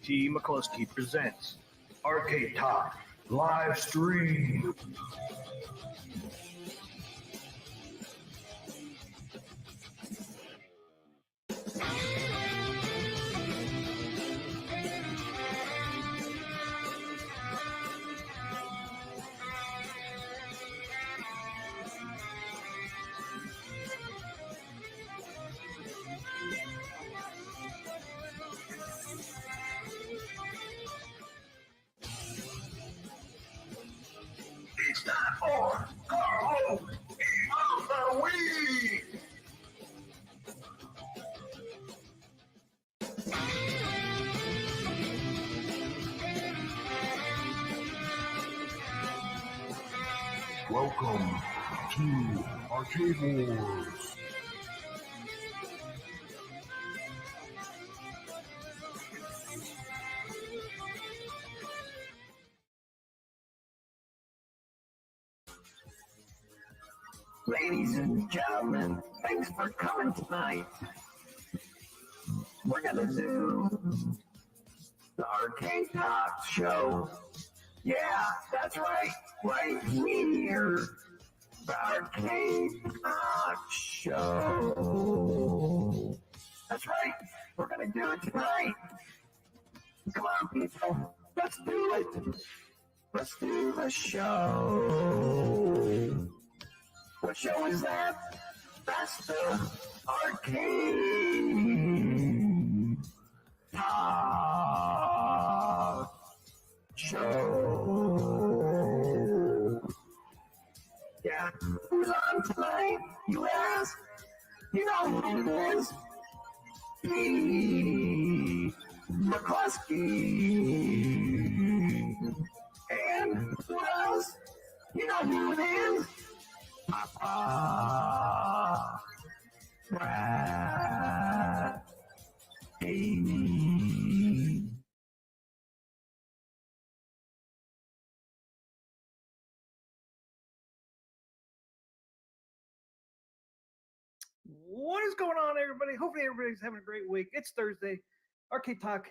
T. McCluskey presents Arcade Talk live stream. It's time for Carl of the Week. Welcome to Arcade Wars. Ladies and gentlemen, thanks for coming tonight. We're gonna do the Arcade Talk show. Yeah, that's right here. The Arcade Talk show. That's right, we're gonna do it tonight. Come on, people, let's do it. Let's do the show. What show is that? That's the Arcade Talk show. Yeah, who's on tonight? You ask? You know who it is? P. McCluskey. And who else? You know who it is? Rcade. What is going on, everybody? Hopefully everybody's having a great week. It's Thursday. Arcade Talk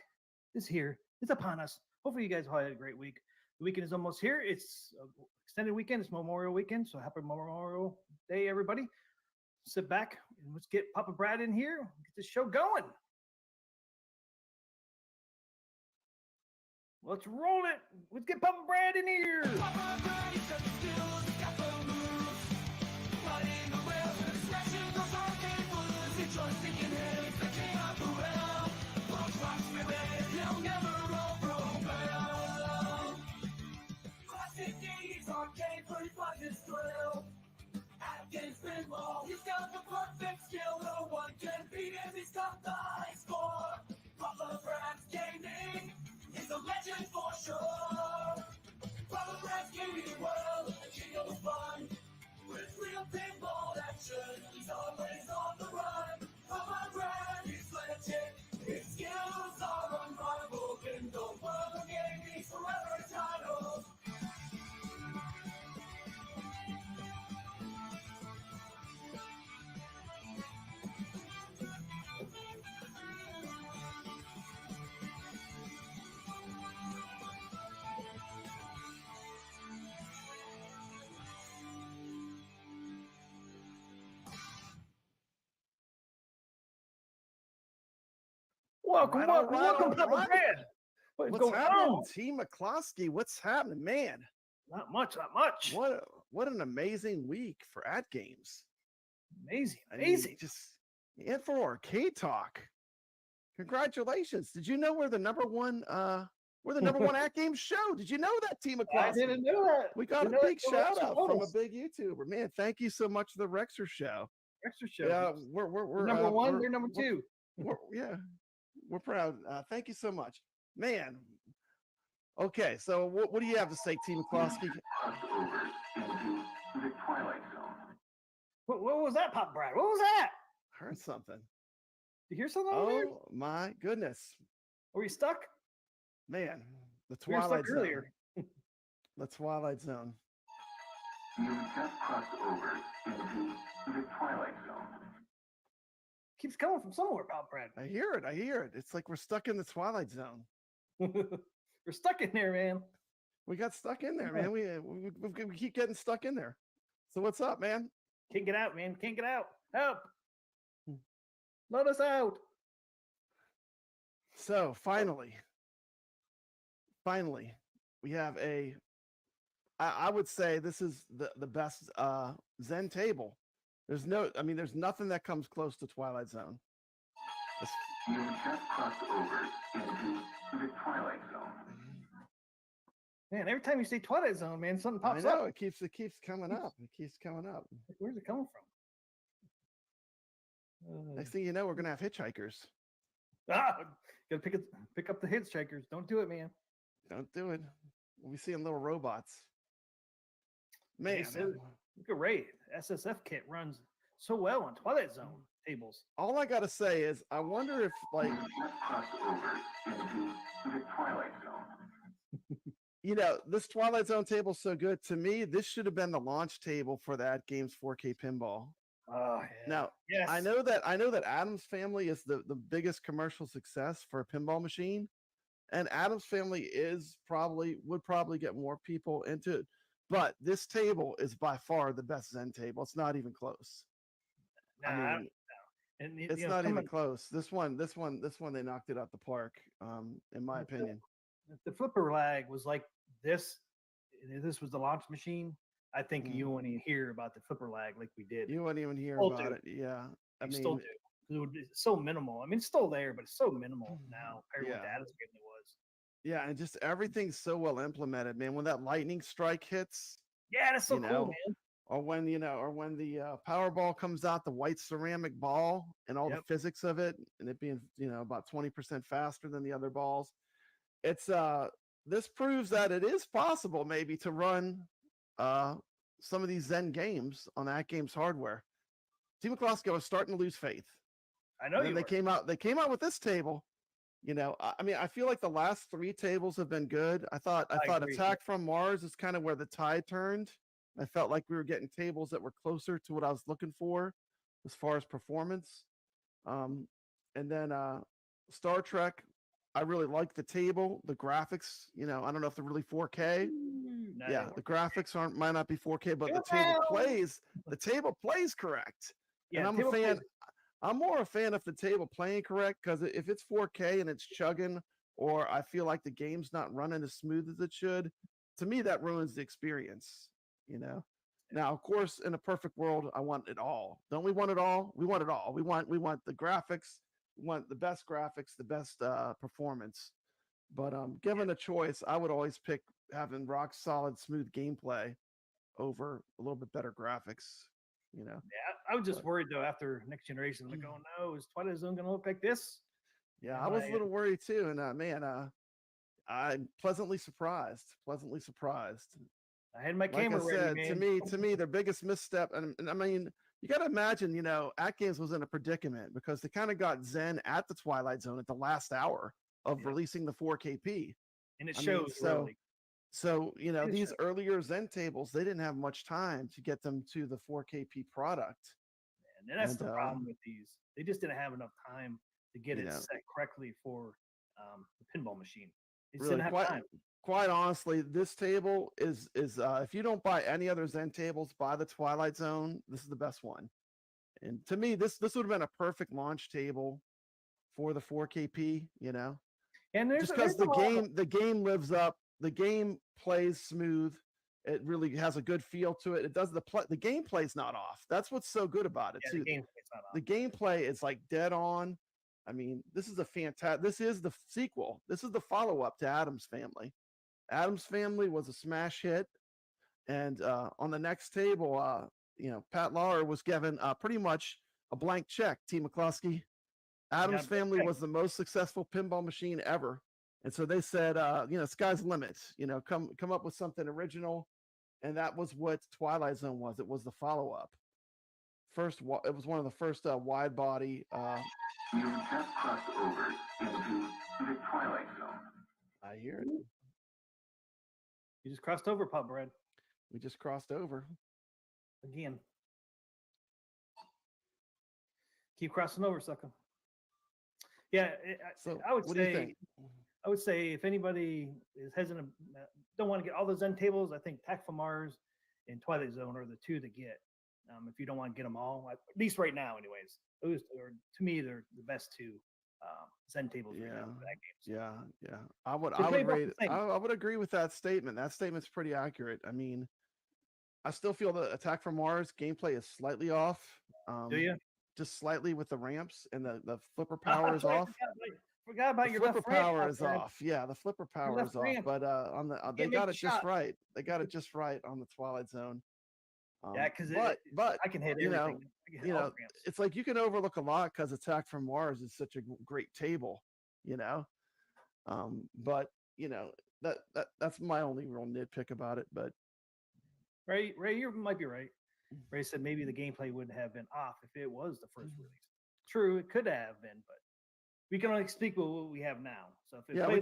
is here. It's upon us. Hopefully you guys all had a great week. The weekend is almost here. It's an extended weekend. It's Memorial Weekend. So happy Memorial Day, everybody. Sit back and let's get Papa Brad in here. Get this show going. Let's roll it. Let's get Papa Brad in here. Papa Brad, he's got the skills, he's got the moves. Fighting the web, smashing those arcade moves. Enjoy sticking heads, stretching up the well. Rocks me red, he'll never roll from hell. Classic 80s arcade, pretty fun his thrill. AtGames Pinball, he's got the perfect skill. No one can beat him, he's got the high score. Papa Brad's gaming, he's a legend for sure. Papa Brad's gaming world, a king of fun. With real pinball action, he's always on the run. Papa Brad, he's legend, his skills are unrivaled. In the world of gaming, he's forever titled. Welcome, welcome, Papa Brad. What's happening, Team McCluskey? What's happening, man? Not much. What an amazing week for AtGames. Amazing. And for Arcade Talk. Congratulations. Did you know we're the number one AtGames show? Did you know that, Team McCluskey? I didn't know that. We got a big shout out from a big YouTuber. Man, thank you so much to the Rexer Show. Extra show. Yeah, we're number one. They're number two. We're proud. Thank you so much, man. Okay, so what do you have to say, T. McCloskey? The Twilight Zone. What was that, Pop Brad? What was that? Heard something. You hear something over there? Oh my goodness, Were you stuck? man! The We were Twilight stuck Zone. earlier. The Twilight Zone. You just crossed over into the Twilight Zone. Keeps coming from somewhere, Pop Brad. I hear it. I hear it. It's like we're stuck in the Twilight Zone. We're stuck in there, man. We got stuck in there, man. We keep getting stuck in there. So what's up, man? Can't get out, man. Can't get out. Help. Let us out. So finally, we have a. I would say this is the best Zen table. There's nothing that comes close to Twilight Zone. You just crossed over into the Twilight Zone. Man, every time you say Twilight Zone, man, something I pops know up. it keeps coming up. It keeps coming up. Where's it coming from? Next thing you know, we're gonna have hitchhikers. Gotta pick up the hitchhikers. Don't do it, man. Don't do it. We'll be seeing little robots. Man, Hey, so, look at Ray. SSF kit runs so well on Twilight Zone tables. all I gotta say is, I wonder if like You just crossed over into the Twilight Zone. this Twilight Zone table is so good. To me, this should have been the launch table for the AtGames 4K pinball. Oh, yeah. Now, Yes. I know that Adams Family is the biggest commercial success for a pinball machine, and Adams Family would probably get more people into it. But this table is by far the best Zen table. It's not even close. Nah, I mean, and it's not even close. This one, they knocked it out the park, in my opinion. If the flipper lag was like this, if this was the launch machine, I think you wouldn't even hear about the flipper lag like we did. You wouldn't even hear Still about do. it. Yeah, I We mean, still do. It's so minimal. I mean, it's still there, but it's so minimal now compared to what Yeah. Adam's game it was. yeah, and just everything's so well implemented, man. When that lightning strike hits, Yeah, that's so you cool, know, man. or when the Powerball comes out, the white ceramic ball, and all the Yep. physics of it, and it being about 20% faster than the other balls. It's this proves that it is possible maybe to run some of these Zen games on AtGames hardware. Team McCloskey was starting to lose faith. I know And then you. they came out with this table. I mean, I feel like the last 3 tables have been good. I thought agree. Attack from Mars is kind of where the tide turned. I felt like we were getting tables that were closer to what I was looking for as far as performance. And then Star Trek, I really like the table, the graphics. I don't know if they're really 4K. Nah, Yeah, they the weren't. graphics might not be 4K, but the Well- table plays correct. Yeah, And I'm a table fan. plays- I'm more a fan of the table playing correct, because if it's 4K and it's chugging, or I feel like the game's not running as smooth as it should, to me that ruins the experience. Now, of course, in a perfect world, I want it all. Don't we want it all? We want it all. We want the graphics. We want the best graphics, the best performance. But given a choice, I would always pick having rock solid, smooth gameplay over a little bit better graphics. Yeah, I was just worried though after Next Generation. Like, oh no, is Twilight Zone gonna look like this? Yeah, And I was a I- little worried too, and man, I'm pleasantly surprised. Pleasantly surprised. I had my Like camera I ready, said, man. to me, their biggest misstep, and I mean, you got to imagine, AtGames was in a predicament because they kind of got Zen at the Twilight Zone at the last hour of Yeah. releasing the 4KP. And it I mean, shows really. So It these shows. earlier Zen tables, they didn't have much time to get them to the 4KP product. And that's and, the problem with these. They just didn't have enough time to get you it know. set correctly for the pinball machine. They just Really, didn't have time. quite honestly, this table is if you don't buy any other Zen tables, buy the Twilight Zone. This is the best one. And to me, this would have been a perfect launch table for the 4KP. And there's Just because there's a lot of- the game lives up, the game plays smooth. It really has a good feel to it. It does the gameplay's not off. That's what's so good about it yeah, too. the gameplay's not on. The gameplay is like dead on. I mean, this is this is the sequel. This is the follow-up to Adam's Family. Adam's Family was a smash hit. And on the next table, Pat Lauer was given pretty much a blank check, T. McCloskey. Adams Yeah, Family okay. was the most successful pinball machine ever, and so they said, sky's the limit. Come up with something original, and that was what Twilight Zone was. It was the follow up. It was one of the first wide body. You just crossed over into the Twilight Zone. I hear it. You just crossed over, Pop Bread. We just crossed over. Again. Keep crossing over, sucker. Yeah, So, I would what do you say think? I would say if anybody is hesitant, don't want to get all those end tables, I think Tack from Mars and Twilight Zone are the two to get. If you don't want to get them all, at least right now, anyways, those are, to me, they're the best two Zen tables right now for that game. Yeah. I would play about rate. the same. I would agree with that statement. That statement's pretty accurate. I mean, I still feel the Attack from Mars gameplay is slightly off. Do you? Just slightly with the ramps and the flipper power is off. Forgot about The your flipper left ramp, power Pop is Bread. off. Yeah, the flipper power left is off. ramp. But on the they can't got make it the just shot. right. They got it just right on the Twilight Zone. Yeah, because but I can hit you know, everything. I can hit all the ramps. it's like you can overlook a lot because Attack from Mars is such a great table. But that's my only real nitpick about it. But Ray, you might be right. Ray said maybe the gameplay wouldn't have been off if it was the first release. True, it could have been, but we can only speak with what we have now. So if it played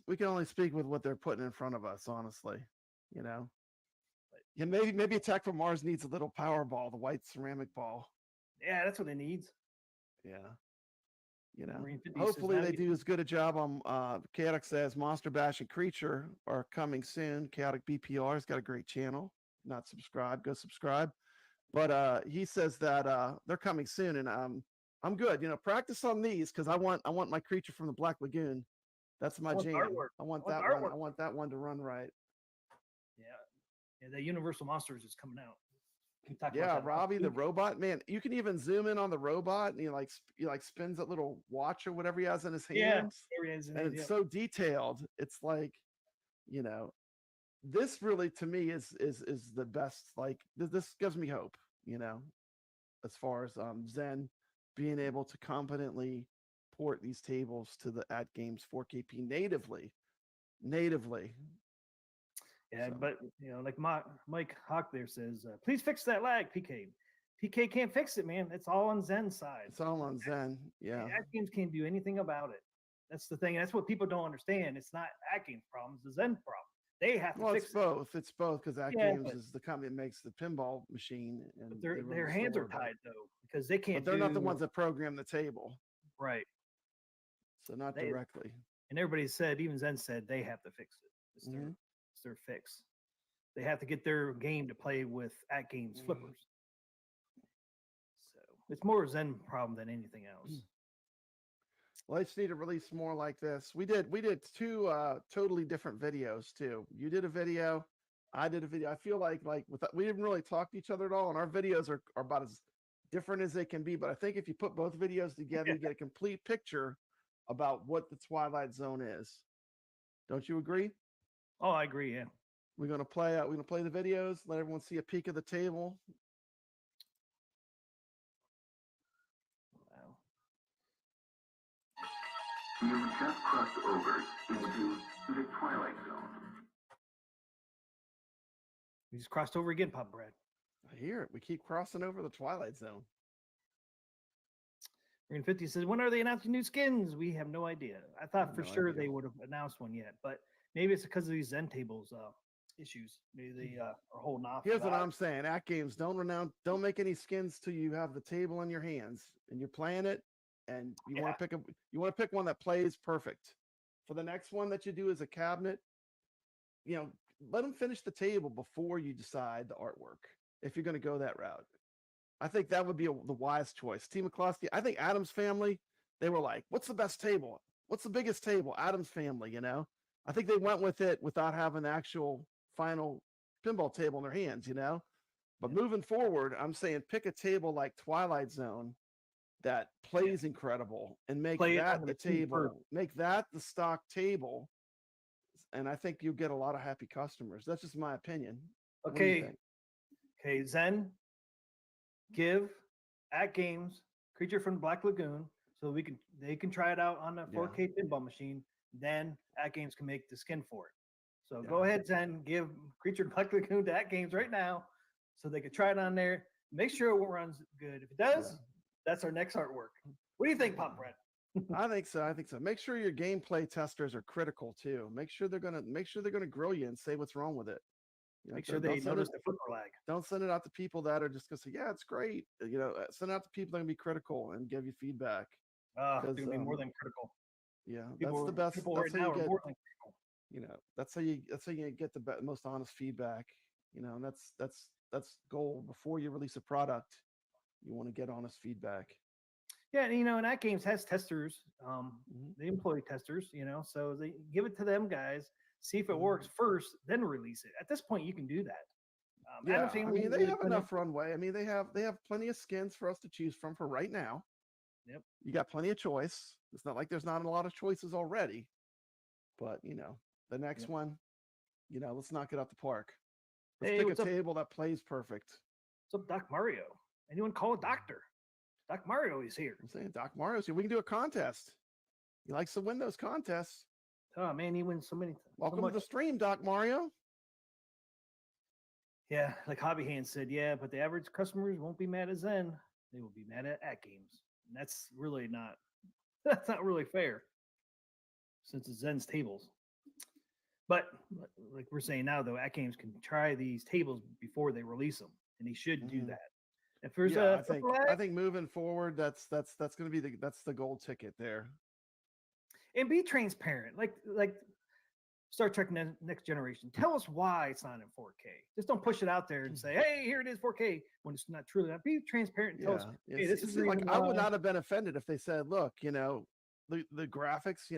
we can only speak with what they're putting in front of us, honestly. Yeah, maybe Attack from Mars needs a little power ball, the white ceramic ball. Yeah, that's what it needs. Yeah. Marine 50 Hopefully says they now do as good a job on Chaotic says Monster Bash and Creature are coming soon. Chaotic BPR's got a great channel. Not subscribed, go subscribe. But he says that they're coming soon, and I'm good. Practice on these because I want my Creature from the Black Lagoon. That's my jam. I want that one. I want that one to run right. Yeah, the Universal Monsters is coming out. Yeah, Robbie, the robot, man. You can even zoom in on the robot, and he like spins that little watch or whatever he has in his hands. And it's so detailed. It's like, this really to me is the best. Like this gives me hope, as far as Zen being able to competently port these tables to the AtGames 4KP natively. Yeah, so. But like Mike Hawk there says, please fix that lag, PK. PK can't fix it, man. It's all on Zen's side. It's all on Zen. Yeah. AtGames can't do anything about it. That's the thing. That's what people don't understand. It's not AtGames' problem. It's the Zen problem. They have to fix it. It's both because AtGames is the company that makes the pinball machine. And their hands are tied, though, because they can't. But they're not the ones that program the table. Right. So not directly. And everybody said, even Zen said, they have to fix it. It's their fix. They have to get their game to play with AtGames flippers. So it's more a Zen problem than anything else. Well, I just need to release more like this. We did two totally different videos too. You did a video, I did a video. I feel like we didn't really talk to each other at all, and our videos are about as different as they can be. But I think if you put both videos together, you get a complete picture about what the Twilight Zone is. Don't you agree? Oh, I agree. Yeah. We're gonna play the videos. Let everyone see a peek of the table. Wow. You just crossed over into the Twilight Zone. We just crossed over again, Pop Bread. I hear it. We keep crossing over the Twilight Zone. Green 50 says, when are they announcing new skins? We have no idea. I thought for sure they would have announced one yet, but maybe it's because of these Zen tables issues. Maybe they are holding off. Here's what I'm saying: AtGames, don't make any skins till you have the table in your hands and you're playing it, and you want to pick one that plays perfect. For the next one that you do as a cabinet, let them finish the table before you decide the artwork. If you're going to go that route, I think that would be the wise choice. Team McCloskey, I think Adams Family, they were like, "What's the best table? What's the biggest table?" Adams Family, I think they went with it without having the actual final pinball table in their hands, But moving forward, I'm saying pick a table like Twilight Zone that plays incredible and make that the table. Make that the stock table. And I think you'll get a lot of happy customers. That's just my opinion. Okay. Zen, give AtGames Creature from the Black Lagoon so they can try it out on a Yeah. 4K pinball machine. Then AtGames can make the skin for it. So Yeah. go ahead, Zen, give Creature Black Lagoon to AtGames right now, so they can try it on there. Make sure it runs good. If it does, Yeah. that's our next artwork. What do you think, Pop Brett? I think so. I think so. Make sure your gameplay testers are critical too. Make sure they're gonna grill you and say what's wrong with it. You know, Make sure don't they send notice it, the flipper lag. don't send it out to people that are just gonna say, yeah, it's great. Send it out to people that are gonna be critical and give you feedback. It's 'Cause, gonna be more than critical. Yeah, People, that's the best. people That's right how now you are get. more than critical. That's how you get the most honest feedback. And that's goal before you release a product. You want to get honest feedback. Yeah, and and AtGames has testers. Mhm. They employ testers, so they give it to them guys, see if it Mhm. works first, then release it. At this point, you can do that. Yeah, Adam's I Family mean didn't they really have put in- enough runway. I mean they have plenty of skins for us to choose from for right now. Yep. You got plenty of choice. It's not like there's not a lot of choices already. But the next Yep. one, let's knock it out the park. Let's Hey, pick a what's up? table that plays perfect. What's up, Doc Mario? Anyone call a doctor? Doc Mario is here. I'm saying Doc Mario's here. We can do a contest. He likes to win those contests. Oh man, he wins so many. Welcome so to the much. stream, Doc Mario. Yeah, like Hobby Hand said, yeah, but the average customers won't be mad at Zen. They will be mad at AtGames. And that's really not that's not really fair. Since it's Zen's tables. But like we're saying now though, AtGames can try these tables before they release them. And he should do Mhm. that. If there's Yeah, a flipper I lag, think moving forward, that's going to be the gold ticket there. and be transparent. Like Star Trek Next Generation. Tell us why it's not in 4K. Just don't push it out there and say, "Hey, here it is, 4K," when it's not truly not. Be transparent and tell us, "Hey, this is the like reason I would why." not have been offended if they said, "Look, the graphics,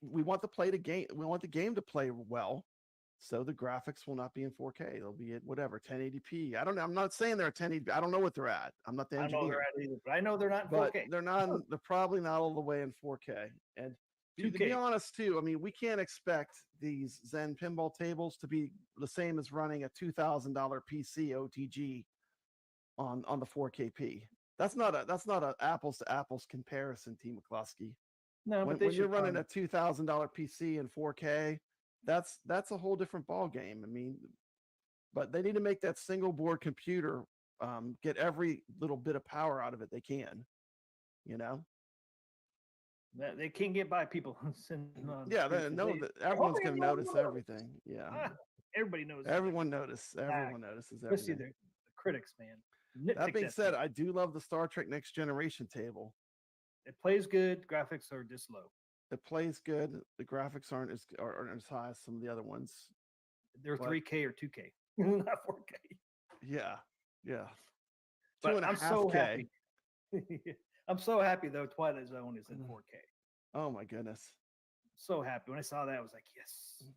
we want the game to play well, so the graphics will not be in 4K. They'll be at whatever 1080p. I don't know. I'm not saying they're at 1080p. I don't know what they're at. I'm not the I don't know engineer, they're at either, but I know they're not in but 4K. they're not. They're probably not all the way in 4K. And to be 2K. honest, too, I mean, we can't expect these Zen pinball tables to be the same as running a $2,000 PC OTG on the 4KP. That's not a apples to apples comparison, T. McCluskey. No, When but you're running a $2,000 PC in 4K, that's a whole different ball game. I mean, but they need to make that single board computer get every little bit of power out of it they can. they can't get by people. Yeah, they know that everyone's going to notice everything. Yeah, Everybody knows. everyone notices. Everyone notices Especially everything. the critics, man. That Nitpick being said, thing. I do love the Star Trek Next Generation table. It plays good. Graphics are just low. It plays good. The graphics aren't as high as some of the other ones. They're But- 3K or 2K, not 4K. Yeah, yeah. But 2.5K. I'm so happy. I'm so happy though. Twilight Zone is in 4K. Oh my goodness. So happy when I saw that. I was like, yes.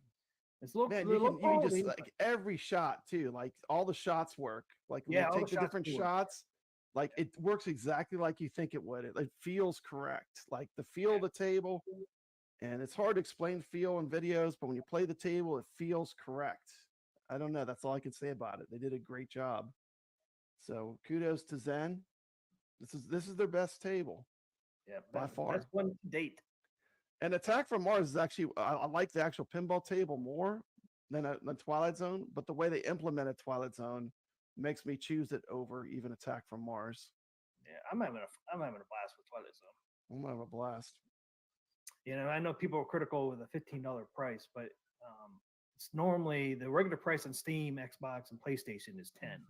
It's a little. Man, little you can just quality, like every shot too. Like all the shots work. Like when Yeah, you all take the the shots different do work. shots, like it works exactly like you think it would. It feels correct. Like the feel of the table, and it's hard to explain feel in videos, but when you play the table, it feels correct. I don't know. That's all I can say about it. They did a great job. So kudos to Zen. This is their best table. Yeah, by far. That's one to date. And Attack from Mars is actually I like the actual pinball table more than Twilight Zone, but the way they implemented Twilight Zone makes me choose it over even Attack from Mars. Yeah, I'm having a blast with Twilight Zone. I'm gonna have a blast. I know people are critical with a $15 price, but it's normally the regular price on Steam, Xbox, and PlayStation is 10.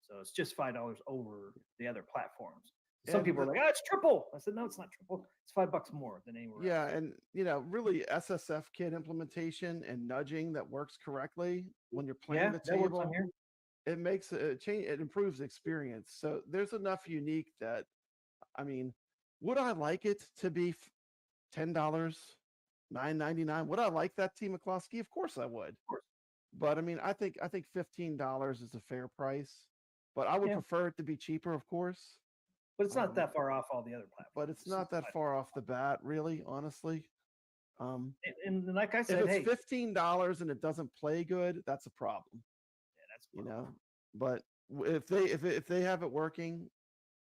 So it's just $5 over the other platforms. Some And people are like, "Oh, it's triple." I said, "No, it's not triple. It's $5 more than anywhere Yeah, else." and really SSF kit implementation and nudging that works correctly when you're playing the that works on table. here. It makes a change. It improves the experience. So there's enough unique that, I mean, would I like it to be $10, $9.99? Would I like that, T. McCloskey? Of course I would. Of course. But I mean, I think $15 is a fair price. But I would Yeah. prefer it to be cheaper, of course. But it's not that far off all the other platforms. But it's not that far off the bat, really, honestly. And like I If said, it's hey, $15 and it doesn't play good, that's a problem. yeah, that's a problem. But if they have it working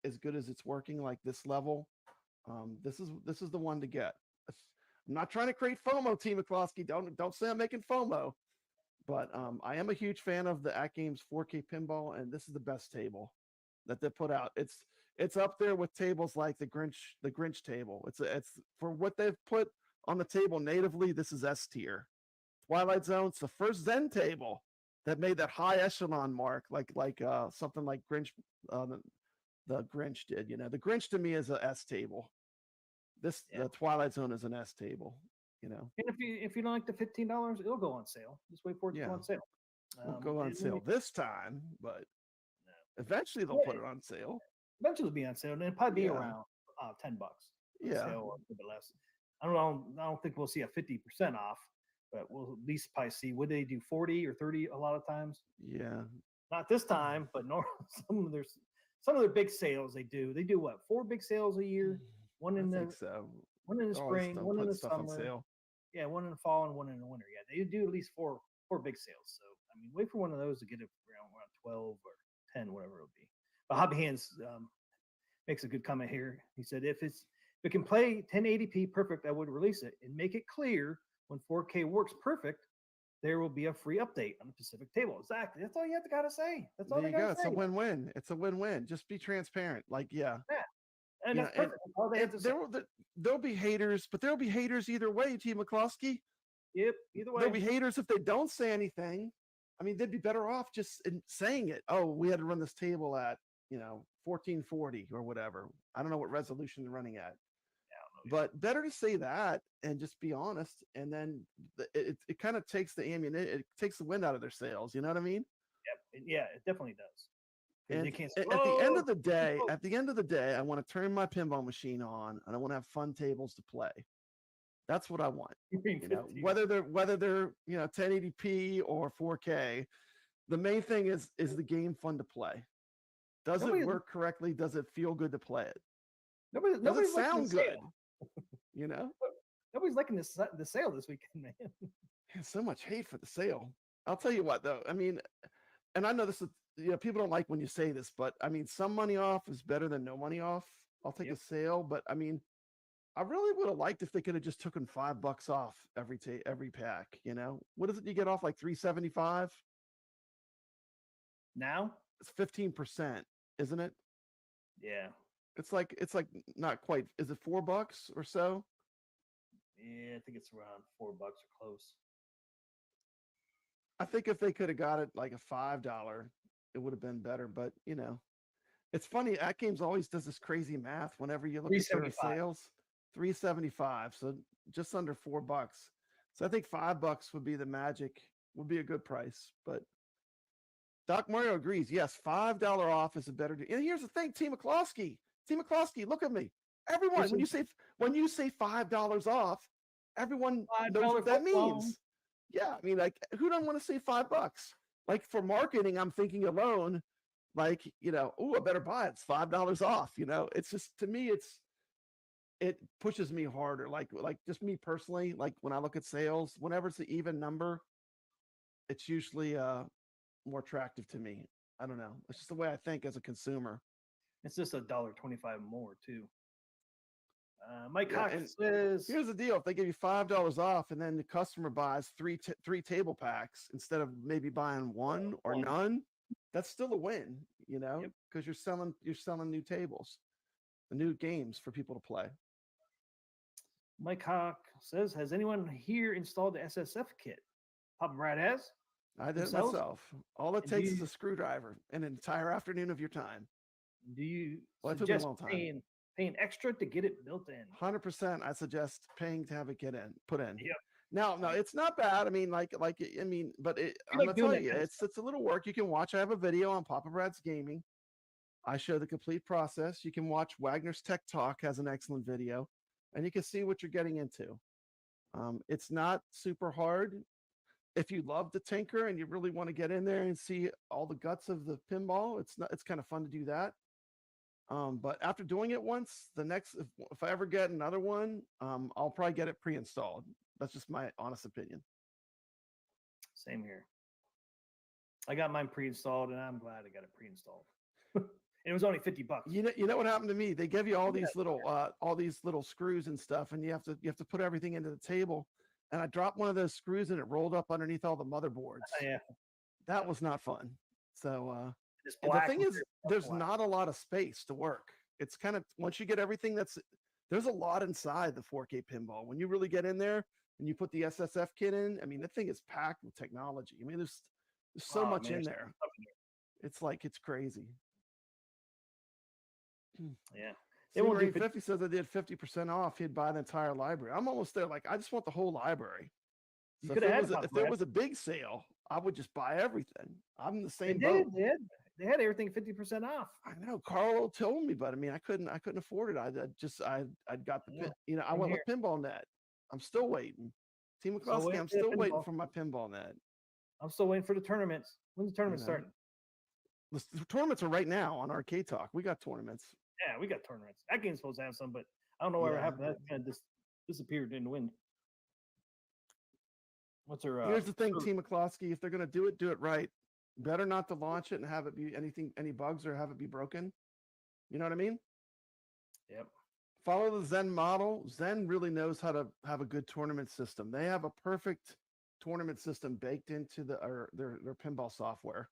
as good as it's working, like this level, This is the one to get. I'm not trying to create FOMO, Team McCloskey. Don't say I'm making FOMO, but I am a huge fan of the AtGames 4K pinball, and this is the best table that they put out. It's up there with tables like the Grinch table. It's for what they've put on the table natively. This is S tier. Twilight Zone. It's the first Zen table that made that high echelon mark, like something like Grinch, the Grinch did. The Grinch to me is a S table. The Twilight Zone is an S table. And if you don't like the $15, it'll go on sale. Just wait for it to go on sale. Won't go on sale this time, but eventually they'll put it on sale. Eventually it'll be on sale, and it'll probably be around $10. Yeah, or a bit less. I don't think we'll see a 50% off, but we'll at least probably see. Would they do 40 or 30 a lot of times? Yeah, not this time, but some of their big sales they do. They do what, 4 big sales a year? One in the one in the spring, one in the summer. Yeah, one in the fall and one in the winter. Yeah, they do at least four big sales. So I mean, wait for one of those to get it around 12 or 10, whatever it'll be. But Hobby Hands makes a good comment here. He said, if it can play 1080p perfect, I would release it and make it clear when 4K works perfect, there will be a free update on the Pacific table. Exactly. That's all you have to gotta say. That's all there you go. It's a win-win. It's a win-win. Just be transparent. Yeah. And that's perfect. That's all they have to say. There'll be haters, but there'll be haters either way, T. McCloskey. Yep, either way. There'll be haters if they don't say anything. I mean, they'd be better off just in saying it. Oh, we had to run this table at 1440 or whatever. I don't know what resolution they're running at. But better to say that and just be honest, and then it kind of takes the ammunition, it takes the wind out of their sails. You know what I mean? Yep. Yeah, it definitely does. And they can't say, at the end of the day, I want to turn my pinball machine on and I want to have fun tables to play. That's what I want. Whether they're 1080p or 4K, the main thing is the game fun to play? Does it work correctly? Does it feel good to play it? Does it sound good? Nobody's liking the sale this weekend, man. So much hate for the sale. I'll tell you what, though. I mean, and I know this is, people don't like when you say this, but I mean, some money off is better than no money off. I'll take a sale, but I mean, I really would have liked if they could have just taken $5 off every pack. What is it you get off, like $3.75? Now it's 15%, isn't it? Yeah. It's like not quite. Is it $4 or so? Yeah, I think it's around $4 or close. I think if they could have got it like a $5, it would have been better. But it's funny. AtGames always does this crazy math whenever you look at their sales. $3.75, so just under $4. So I think $5 would be the magic. Would be a good price. But Doc Mario agrees. Yes, $5 off is a better deal. And here's the thing, Team McCloskey, look at me. Everyone, when you say $5 off, everyone knows what that means. Yeah, I mean, like, who doesn't want to say $5? Like, for marketing, I'm thinking alone, like, oh, I better buy it. It's $5 off. It's just, to me, it pushes me harder. Like just me personally, like when I look at sales, whenever it's an even number, it's usually more attractive to me. I don't know. It's just the way I think as a consumer. It's just $1.25 more too. Mike Cox says, here's the deal: if they give you $5 off, and then the customer buys three table packs instead of maybe buying one or none, that's still a win, because you're selling new tables, the new games for people to play. Mike Hawk says, has anyone here installed the SSF kit? Papa Brad has. I did it myself. All it takes is a screwdriver and an entire afternoon of your time. Do you suggest paying extra to get it built in? 100%. I suggest paying to have it put in. Yep. No, it's not bad. I mean, but I'm gonna tell you, it's a little work. You can watch. I have a video on Papa Brad's Gaming. I show the complete process. You can watch Wagner's Tech Talk, has an excellent video, and you can see what you're getting into. It's not super hard. If you love to tinker and you really want to get in there and see all the guts of the pinball, it's kind of fun to do that. But after doing it once, if I ever get another one, I'll probably get it pre-installed. That's just my honest opinion. Same here. I got mine pre-installed, and I'm glad I got it pre-installed. and it was only $50. You know what happened to me? They give you all these little screws and stuff, and you have to put everything into the table. And I dropped one of those screws, and it rolled up underneath all the motherboards. Yeah, That was not fun. So it's the black. thing with is, your there's black. not a lot of space to work. It's kind of once you get everything there's a lot inside the 4K pinball. When you really get in there and you put the SSF kit in, I mean, the thing is packed with technology. I mean, there's so Oh, much man, in there's there. stuff in It's like it's crazy. there. Yeah, See, they won't do Marine 50 says I did 50% off. He'd buy the entire library. I'm almost there. Like, I just want the whole library. You So could if have it had was it, if there was a big sale, I would just buy everything. I'm in the They same did. boat. They had everything 50% off. I know Carlo told me, but I mean, I couldn't afford it. I'd got the pin, Yeah, I same went here. with Pinball Net. I'm still waiting. Team Still McCloskey, waiting I'm for the still waiting pinball. for my Pinball Net. I'm still waiting for the tournaments. When's the tournament know. starting? The tournaments are right now on Arcade Talk. We got tournaments. Yeah, we got tournaments. That game's supposed to have some, but I don't know whatever Yeah. happened. That kind of just disappeared in the wind. What's her? Here's the thing, her- Team McCloskey, if they're gonna do it right. Better not to launch it and have it be any bugs or have it be broken. You know what I mean? Yep. Follow the Zen model. Zen really knows how to have a good tournament system. They have a perfect tournament system baked into their pinball software.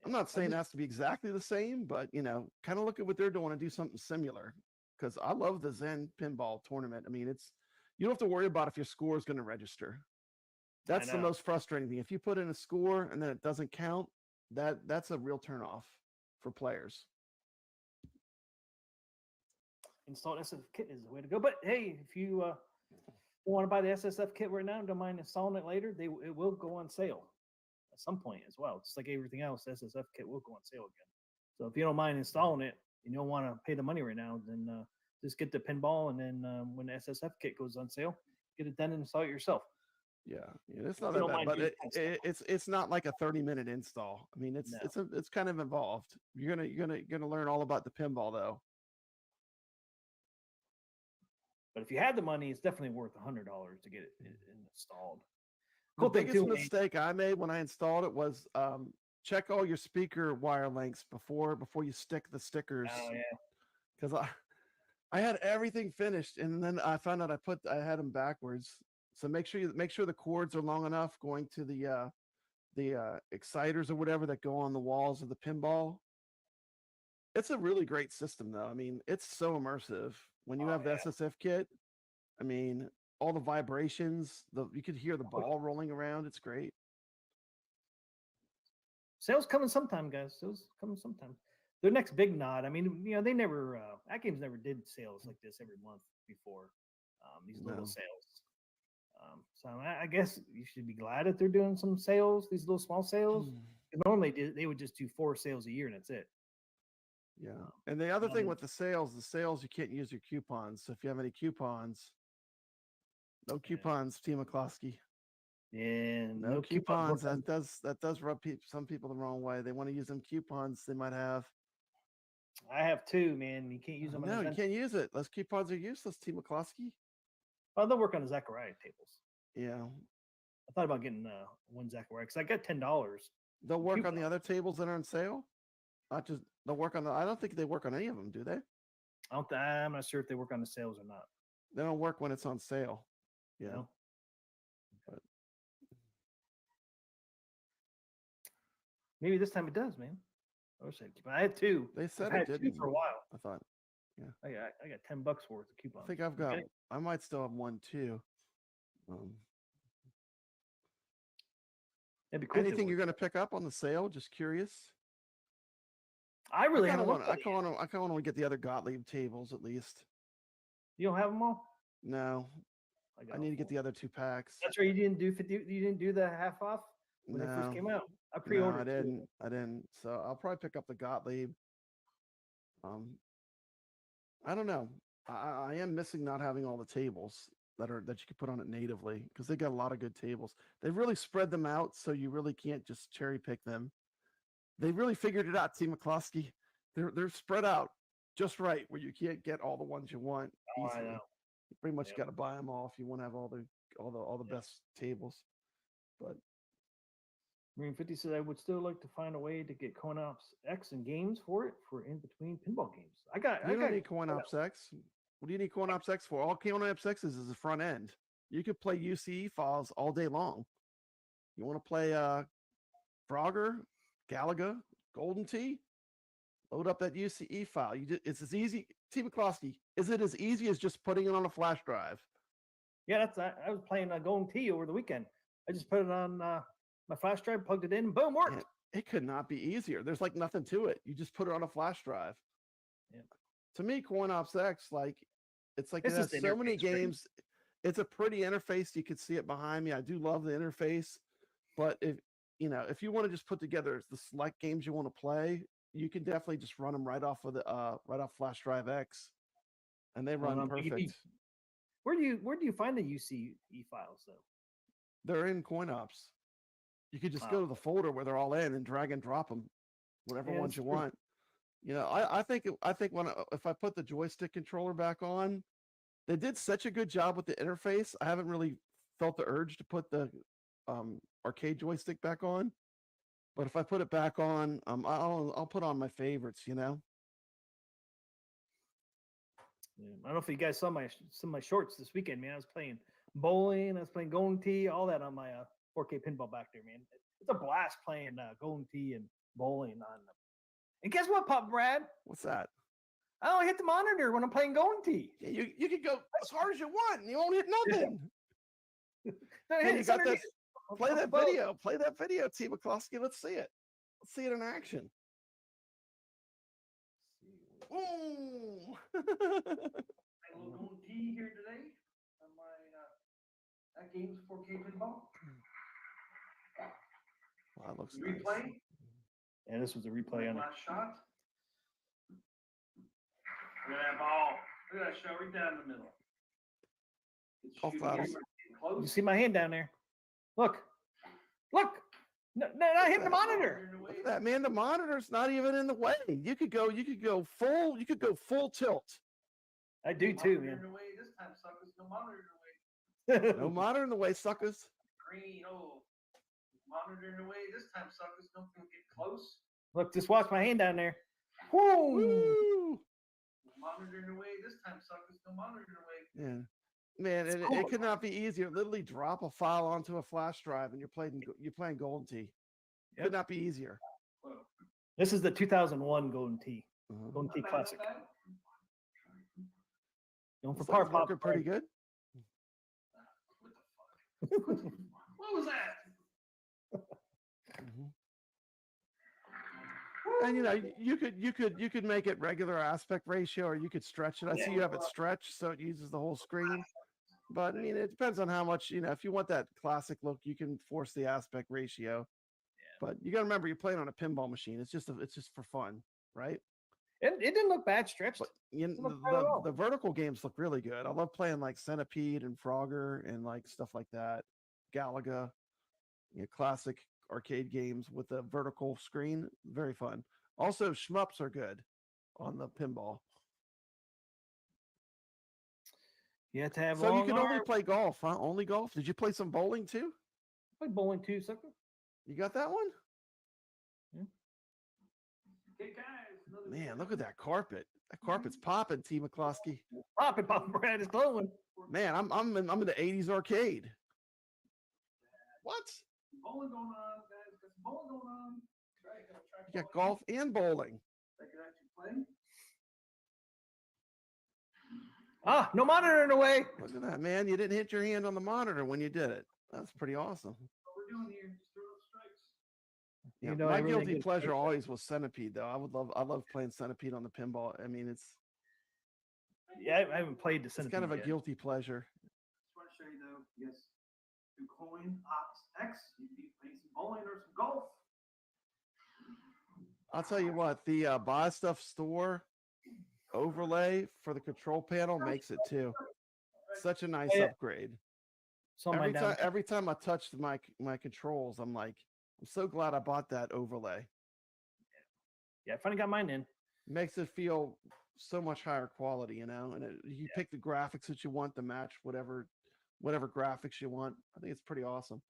I'm not saying it has to be exactly the same, but kind of look at what they're doing and do something similar. Because I love the Zen pinball tournament. I mean, you don't have to worry about if your score is going to register. That's the know. most frustrating thing. If you put in a score and then it doesn't count, that's a real turnoff for players. Install SSF kit is the way to go. But hey, if you want to buy the SSF kit right now, don't mind installing it later. It will go on sale at some point as well. Just like everything else, the SSF kit will go on sale again. So if you don't mind installing it, you don't want to pay the money right now, then just get the pinball, and then when the SSF kit goes on sale, get it done and install it yourself. Yeah, it's not You that don't bad, mind but doing that it's not like a 30-minute install. I mean, it's kind of involved. You're gonna learn all about the pinball though. But if you had the money, it's definitely worth $100 to get it installed. The Cool thing biggest too, mistake I made when I installed it was check all your speaker wire lengths before you stick the stickers. Oh yeah. Because I had everything finished, and then I found out I had them backwards. So make sure the cords are long enough going to the exciters or whatever that go on the walls of the pinball. It's a really great system, though. I mean, it's so immersive when you have the SSF kit. I mean, all the vibrations, you could hear the ball rolling around. It's great. Sales coming sometime, guys. Sales coming sometime. Their next big nod. I mean, they never. AtGames never did sales like this every month before. These little sales. So I guess you should be glad that they're doing some sales. These little small sales. Normally they would just do 4 sales a year and that's it. Yeah. And the other thing with the sales you can't use your coupons. So if you have any coupons, no coupons, Team McCloskey. Yeah, no coupons. That does rub some people the wrong way. They want to use them coupons they might have. I have 2, man. You can't use them. No, you can't use it. Those coupons are useless, Team McCloskey. Oh, they'll work on the Zachariah tables. Yeah. I thought about getting one Zachariah because I got $10. They'll work on the other tables that are on sale. They'll work on I don't think they work on any of them, do they? I'm not sure if they work on the sales or not. They don't work when it's on sale. Yeah. No? But maybe this time it does, man. I had 2. they said I've it had did 2 for a while. I thought. Yeah. I got $10 worth of coupons. I think I've got. I might still have one too. That'd be cool. Anything you're going to pick up on the sale? Just curious. I really haven't looked. I kind of want to get the other Gottlieb tables at least. You don't have them all? No. I need to get the other 2 packs. That's right. You didn't do 50. You didn't do the half off when they first came out. I pre-ordered. No, I didn't. So I'll probably pick up the Gottlieb. I don't know. I am missing not having all the tables that you can put on it natively because they got a lot of good tables. They've really spread them out, so you really can't just cherry pick them. They really figured it out, Team McCloskey. They're spread out just right where you can't get all the ones you want easily. I know. You pretty much got to buy them all if you want to have all the best tables. But Marine 50 says I would still like to find a way to get Coin-Ops X and games for it for in between pinball games. You don't need Coin-Ops X. What do you need Coin-Ops X for? All Coin-Ops X is the front end. You could play UCE files all day long. You want to play Frogger, Galaga, Golden Tee? Load up that UCE file. It's as easy. T. McCloskey, is it as easy as just putting it on a flash drive? Yeah, I was playing Golden Tee over the weekend. I just put it on my flash drive, plugged it in, and boom, worked. It could not be easier. There's like nothing to it. You just put it on a flash drive. Yeah. To me, Coin-Ops X, it's like it It's has just so many interface, right? games. It's a pretty interface. You can see it behind me. I do love the interface, but if you want to just put together the select games you want to play, you can definitely just run them right off of the Flash Drive X, and they run perfect. Where do you find the UCE files though? They're in Coin-Ops. You could just go to the folder where they're all in and drag and drop them, whatever ones you want. I think if I put the joystick controller back on, they did such a good job with the interface. I haven't really felt the urge to put the arcade joystick back on, but if I put it back on, I'll put on my favorites. Yeah, I don't know if you guys saw some of my shorts this weekend, man. I was playing bowling, I was playing Golden Tee, all that on my 4K pinball back there, man. It's a blast playing Golden Tee and bowling on them. And guess what, Pop Brad? What's that? I don't hit the monitor when I'm playing Golden Tee. Yeah, you can go as hard as you want, and you won't hit nothing. Hey, you got that? Play that video. Play that video, T. McCloskey. Let's see it. Let's see it in action. Ooh. A little Golden Tee here today on my AtGames 4K pinball. Wow, that looks Replay. nice. Yeah, this was a replay on it. Last shot. Look at that ball. Look at that shot right down the middle. It's Off shooting ladders. getting close. You see my hand down there? Look. No, not hitting the monitor. Look at that, man. The monitor's not even in the way. You could go full tilt. I do No too, monitor man. in the way this time, suckers. No monitor in the way. No monitor in the way, suckers. Green. Oh. Monitor in the way this time, suckers. Don't get close. Look, just watch my hand down there. Woo! Woo! Monitor in the way this time, suckers. No monitor in the way. Yeah. Man, it could not be easier. Literally drop a file onto a flash drive and you're playing Golden Tee. Yep. Could not be easier. This is the 2001 Golden Tee. Uh-huh. Golden Tee Classic. Going for Looks par like it's pop. working pretty good. What the fuck? What was that? Mhm. And you could make it regular aspect ratio, or you could stretch it. I see you have it stretched so it uses the whole screen. But I mean, it depends on how much, if you want that classic look, you can force the aspect ratio. But you got to remember, you're playing on a pinball machine. It's just for fun, right? It didn't look bad stretched. But Doesn't look bad at all. the vertical games look really good. I love playing like Centipede and Frogger and like stuff like that. Galaga, classic arcade games with the vertical screen. Very fun. Also, shmups are good on the pinball. You have to have So you long can only arms. play golf, huh? Only golf? Did you play some bowling too? Play bowling too, sucker. You got that one? Okay, guys. Another Man, look at that carpet. That carpet's popping, T. McCloskey. Pop Brad is glowing. Man, I'm in the 80s arcade. What? bowling going on, guys. Got some bowling going on. Right, gonna try You got bowling. golf and bowling. I can actually play. No monitor in the way. Look at that, man. You didn't hit your hand on the monitor when you did it. That's pretty awesome. What we're doing here, just throwing up strikes. Yeah, You know, my I really guilty get- pleasure always was Centipede, though. I love playing Centipede on the pinball. I mean, it's Yeah, I haven't played the kind Centipede of a yet. guilty pleasure. Just want to show you though, yes, through Coin-Ops X, you can be playing some bowling or some golf. I'll tell you what, the buy stuff store overlay for the control panel makes it too. Such a nice Yeah. upgrade. Saw mine down there. Every time I touch my controls, I'm like, I'm so glad I bought that overlay. Yeah, I finally got mine in. Makes it feel so much higher quality, and you pick the graphics that you want to match whatever graphics you want. I think it's pretty awesome.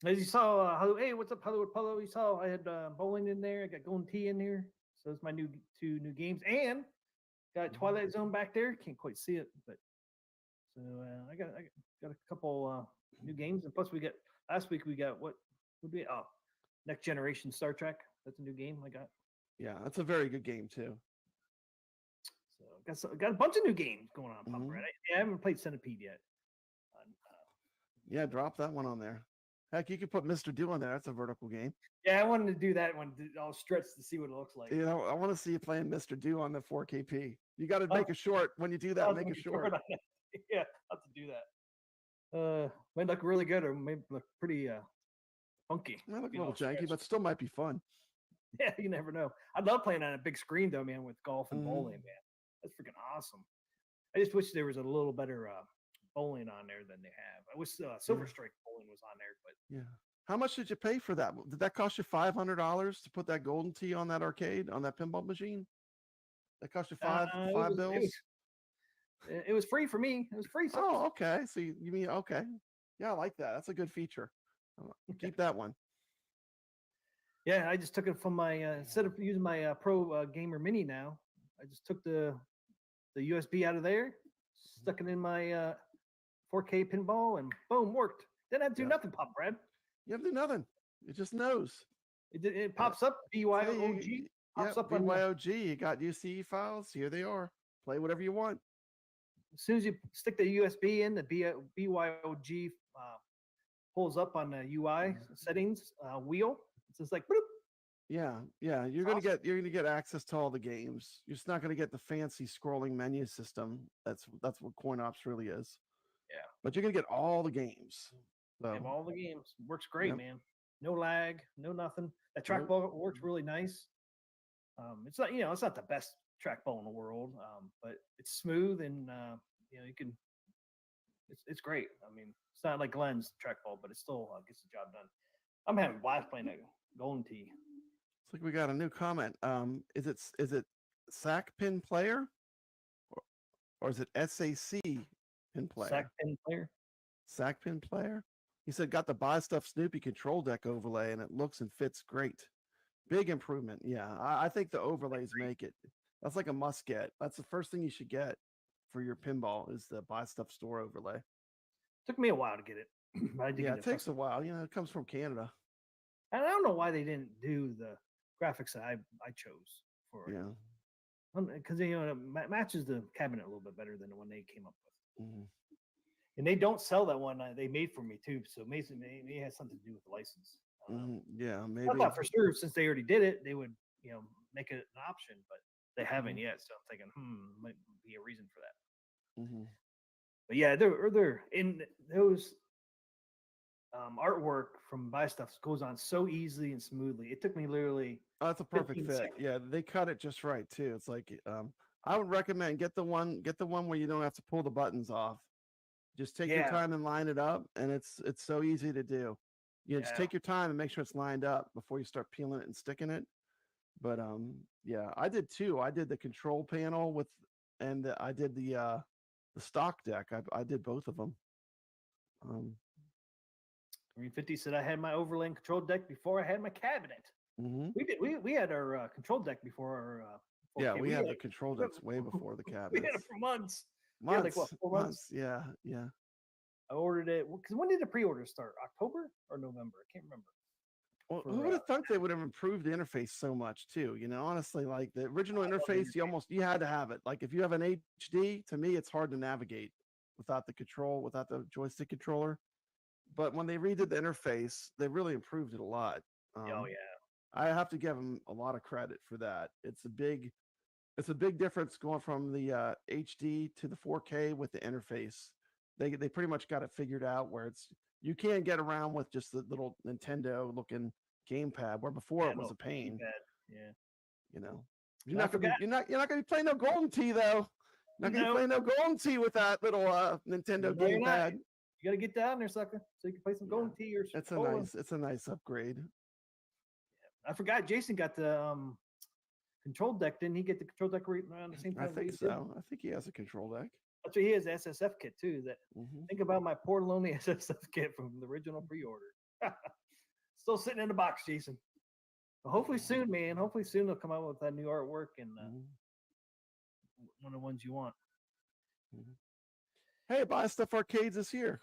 As you saw, hey, what's up, Hollywood Polo? You saw I had bowling in there. I got Golden Tee in there. So it's my two new games, and got Twilight Zone back there. Can't quite see it, but so I got a couple new games, and plus we got last week we got what would be Next Generation Star Trek. That's a new game I got. Yeah, that's a very good game too. So got a bunch of new games going on, Pop Red. I haven't played Centipede yet. Yeah, drop that one on there. Heck, you could put Mr. Do on there. That's a vertical game. Yeah, I wanted to do that one. I'll stretch to see what it looks like. You know, I want to see you playing Mr. Do on the 4KP. You got to make a short when you do that. Make a short. Yeah, I'll have to do that. Might look really good, or maybe look pretty funky. Might look a little janky, but still might be fun. Yeah, you never know. I love playing on a big screen though, man, with golf and bowling, man. That's freaking awesome. I just wish there was a little better bowling on there than they have. I wish Silver Strike bowling was on there, but yeah. How much did you pay for that? Did that cost you $500 to put that Golden Tee on that arcade, on that pinball machine? That cost you five bills? It was free for me. It was free. Oh, okay. So you mean, okay. Yeah, I like that. That's a good feature. Keep that one. Yeah, I just took it from my, instead of using my Pro Gamer Mini now, I just took the USB out of there, stuck it in my 4K pinball, and boom, worked. Didn't have to do nothing, Pop Brad. You have to do nothing. It just knows. It pops up, BYOG. Pops up BYOG. You got UCE files. Here they are. Play whatever you want. As soon as you stick the USB in, the BYOG pulls up on the UI settings wheel. It's just like, boop. Yeah. You're gonna get access to all the games. You're just not gonna get the fancy scrolling menu system. That's what CoinOps really is. Yeah. But you're gonna get all the games. So, have all the games. Works great, man. No lag, no nothing. That trackball works really nice. It's not, it's not the best trackball in the world, but it's smooth and you can. It's great. I mean, it's not like Glenn's trackball, but it still gets the job done. I'm having a blast playing that Golden Tee. Looks like we got a new comment. Is it SAC pin player, or is it SAC pin player? SAC pin player. SAC pin player. He said got the Buy Stuff Snoopy control deck overlay, and it looks and fits great. Big improvement. Yeah, I think the overlays make it. That's like a must get. That's the first thing you should get for your pinball is the Buy Stuff Store overlay. Took me a while to get it. It takes a while. It comes from Canada. And I don't know why they didn't do the graphics that I chose for it. Yeah. Because it matches the cabinet a little bit better than the one they came up with. Mm-hmm. And they don't sell that one they made for me too. So maybe it has something to do with the license. Yeah, maybe. I thought for sure since they already did it, they would make it an option, but they haven't yet. So I'm thinking, might be a reason for that. Mm-hmm. But yeah, they're in those artwork from Buy Stuff goes on so easily and smoothly. It took me literally. Oh, that's a perfect fit. seconds. Yeah, they cut it just right too. It's like I would recommend get the one where you don't have to pull the buttons off. Just take your time and line it up, and it's so easy to do. Just take your time and make sure it's lined up before you start peeling it and sticking it. But I did too. I did the control panel I did the stock deck. I did both of them. Green 50 said I had my overlay and control deck before I had my cabinet. Mm-hmm. We had our control deck before our. We had the control decks way before the cabinet. We had it for months. Months. 4 months. Yeah. I ordered it because when did the pre-order start? October or November? I can't remember. Well, who would have thought they would have improved the interface so much too? Honestly, like the original interface, you had to have it. Like if you have an HD, to me, it's hard to navigate without the joystick controller. But when they redid the interface, they really improved it a lot. Oh yeah, I have to give them a lot of credit for that. It's a big difference going from the HD to the 4K with the interface. They pretty much got it figured out where you can't get around with just the little Nintendo looking gamepad where before it was a pain. Yeah. You're not gonna be playing no Golden Tee though. Not gonna play no Golden Tee with that little Nintendo gamepad. You gotta get down there, sucker, so you can play some Golden Tee or. It's a nice upgrade. I forgot Jason got the control deck. Didn't he get the control deck around the same time? I think so. I think he has a control deck. That's what he has the SSF kit too. Think about my poor lonely SSF kit from the original pre-order. Still sitting in the box, Jason. But hopefully soon, man. Hopefully soon they'll come out with that new artwork and one of the ones you want. Hey, Buy Stuff Arcades is here.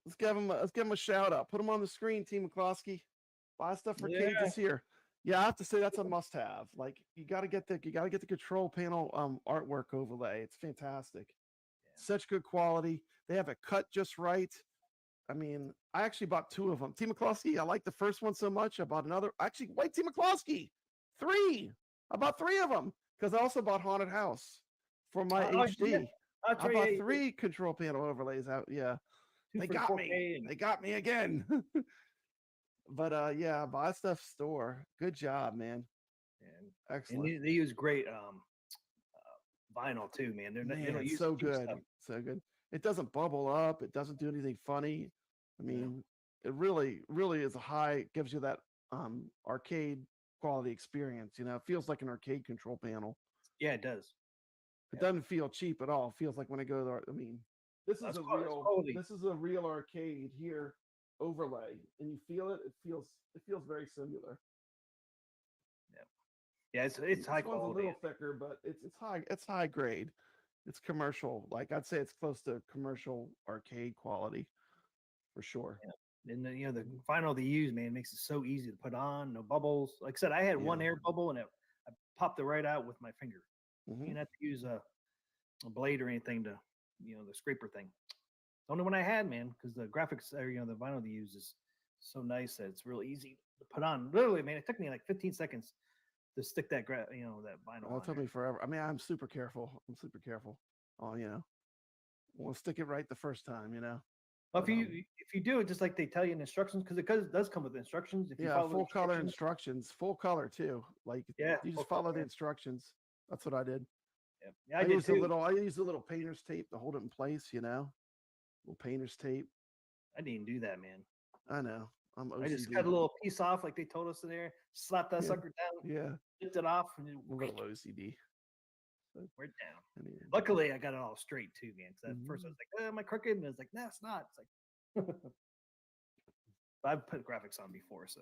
Let's give him a shout out. Put him on the screen, Team McCloskey. Buy Stuff Arcades is here. Yeah, I have to say that's a must-have. Like you got to get the control panel artwork overlay. It's fantastic. Such good quality. They have it cut just right. I mean, I actually bought 2 of them. Team McCloskey, I like the first one so much. I bought another. Actually, wait, Team McCloskey, 3. I bought 3 of them because I also bought Haunted House for my HD. Yeah. I bought 3 control panel overlays out. Yeah, they got me. They got me again. But yeah, Buy Stuff Store. Good job, man. Excellent. And they use great vinyl too, man. They don't use so cheap good. stuff. So good. It doesn't bubble up. It doesn't do anything funny. I mean, it really is gives you that arcade quality experience. You know, it feels like an arcade control panel. Yeah, it does. It doesn't feel cheap at all. It feels like when I go there. I mean, this is a real arcade here overlay, and you feel it. It feels very similar. Yeah, it's high quality. One's a little thicker, but it's high grade. It's commercial. Like I'd say it's close to commercial arcade quality for sure. Yeah. And the vinyl they use, man, makes it so easy to put on. No bubbles. Like I said, I had one air bubble and I popped it right out with my finger. You didn't have to use a blade or anything to, the scraper thing. The only one I had, man, because the graphics, the vinyl they use is so nice that it's real easy to put on. Literally, man, it took me like 15 seconds to stick that that vinyl. Well, it took me forever. I mean, I'm super careful. Oh, I want to stick it right the first time. Well, if you do it just like they tell you in instructions, because it does come with instructions. If you follow full color instructions, full color too. Like you just follow the instructions. That's what I did. Yeah, I did too. I used a little painter's tape to hold it in place. Little painter's tape. I didn't do that, man. I know. I just cut a little piece off like they told us in there, slapped that sucker down, flipped it off, and a little OCD. We're down. Luckily, I got it all straight too, man. Because at first I was like, "Am I crooked?" And I was like, "No, it's not." It's like, I've put graphics on before, so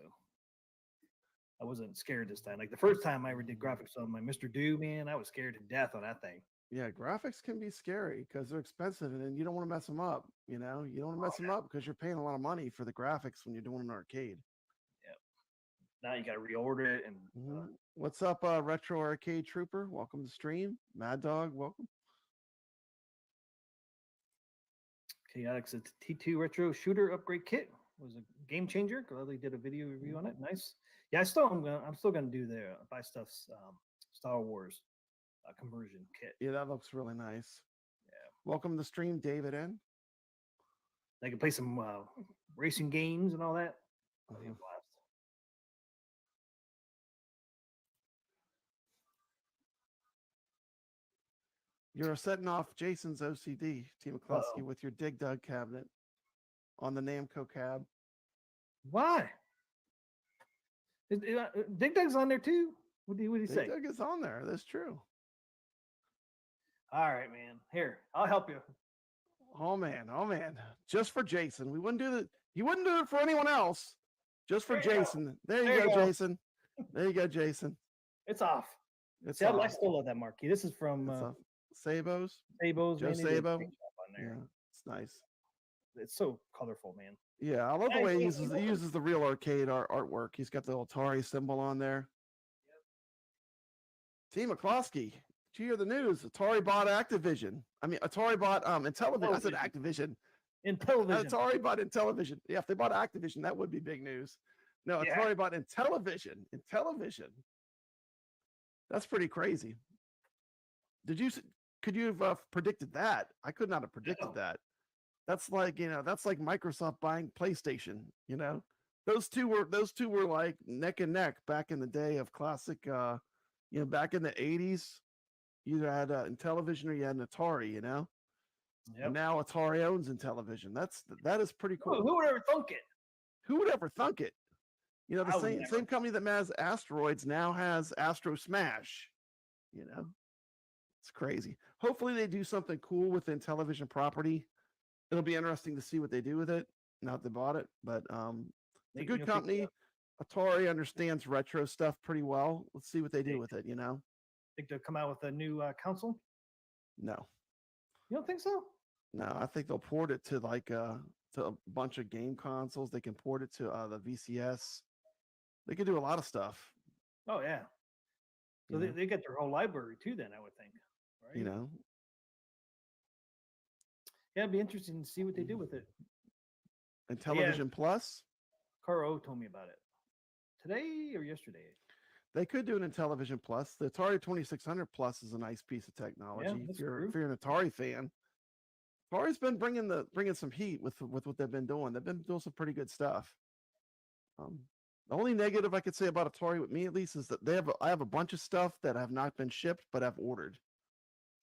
I wasn't scared this time. Like the first time I ever did graphics on my Mr. Do, man, I was scared to death on that thing. Yeah, graphics can be scary because they're expensive, and then you don't want to mess them up. You don't want to mess them up because you're paying a lot of money for the graphics when you're doing an arcade. Yep. Now you got to reorder it. And what's up, Retro Arcade Trooper? Welcome to the stream. Mad Dog, welcome. Okay, Alex, it's T2 Retro Shooter Upgrade Kit. It was a game changer. Gladly did a video review on it. Nice. Yeah, I'm still gonna do the Buy Stuff's Star Wars conversion kit. Yeah, that looks really nice. Yeah. Welcome to the stream, David N. I can play some racing games and all that. Blast. You're setting off Jason's OCD, Team McCluskey, with your Dig Dug cabinet on the Namco cab. Why? Dig Dug's on there too? What do you say? Dig Dug is on there. That's true. All right, man. Here, I'll help you. Oh man. Just for Jason. You wouldn't do it for anyone else. Just for Jason. There you go, Jason. There you go, Jason. It's off. I still love that marquee. This is from Sabo's. Joe Sabo. Yeah, it's nice. It's so colorful, man. Yeah, I love the way he uses the real arcade artwork. He's got the Atari symbol on there. Yep. Team McCloskey. Did you hear the news? Atari bought Activision. I mean, Atari bought Intellivision. I said Activision. Intellivision. Atari bought Intellivision. Yeah, if they bought Activision, that would be big news. No, Atari bought Intellivision. Intellivision. That's pretty crazy. Could you have predicted that? I could not have predicted that. That's like Microsoft buying PlayStation. Those two were like neck and neck back in the day of classic. Back in the 80s. You had Intellivision or you had an Atari, Yep. And now Atari owns Intellivision. That is pretty cool. Who would ever thunk it? Who would ever thunk it? The same company that has Asteroids now has Astro Smash. It's crazy. Hopefully they do something cool with the Intellivision property. It'll be interesting to see what they do with it. Now they bought it, but it's a They, good pick it company. up. Atari understands retro stuff pretty well. Let's see what they do They with it. You know? think they'll come out with a new console. No, You don't think so? no. I think they'll port it to to a bunch of game consoles. They can port it to the VCS. They can do a lot of stuff. Oh yeah. So You they, know? they get their whole library too. Then I would think, right? You know, Yeah, it'd be interesting to see what they do with it. and Yeah. Television Plus. Caro told me about it today or yesterday. They could do it in Television Plus. The Atari 2600 Plus is a nice piece of technology. that's If you're true. if you're an Atari fan, Atari's been bringing some heat with what they've been doing. They've been doing some pretty good stuff. The only negative I could say about Atari with me at least is that I have a bunch of stuff that have not been shipped but I've ordered.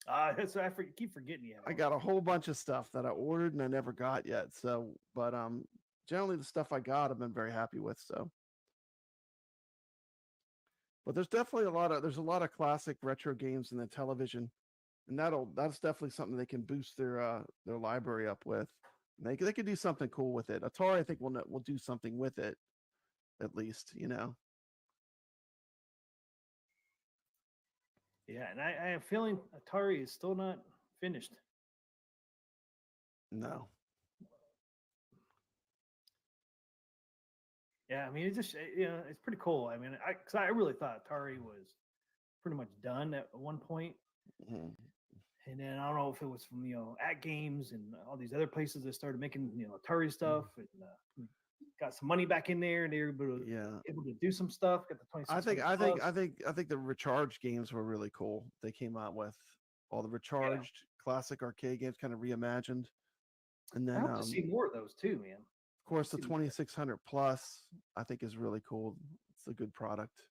So I keep forgetting you. I got a whole bunch of stuff that I ordered and I never got yet. So, but generally the stuff I got I've been very happy with. So, but there's definitely a lot of classic retro games in the television, and that's definitely something they can boost their library up with. And they could do something cool with it. Atari I think will do something with it at least. You know. Yeah, and I have a feeling Atari is still not finished. No. Yeah, I mean, it's just it's pretty cool. I mean, cause I really thought Atari was pretty much done at one point, Mhm. and then I don't know if it was from AtGames and all these other places that started making Atari stuff and got some money back in there, and they were Yeah. able to do some stuff. Got the 2600 I think the recharge games were really cool. They came out with all the recharged classic arcade games, kind of reimagined, and I then hope to see more of those too, man. of course the see what- 2600 Plus I think is really cool. It's a good product.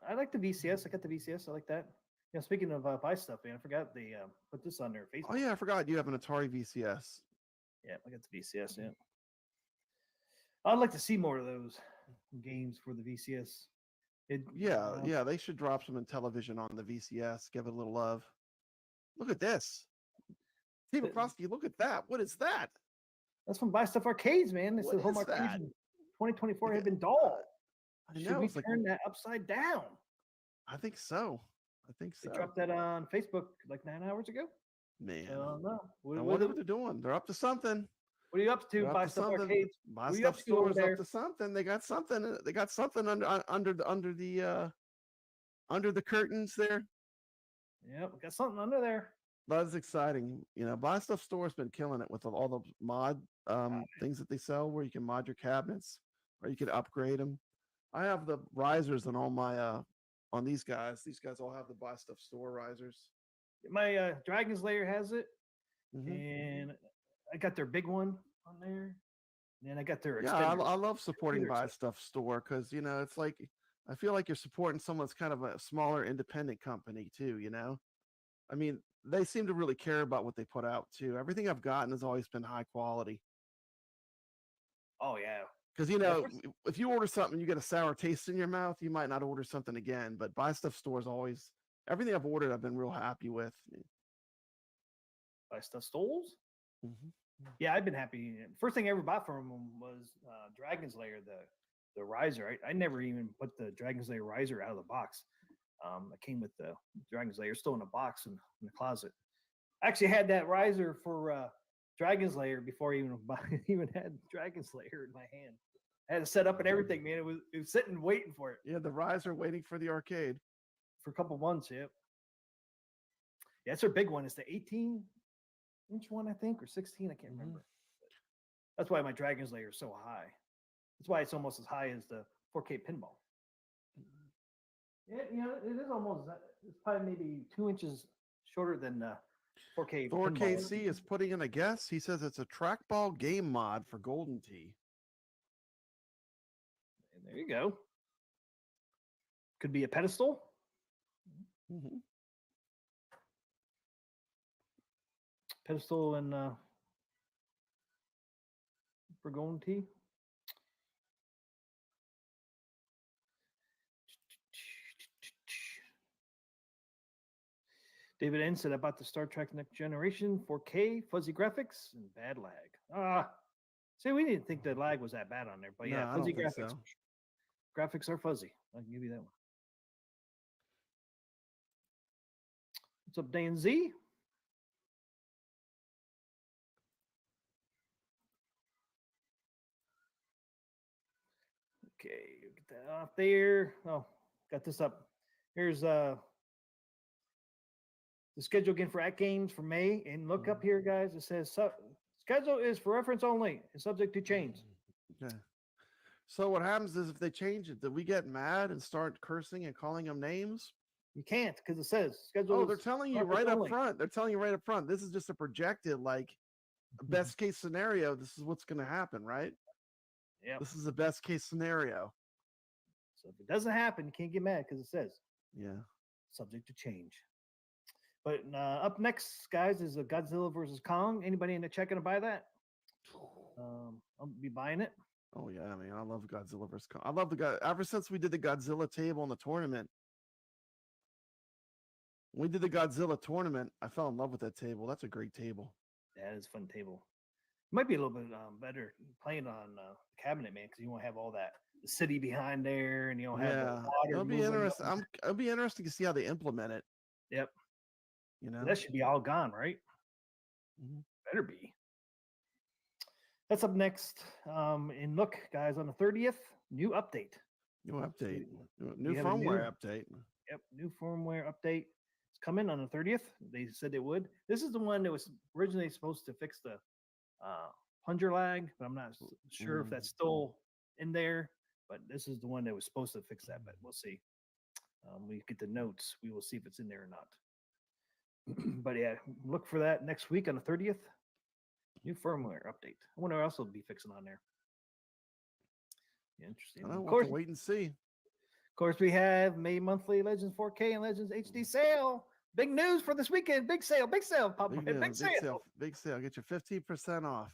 I like the VCS. I got the VCS. I like that. Speaking of buy stuff, man, I forgot they put this on their Facebook. Oh yeah, I forgot you have an Atari VCS. Yeah, I got the VCS. Yeah, I'd like to see more of those games for the VCS. Yeah, they should drop some in television on the VCS. Give it a little love. Look at this. Steve Oprosky, look at that. What is that? That's from Buy Stuff Arcades, man. It's What the home is arcades that? in 2024 Look have at- been dull. I Should know. we It's like, turn that upside down? I think so. I think They so. dropped that on Facebook like 9 hours ago. Man, No. I wonder what they're doing. They're up to something. What are you up to, They're up Buy to Stuff something. Arcades? Buy What are you Stuff up to over Stores there? up to something. They got something. They got something under the curtains there. Yep, we got something under there. That's exciting. Buy Stuff Store's been killing it with all the mod things that they sell, where you can mod your cabinets or you can upgrade them. I have the risers on all my on these guys. These guys all have the Buy Stuff Store risers. My Dragon's Lair has it, Mhm. and I got their big one on there. And then I got their Yeah, extended. I love supporting Computer Buy Stuff Store because it's like I feel like you're supporting someone that's kind of a smaller independent company too. I mean, they seem to really care about what they put out too. Everything I've gotten has always been high quality. Oh yeah, Because if you order something, you get a sour taste in your mouth, you might not order something again. But Buy Stuff Store is always everything I've ordered, I've been real happy with. Buy Stuff Stores. Mhm. Yeah, I've been happy. First thing I ever bought from them was Dragon's Lair, the riser. I never even put the Dragon's Lair riser out of the box. It came with the Dragon's Lair still in a box in the closet. I actually had that riser for Dragon's Lair before I even had Dragon's Lair in my hand. I had it set up and everything, man. It was sitting waiting for it Yeah, the riser waiting for the arcade. for a couple months. Yep. Yeah, it's their big one. It's the 18-inch one, I think, or 16. I can't remember. That's why my Dragon's Lair is so high. That's why it's almost as high as the 4K pinball. Yeah, it is almost. It's probably maybe 2 inches shorter than 4K. Thor pinball. KC is putting in a guess. He says it's a trackball game mod for Golden Tee. And there you go. Could be a pedestal. Mhm. Pedestal and for Golden Tee. David N said about the Star Trek Next Generation 4K fuzzy graphics and bad lag. See, we didn't think the lag was that bad on there, but No, yeah, I fuzzy don't think graphics. so. Graphics are fuzzy. I can give you that one. What's up, Dan Z? Okay, get that off there. Oh, got this up. Here's the schedule again for AtGames for May. And look up here, guys. It says schedule is for reference only and subject to change. Okay. So what happens is if they change it, do we get mad and start cursing and calling them names? You can't because it says schedule. Oh, is they're telling you reference right up only. front. They're telling you right up front. This is just a projected, like, best case scenario. This is what's going to happen, right? Yeah. This is the best case scenario. So if it doesn't happen, you can't get mad because it says Yeah. subject to change. But up next, guys, is a Godzilla versus Kong. Anybody in the chat gonna buy that? I'll be buying it. Oh yeah, I mean, I love Godzilla vs. Kong. I love the guy ever since we did the Godzilla table in the tournament. When we did the Godzilla tournament, I fell in love with that table. That's a great table. Yeah, it's a fun table. Might be a little bit better playing on cabinet, man, because you won't have all that the city behind there, and you don't have the water. It'll be moving interesting. up. It'll be interesting to see how they implement it. Yep. You know, That should be all gone, right? Mhm. Better be. That's up next. And look, guys, on the 30th, new update. New update, new We have a firmware new- update. Yep, new firmware update. It's coming on the 30th. They said it would. This is the one that was originally supposed to fix the plunger lag, but I'm not sure if that's still in there. But this is the one that was supposed to fix that, but we'll see. We get the notes. We will see if it's in there or not. But yeah, look for that next week on the 30th. New firmware update. I wonder what else will be fixing on there. Yeah, interesting. I don't Of know. course, We'll wait and see. Of course, we have May monthly Legends 4K and Legends HD sale. Big news for this weekend. Big sale. Big sale. Pop Big, big sale. big sale. Get your 15% off.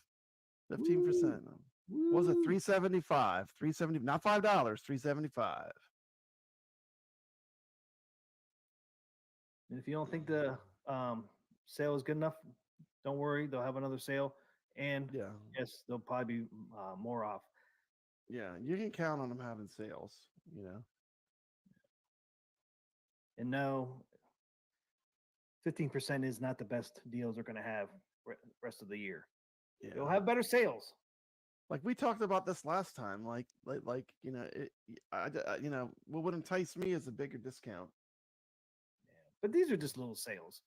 15%. What was it? $375. $370. Not $5. $375. And if you don't think the sale is good enough, don't worry. They'll have another sale. And Yeah. yes, they'll probably be more off. Yeah. You can count on them having sales. You know. And no, 15% is not the best deals they're going to have rest of the year. Yeah. They'll have better sales. Like we talked about this last time. Like you know, you know, what would entice me is a bigger discount. But these are just little sales.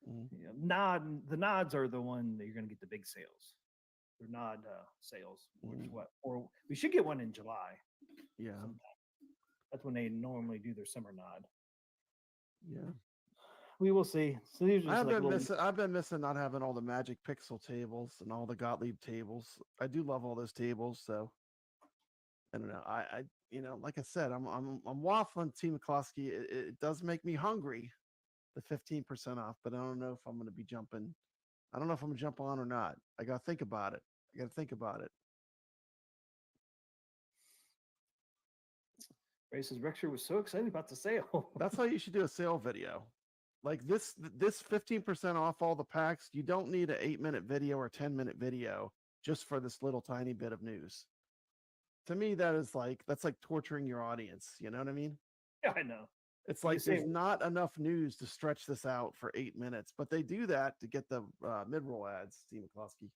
Mhm. You know, the nods are the one that you're going to get the big sales. They're nod sales. Which Mhm. what? Or we should get one in July. Yeah. Sometime. That's when they normally do their summer nod. Yeah. We will see. So these are just I've been missing not having all the Magic Pixel tables and all the Gottlieb tables. I do love all those tables, so I don't know. I you know, like I said, I'm waffling Team McCloskey. It does make me hungry, the 15% off, but I don't know if I'm gonna be jumping. I don't know if I'm gonna jump on or not. I gotta think about it. Ray says Rexer was so excited about the sale. That's how you should do a sale video. Like this 15% off all the packs. You don't need an 8-minute video or 10-minute video just for this little tiny bit of news. To me, that's like torturing your audience. You know what I mean? Yeah, I know. It's You like say- there's not enough news to stretch this out for 8 minutes, but they do that to get the mid-roll ads, Steve McCloskey.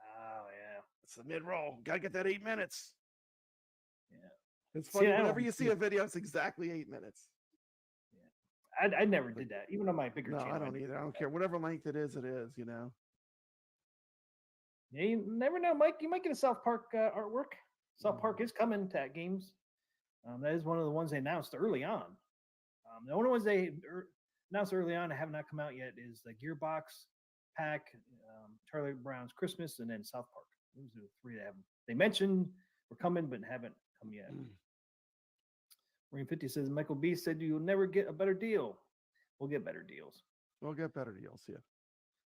Oh yeah. It's the mid-roll. Gotta get that 8 minutes. Yeah. It's funny. I Whenever don't you see a video, it's exactly 8 minutes. I never did that. Even on my bigger No, channel. I don't either. I don't care. Whatever length it is, you know. Yeah, you never know, Mike. You might get a South Park artwork. South Park is coming to AtGames. That is one of the ones they announced early on. The only ones they announced early on that have not come out yet is the Gearbox pack, Charlie Brown's Christmas, and then South Park. Those are the three that haven't. They mentioned were coming, but haven't come yet. Marine 50 says Michael B said you'll never get a better deal. We'll get better deals. We'll get better deals, yeah.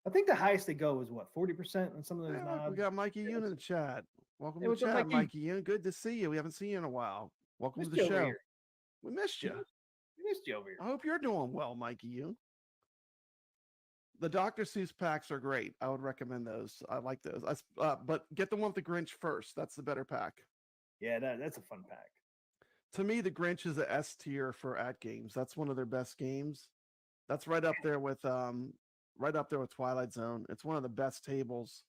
I think the highest they go is what, 40% on some of those Hey, look, nods. we got Mikey Yoon in the chat. Welcome Hey, to what's the up, chat, Mikey? Mikey Yoon. Good to see you. We haven't seen you in a while. Welcome Missed to you the over show. here. We missed you. We missed you over here. I hope you're doing well, Mikey Yoon. The Dr. Seuss packs are great. I would recommend those. I like those. But get the one with the Grinch first. That's the better pack. Yeah, that's a fun pack. To me, the Grinch is a S tier for AtGames. That's one of their best games. That's right up there with Twilight Zone. It's one of the best tables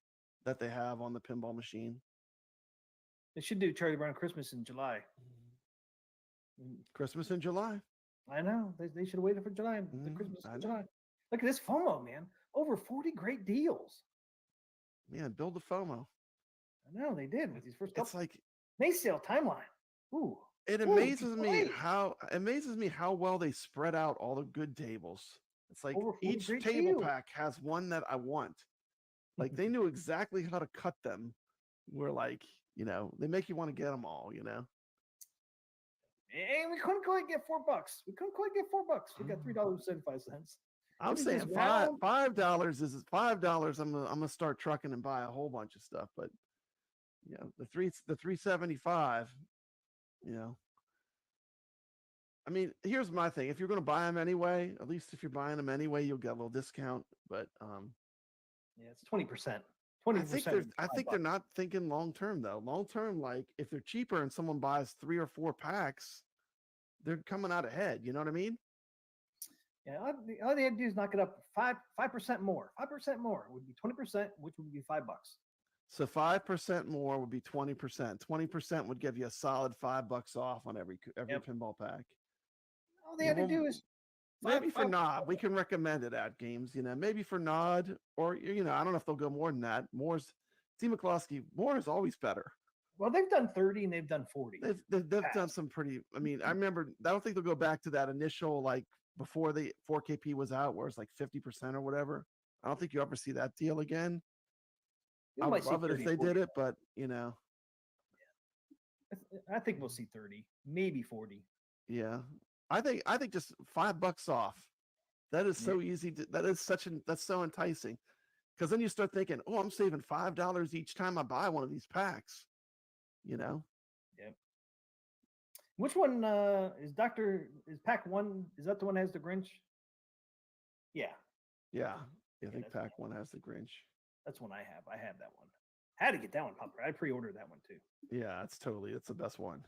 that they have on the pinball machine. They should do Charlie Brown Christmas in July. Christmas in July. I know. They should have waited for July. The Christmas in July. Look at this FOMO, man. Over 40 great deals. Man, build the FOMO. I know they did with these first couple. It's like May sale timeline. Ooh. It amazes me how well they spread out all the good tables. It's like each table pack has one that I want. Like they knew exactly how to cut them. We're like, they make you want to get them all, And we couldn't quite get $4. We couldn't quite get $4. We got $3.75. I'm saying $5 is $5. I'm gonna start trucking and buy a whole bunch of stuff. But the $3.75. I mean, here's my thing. If you're going to buy them anyway, at least if you're buying them anyway, you'll get a little discount. But yeah, it's 20%. 20%. I think they're not thinking long term though. Long term, like if they're cheaper and someone buys 3 or 4 packs, they're coming out ahead. You know what I mean? Yeah, all they had to do is knock it up 5% more. 5% more would be 20%, which would be $5. So 5% more would be 20%. 20% would give you a solid $5 off on every pinball pack. All they had to do is maybe for Nod. We can recommend it at games. Maybe for Nod, or I don't know if they'll go more than that. Steve McCloskey, more is always better. Well, they've done 30 and they've done 40. They've done some pretty. I mean, I remember. I don't think they'll go back to that initial like before the 4KP was out, where it's like 50% or whatever. I don't think you ever see that deal again. I would love it if they did it, but I think we'll see 30, maybe 40. Yeah, I think just $5 off. That is so easy. That's so enticing, because then you start thinking, oh, I'm saving $5 each time I buy one of these packs. Yep. Which one is pack 1? Is that the one that has the Grinch? Yeah. Yeah. I think pack 1 has the Grinch. That's one I have. I have that one. Had to get that one, Papa. I pre-ordered that one too. Yeah, it's the best one.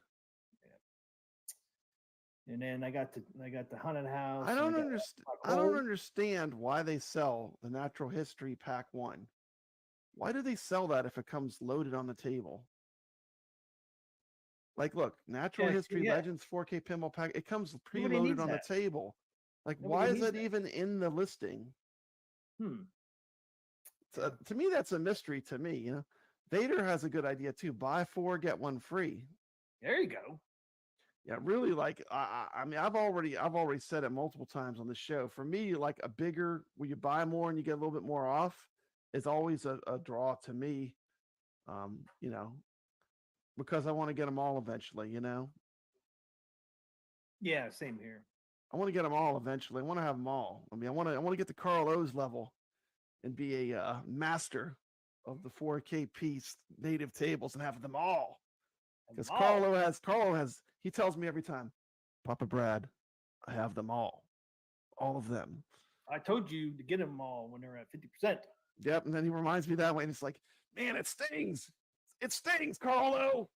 Yeah. And then I got the haunted house. I don't understand why they sell the Natural History Pack 1. Why do they sell that if it comes loaded on the table? Like, look, Natural History Legends 4K Pinball Pack. It comes preloaded on the table. Like, why is that even in the listing? To me, that's a mystery to me. Vader has a good idea too. Buy 4, get 1 free. There you go. Yeah, really. Like I mean, I've already said it multiple times on the show. For me, like a bigger, where you buy more and you get a little bit more off, is always a draw to me. Because I want to get them all eventually. Yeah, same here. I want to get them all eventually. I want to have them all. I mean, I want to get to Carl O's level and be a master of the 4K piece native tables and have them all. Because Carlo has, he tells me every time, Papa Brad, I have them all of them. I told you to get them all when they're at 50%. Yep, and then he reminds me that way, and it's like, man, it stings. It stings, Carlo.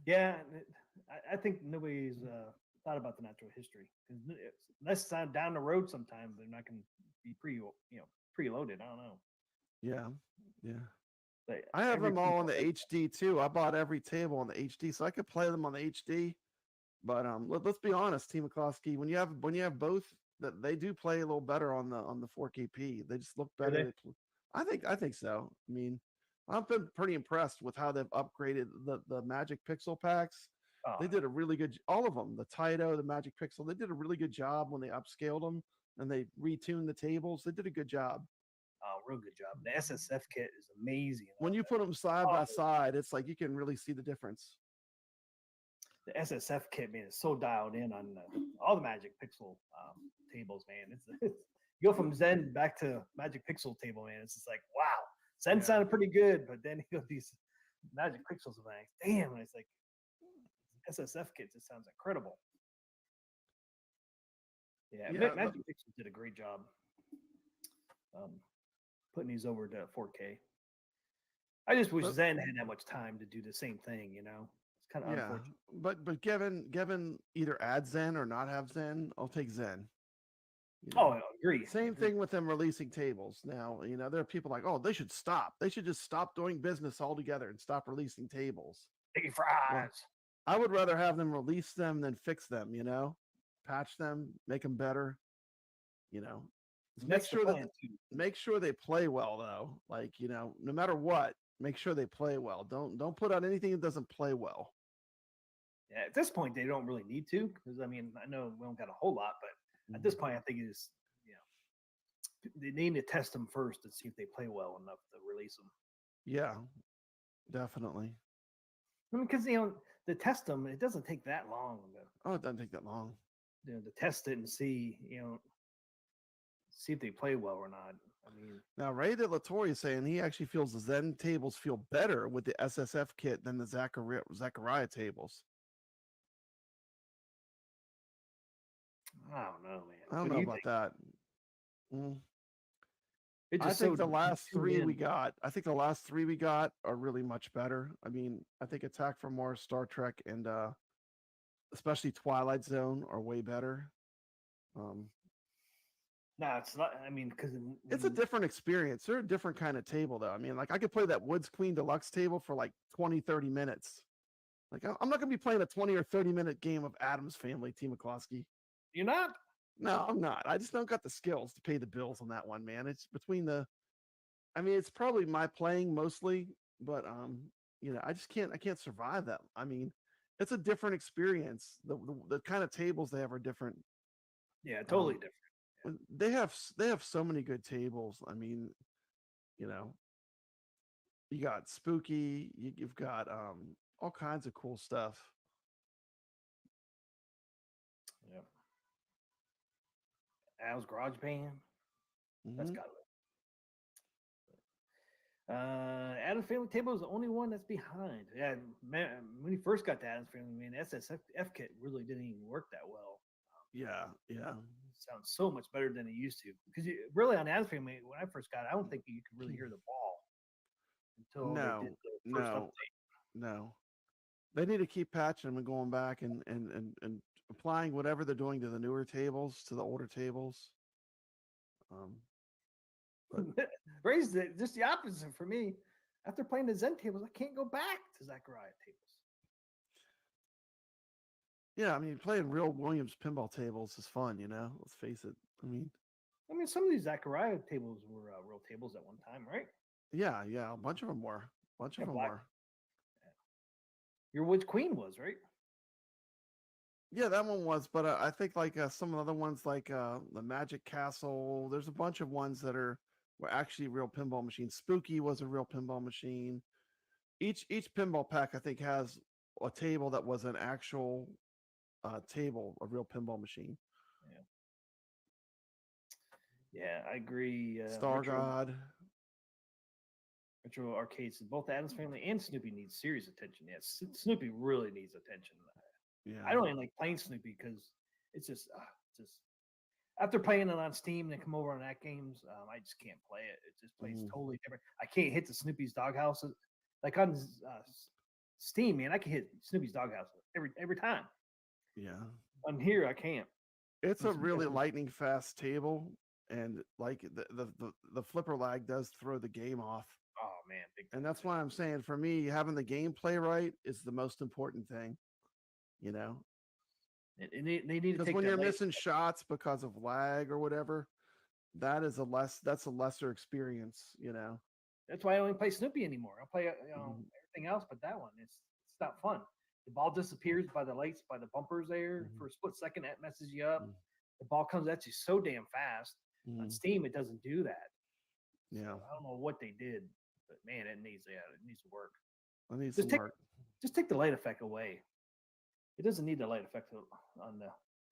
Yeah, I think nobody's thought about the Natural History. Unless down the road sometime, they're not going to be preloaded. I don't know. Yeah. But I have them all on the HD too. I bought every table on the HD, so I could play them on the HD. But let's be honest, Team McCloskey, when you have both, that they do play a little better on the 4KP. They just look better. I think so. I mean, I've been pretty impressed with how they've upgraded the Magic Pixel packs. They did a really good, all of them, the Taito, the Magic Pixel, they did a really good job when they upscaled them and they retuned the tables. They did a good job. Oh, real good job. The SSF kit is amazing. When you put them side by side, it's like you can really see the difference. The SSF kit, man, is so dialed in on all the Magic Pixel tables, man. It's you go from Zen back to Magic Pixel table, man. It's just like, wow. Zen sounded pretty good, but then you go these Magic Pixels, and like, damn, and it's like, SSF kit just sounds incredible. Yeah, Yeah, Magic Pixels did a great job putting these over to 4K. I just wish but Zen had that much time to do the same thing. It's kind of yeah, unfortunate. but given either add Zen or not have Zen, I'll take Zen. You Oh, know, I agree. same thing with them releasing tables. Now, there are people like, oh, they should stop. They should just stop doing business altogether and stop releasing tables. Sticky Well, fries. I would rather have them release them than fix them. Patch them, make them better. You know, Just That's the plan too. make sure they play well though. Like no matter what, make sure they play well. Don't put out anything that doesn't play well. Yeah, at this point, they don't really need to because I know we don't got a whole lot, but at this point, I think it's they need to test them first to see if they play well enough to release them. Yeah, definitely. Because to test them, it doesn't take that long. Oh, it doesn't take that long. To test it and see see if they play well or not. Now, Ray De La Torre is saying he actually feels the Zen tables feel better with the SSF kit than the Zachariah tables. I don't know, man. I don't know about that. I think the last three we got, are really much better. I think Attack from Mars, Star Trek, and especially Twilight Zone are way better. No, it's not. Because it's a different experience. They're a different kind of table, though. I could play that Woods Queen Deluxe table for like 20, 30 minutes. Like, I'm not going to be playing a 20 or 30-minute game of Addams Family, T. McCloskey. You're not? No, I'm not. I just don't got the skills to pay the bills on that one, man. It's between it's probably my playing mostly, but I just can't survive that. It's a different experience. The kind of tables they have are different. Yeah, totally different. They have so many good tables. You got Spooky, you've got all kinds of cool stuff. Yep. Al's Garage Band. That's got it. Adam's Family table is the only one that's behind. Yeah, man, when he first got to Adam's Family, man, SSF kit really didn't even work that well. Yeah. Sounds so much better than it used to. Because really on Adam's Family, when I first got it, I don't think you could really hear the ball until they did the first update. No. They need to keep patching them and going back and applying whatever they're doing to the newer tables to the older tables. Ray's just the opposite for me. After playing the Zen tables, I can't go back to Zachariah tables. Yeah, playing real Williams pinball tables is fun, Let's face it. Some of these Zachariah tables were real tables at one time, right? Yeah, a bunch of them were. Your Woods Queen was, right? Yeah, that one was, but I think like some of the other ones, like the Magic Castle. There's a bunch of ones that were actually real pinball machines. Spooky was a real pinball machine. Each pinball pack, I think, has a table that was an actual table, a real pinball machine. Yeah, I agree. Star God. Retro Arcades, both Addams Family and Snoopy needs serious attention. Yes, Snoopy really needs attention. Yeah, I don't even like playing Snoopy because it's just after playing it on Steam and then come over on AtGames, I just can't play it. It just plays totally different. I can't hit the Snoopy's Doghouse like on Steam, man. I can hit Snoopy's Doghouse every time. Yeah, on here I can't. It's a really lightning fast table, and like the flipper lag does throw the game off. Oh man, and that's why I'm saying for me, having the gameplay right is the most important thing. And they need to take when you're missing shots because of lag or whatever, that's a lesser experience. That's why I only play Snoopy anymore. I play everything else, but that one it's not fun. The ball disappears by the lights, by the bumpers there for a split second. That messes you up. The ball comes at you so damn fast. On Steam, it doesn't do that. Yeah, so I don't know what they did, but man, it needs to work. It needs to work. Just take the light effect away. It doesn't need the light effect on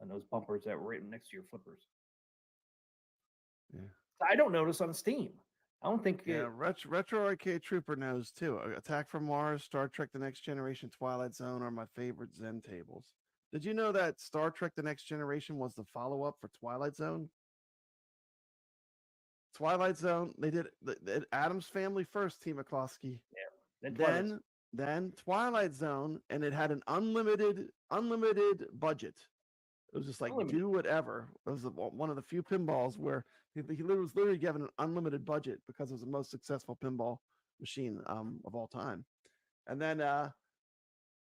those bumpers that were right next to your flippers. Yeah, I don't notice on Steam. I don't think. Yeah, Retro Arcade Trooper knows too. Attack from Mars, Star Trek: The Next Generation, Twilight Zone are my favorite Zen tables. Did you know that Star Trek: The Next Generation was the follow-up for Twilight Zone? Twilight Zone, they did the Adams Family first, Team McCloskey. Then Twilight. Then Twilight Zone, and it had an unlimited budget. It was just like Unlimited. do whatever. It was one of the few pinballs where he was literally given an unlimited budget because it was the most successful pinball machine of all time. And then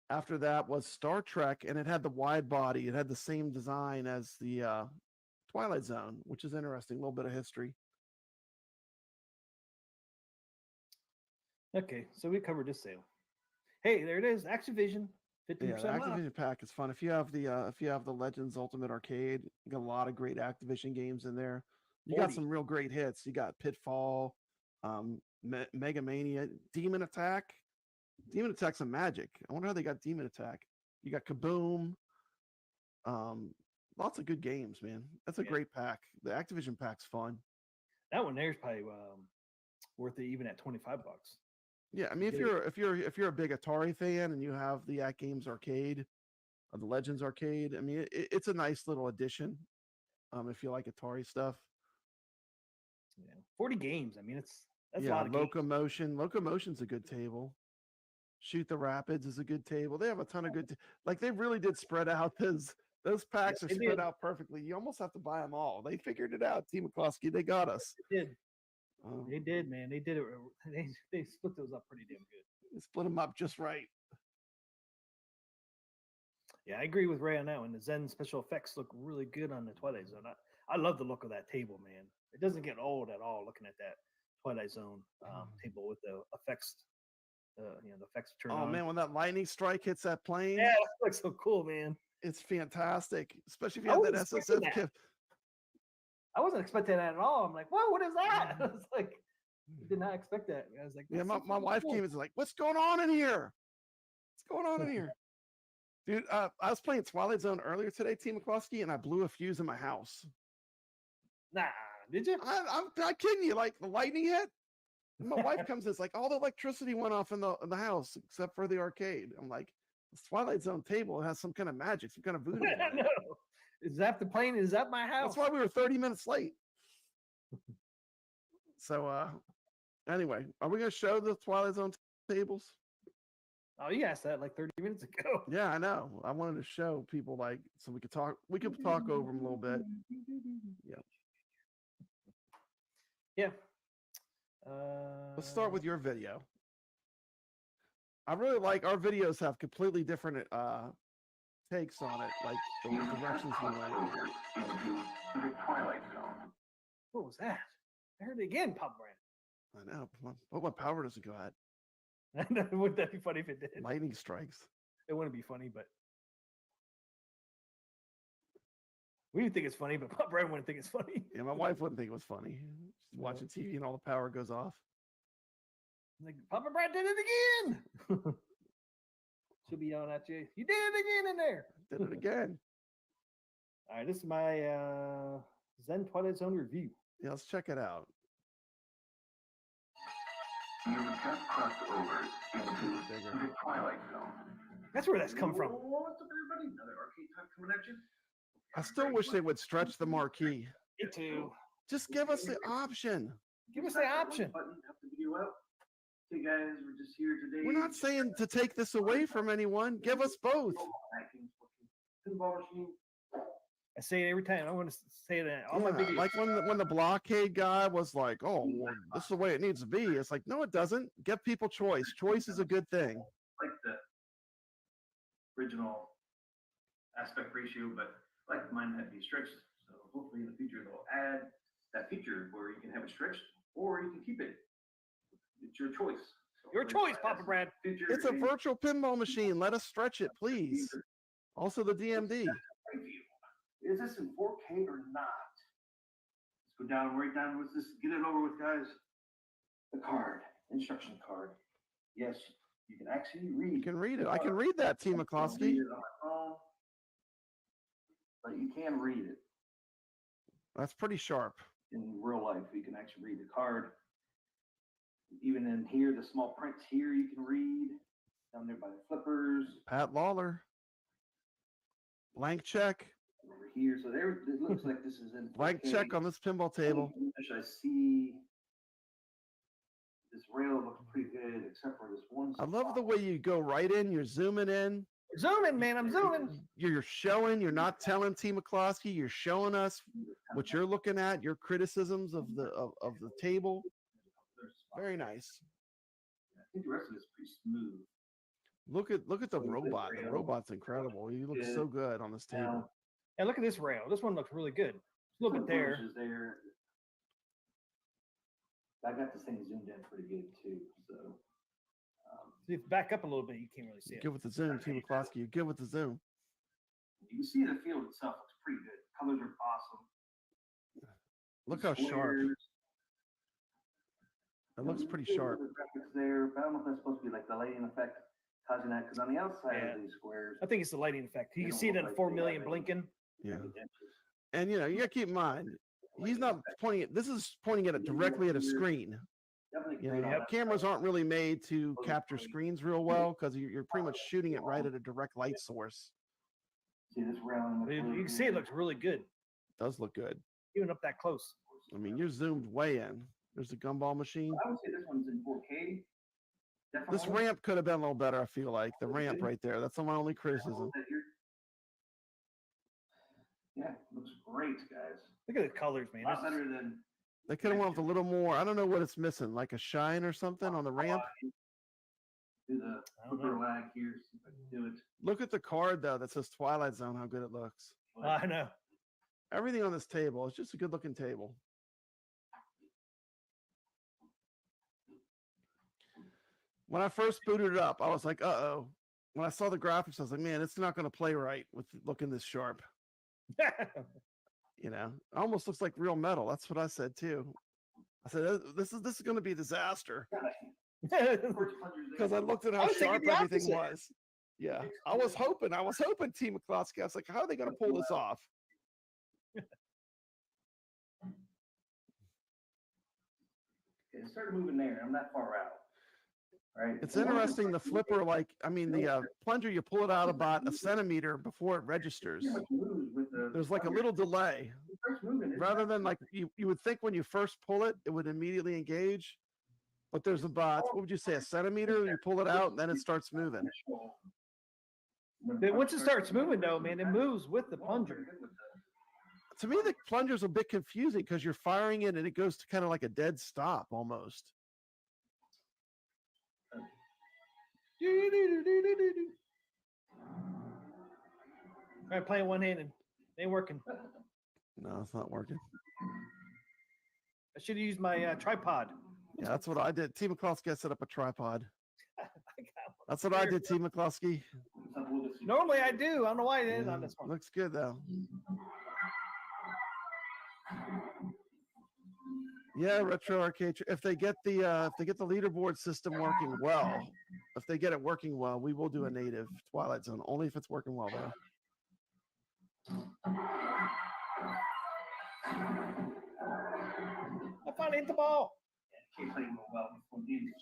after that was Star Trek, and it had the wide body. It had the same design as the Twilight Zone, which is interesting. A little bit of history. Okay, so we covered this sale. Hey, there it is. Activision, 50% Yeah, the off. Activision pack is fun. If you have the Legends Ultimate Arcade, you got a lot of great Activision games in there. You got 40. some real great hits. You got Pitfall, Mega Mania, Demon Attack. Demon Attack's a magic. I wonder how they got Demon Attack. You got Kaboom. Lots of good games, man. That's a great pack. The Activision pack's fun. That one there's probably worth it even at $25. Yeah, I mean, if you're a big Atari fan and you have the AtGames Arcade, or the Legends Arcade, I mean, it's a nice little addition. If you like Atari stuff. Yeah, 40 games. I mean, that's a lot of games. Locomotion's a good table. Shoot the Rapids is a good table. They have a ton of good. Like they really did spread out those packs are spread out perfectly. You almost have to buy them all. They figured it out. Team McCloskey, they got us. They did. They did, man. They did it. They split those up pretty damn good. They split them up just right. Yeah, I agree with Ray on that one. The Zen special effects look really good on the Twilight Zone. I love the look of that table, man. It doesn't get old at all looking at that Twilight Zone table with the effects. The effects turn on. Oh man, when that lightning strike hits that plane, yeah, that looks so cool, man. It's fantastic, especially if you have that SSF kit. I wasn't expecting that at all. I'm like, whoa, what is that? I was like, I did not expect that. I was like, yeah, my wife came and was like, what's going on in here? What's going on in here? Dude, I was playing Twilight Zone earlier today, Team McCloskey, and I blew a fuse in my house. Nah, did you? I'm not kidding you. Like the lightning hit. And my wife comes in, it's like all the electricity went off in the house except for the arcade. I'm like, this Twilight Zone table has some kind of magic, some kind of voodoo. No. Is that the plane? Is that my house? That's why we were 30 minutes late. So anyway, are we gonna show the Twilight Zone tables? Oh, you asked that like 30 minutes ago. Yeah, I know. I wanted to show people so we could talk over them a little bit. Yeah. Let's start with your video. I really like our videos have completely different takes on it, like the directions we went. What was that? I heard it again, Pop Brand. I know. But my power doesn't go out. Wouldn't that be funny if it did? Lightning strikes. It wouldn't be funny, but we didn't think it's funny, but Pop Brand wouldn't think it's funny. Yeah, my wife wouldn't think it was funny. She's watching TV and all the power goes off. Like, Papa Brad did it again. She'll be yelling at you. You did it again in there. Did it again. All right, this is my Zen Twilight Zone review. Yeah, let's check it out. You just crossed over into the Twilight Zone. That's where that's come from. What's up, everybody? Another arcade time coming at you. I still wish they would stretch the marquee. Me too. Just give us the option. Give us the option. Button, cut the video out. Hey guys, we're just here today. We're not saying to take this away from anyone. Give us both. Pinball machine. I say it every time. I want to say that all my videos. Like when the blockade guy was like, "Oh, well, this is the way it needs to be." It's like, no, it doesn't. Give people choice. Choice is a good thing. Like the original aspect ratio, but like mine had to be stretched. So hopefully in the future they'll add that feature where you can have it stretched or you can keep it. It's your choice. So Your choice, Papa Brad. It's a virtual pinball machine. Let us stretch it, please. Also the DMD. Is this in 4K or not? Let's go down, right down. Let's just get it over with, guys. The card, instruction card. Yes, you can actually read. You can read it. I can read that, Team McCloskey. But you can read it. That's pretty sharp. In real life, you can actually read the card. Even in here, the small prints here, you can read. Down there by the flippers. Pat Lawler. Blank check. over here. So there, it looks like this is in Blank 4K. check on this pinball table. I see this rail looks pretty good, except for this one. I love the spot. way you go right in. You're zooming in. Zooming, man. I'm zooming. You're showing. You're not telling T. McCloskey. You're showing us what you're looking at. Your criticisms of the table. Very nice. I think the rest of it's pretty smooth. Look at the robot. The robot's incredible. He looks so good on this table. Now, And look at this rail. This one looks really good. It's a little bit there. Is there. I got this thing zoomed in pretty good too. So So if you back up a little bit, you can't really see it. Good with the zoom, T. McCloskey. You're good with the zoom. you can see the field itself looks pretty good. Colors are awesome. Look how sharp. Squares, It looks pretty see a sharp. little bit of graphics there, but I don't know if that's supposed to be like the lighting effect causing that, because on the outside Yeah. of these squares, I think it's the lighting effect. You They can don't see it look in like 4 they million have blinking. Yeah. maybe inches. And you gotta keep in mind, he's not pointing it. This is pointing at it directly at a screen. Definitely You great on know, that cameras side. aren't really made to capture screens real well because you're pretty much shooting it right at a direct light source. See this round. looks You really can see it good. looks really good, It does look good. even up that close. I mean, you're zoomed way in. There's the gumball machine. I would say this one's in 4K. This Definitely. ramp could have been a little better. I feel like the ramp right there. That's my only criticism. Yeah, looks great, guys. Look at the colors, man. A lot This is- better than They could have went with a little more. I don't know what it's missing, like a shine or something on the ramp. do the I don't flipper know. lag here. See if I can do it. Look at the card though that says Twilight Zone. How good it looks. I know. Everything on this table is just a good looking table. When I first booted it up, I was like, uh-oh. When I saw the graphics, I was like, man, it's not going to play right with looking this sharp. You know, it almost looks like real metal. That's what I said too. I said, this is going to be a disaster because I looked at I how was thinking sharp the everything opposite. was. Yeah, I was hoping, T. McCloskey. I was like, how are they going to pull this off? Okay, it started moving there. I'm not far out. Right. It's interesting. The flipper, the plunger, you pull it out about a centimeter before it registers. There's like a little delay. Rather than like you would think when you first pull it, it would immediately engage. But there's about, what would you say, a centimeter? You pull it out and then it starts moving. But once it starts moving, though, man, it moves with the plunger. To me, the plunger's a bit confusing because you're firing it and it goes to kind of like a dead stop almost. All right, playing one handed. Ain't working. No, it's not working. I should have used my tripod. Yeah, that's what I did. T. McCloskey set up a tripod. I got one. That's what I did, T. McCloskey. Normally I do. I don't know why I did on this one. Looks good though. Yeah, retro arcade. If they get the leaderboard system working well, if they get it working well, we will do a native Twilight Zone. Only if it's working well though. I finally hit the ball. Can't play real well before games.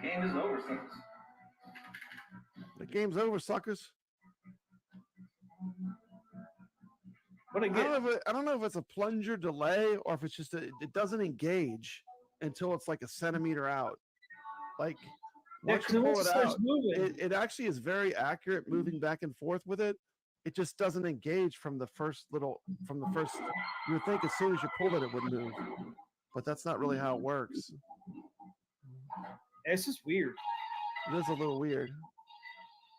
Game is over, suckers. The game's over, suckers. What I get? I don't know if it's a plunger delay or if it's just it doesn't engage until it's like a centimeter out. Like Yeah, once 'cause you once pull it it starts out, moving, it actually is very accurate moving back and forth with it. It just doesn't engage from the first. You would think as soon as you pull it, it would move, but that's not really how it works. it's just weird. It is a little weird.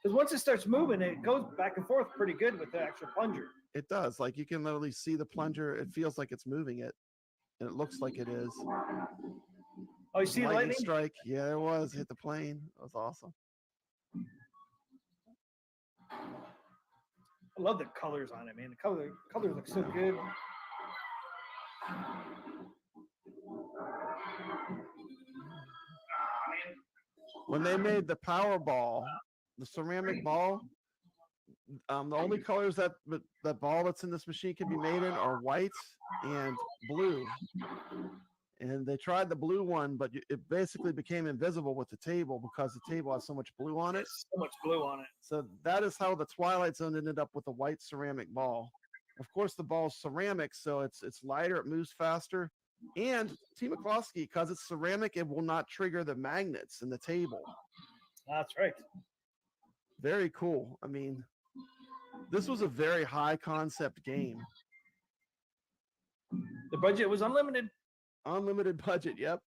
Because once it starts moving, it goes back and forth pretty good with the actual plunger. It does. Like you can literally see the plunger. It feels like it's moving it, and it looks like it is. Oh, you see the lightning? Strike. Yeah, there was. Hit the plane. That was awesome. I love the colors on it, man. The colors look so good. When they made the power ball, the ceramic ball, The only colors that ball that's in this machine can be made in are white and blue. And they tried the blue one, but it basically became invisible with the table because the table has so much blue on it. So much glue on it. So that is how the Twilight Zone ended up with a white ceramic ball. Of course, the ball's ceramic, so it's lighter, it moves faster. And T. McCloskey, because it's ceramic, it will not trigger the magnets in the table. That's right. Very cool. I mean, this was a very high concept game. The budget was unlimited. Unlimited budget, yep.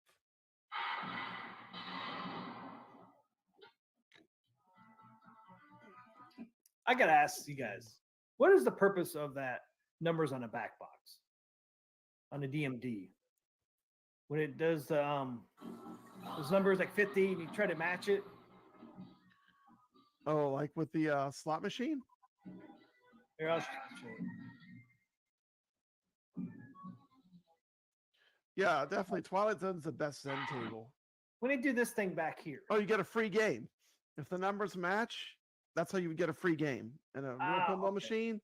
I gotta ask you guys, what is the purpose of that numbers on a back box on the DMD? When it does those numbers like 50 and you try to match it. Oh, like with the slot machine? Here, I'll show you. Yeah, definitely. Twilight Zone's the best Zen table. When they do this thing back here. Oh, you get a free game. If the numbers match, that's how you would get a free game. And a real pinball machine,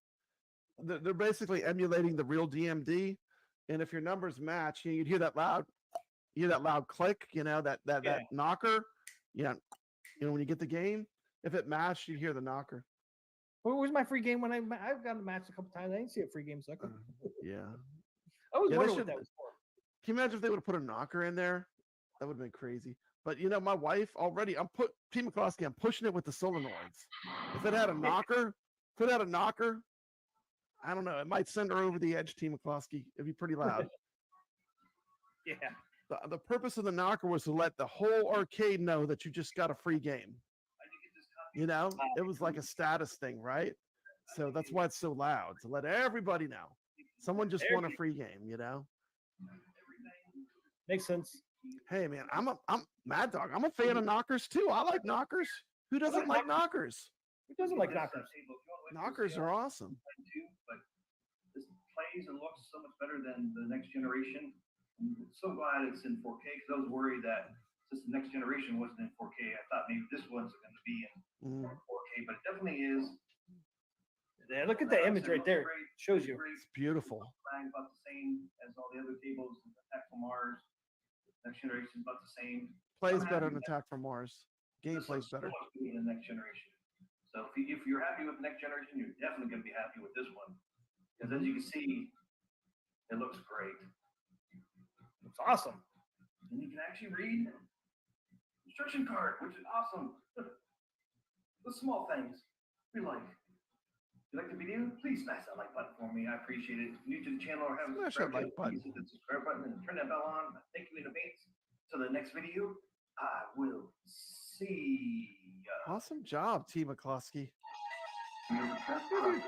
they're basically emulating the real DMD. And if your numbers match, you'd hear that loud, click, that knocker. Yeah. When you get the game, if it matched, you'd hear the knocker. Where's my free game when I've gotten matched a couple times? I didn't see a free game sucker. Yeah. I was wondering what that was for. Can you imagine if they would have put a knocker in there? That would have been crazy. But my wife already, P. McCloskey, I'm pushing it with the solenoids. If it had a knocker, I don't know, it might send her over the edge, T. McCloskey. It'd be pretty loud. Yeah. The purpose of the knocker was to let the whole arcade know that you just got a free game. It was like a status thing, right? So that's why it's so loud, to let everybody know. Someone just won a free game, Makes sense. Hey man, I'm Mad Dog. I'm a fan of knockers too. I like knockers. Who doesn't like knockers? Who doesn't like knockers? Knockers are awesome. But this plays and looks so much better than the next generation. I'm so glad it's in 4K because I was worried that since the next generation wasn't in 4K, I thought maybe this one's going to be in 4K, but it definitely is. Yeah, look at the image right there. Shows you. It's beautiful. About the same as all the other tables. Attack from Mars. Next generation about the same. Plays better than Attack from Mars. Game plays better. In the next generation. So if you're happy with the next generation, you're definitely going to be happy with this one. Because as you can see, it looks great. It's awesome. And you can actually read instruction card, which is awesome. The small things we like. If you like the video, please smash that like button for me. I appreciate it. If you're new to the channel or haven't subscribed yet, please hit the subscribe button and turn that bell on. Thank you in advance. Till the next video, I will see ya. Awesome job, T. McCloskey. You just crossed over into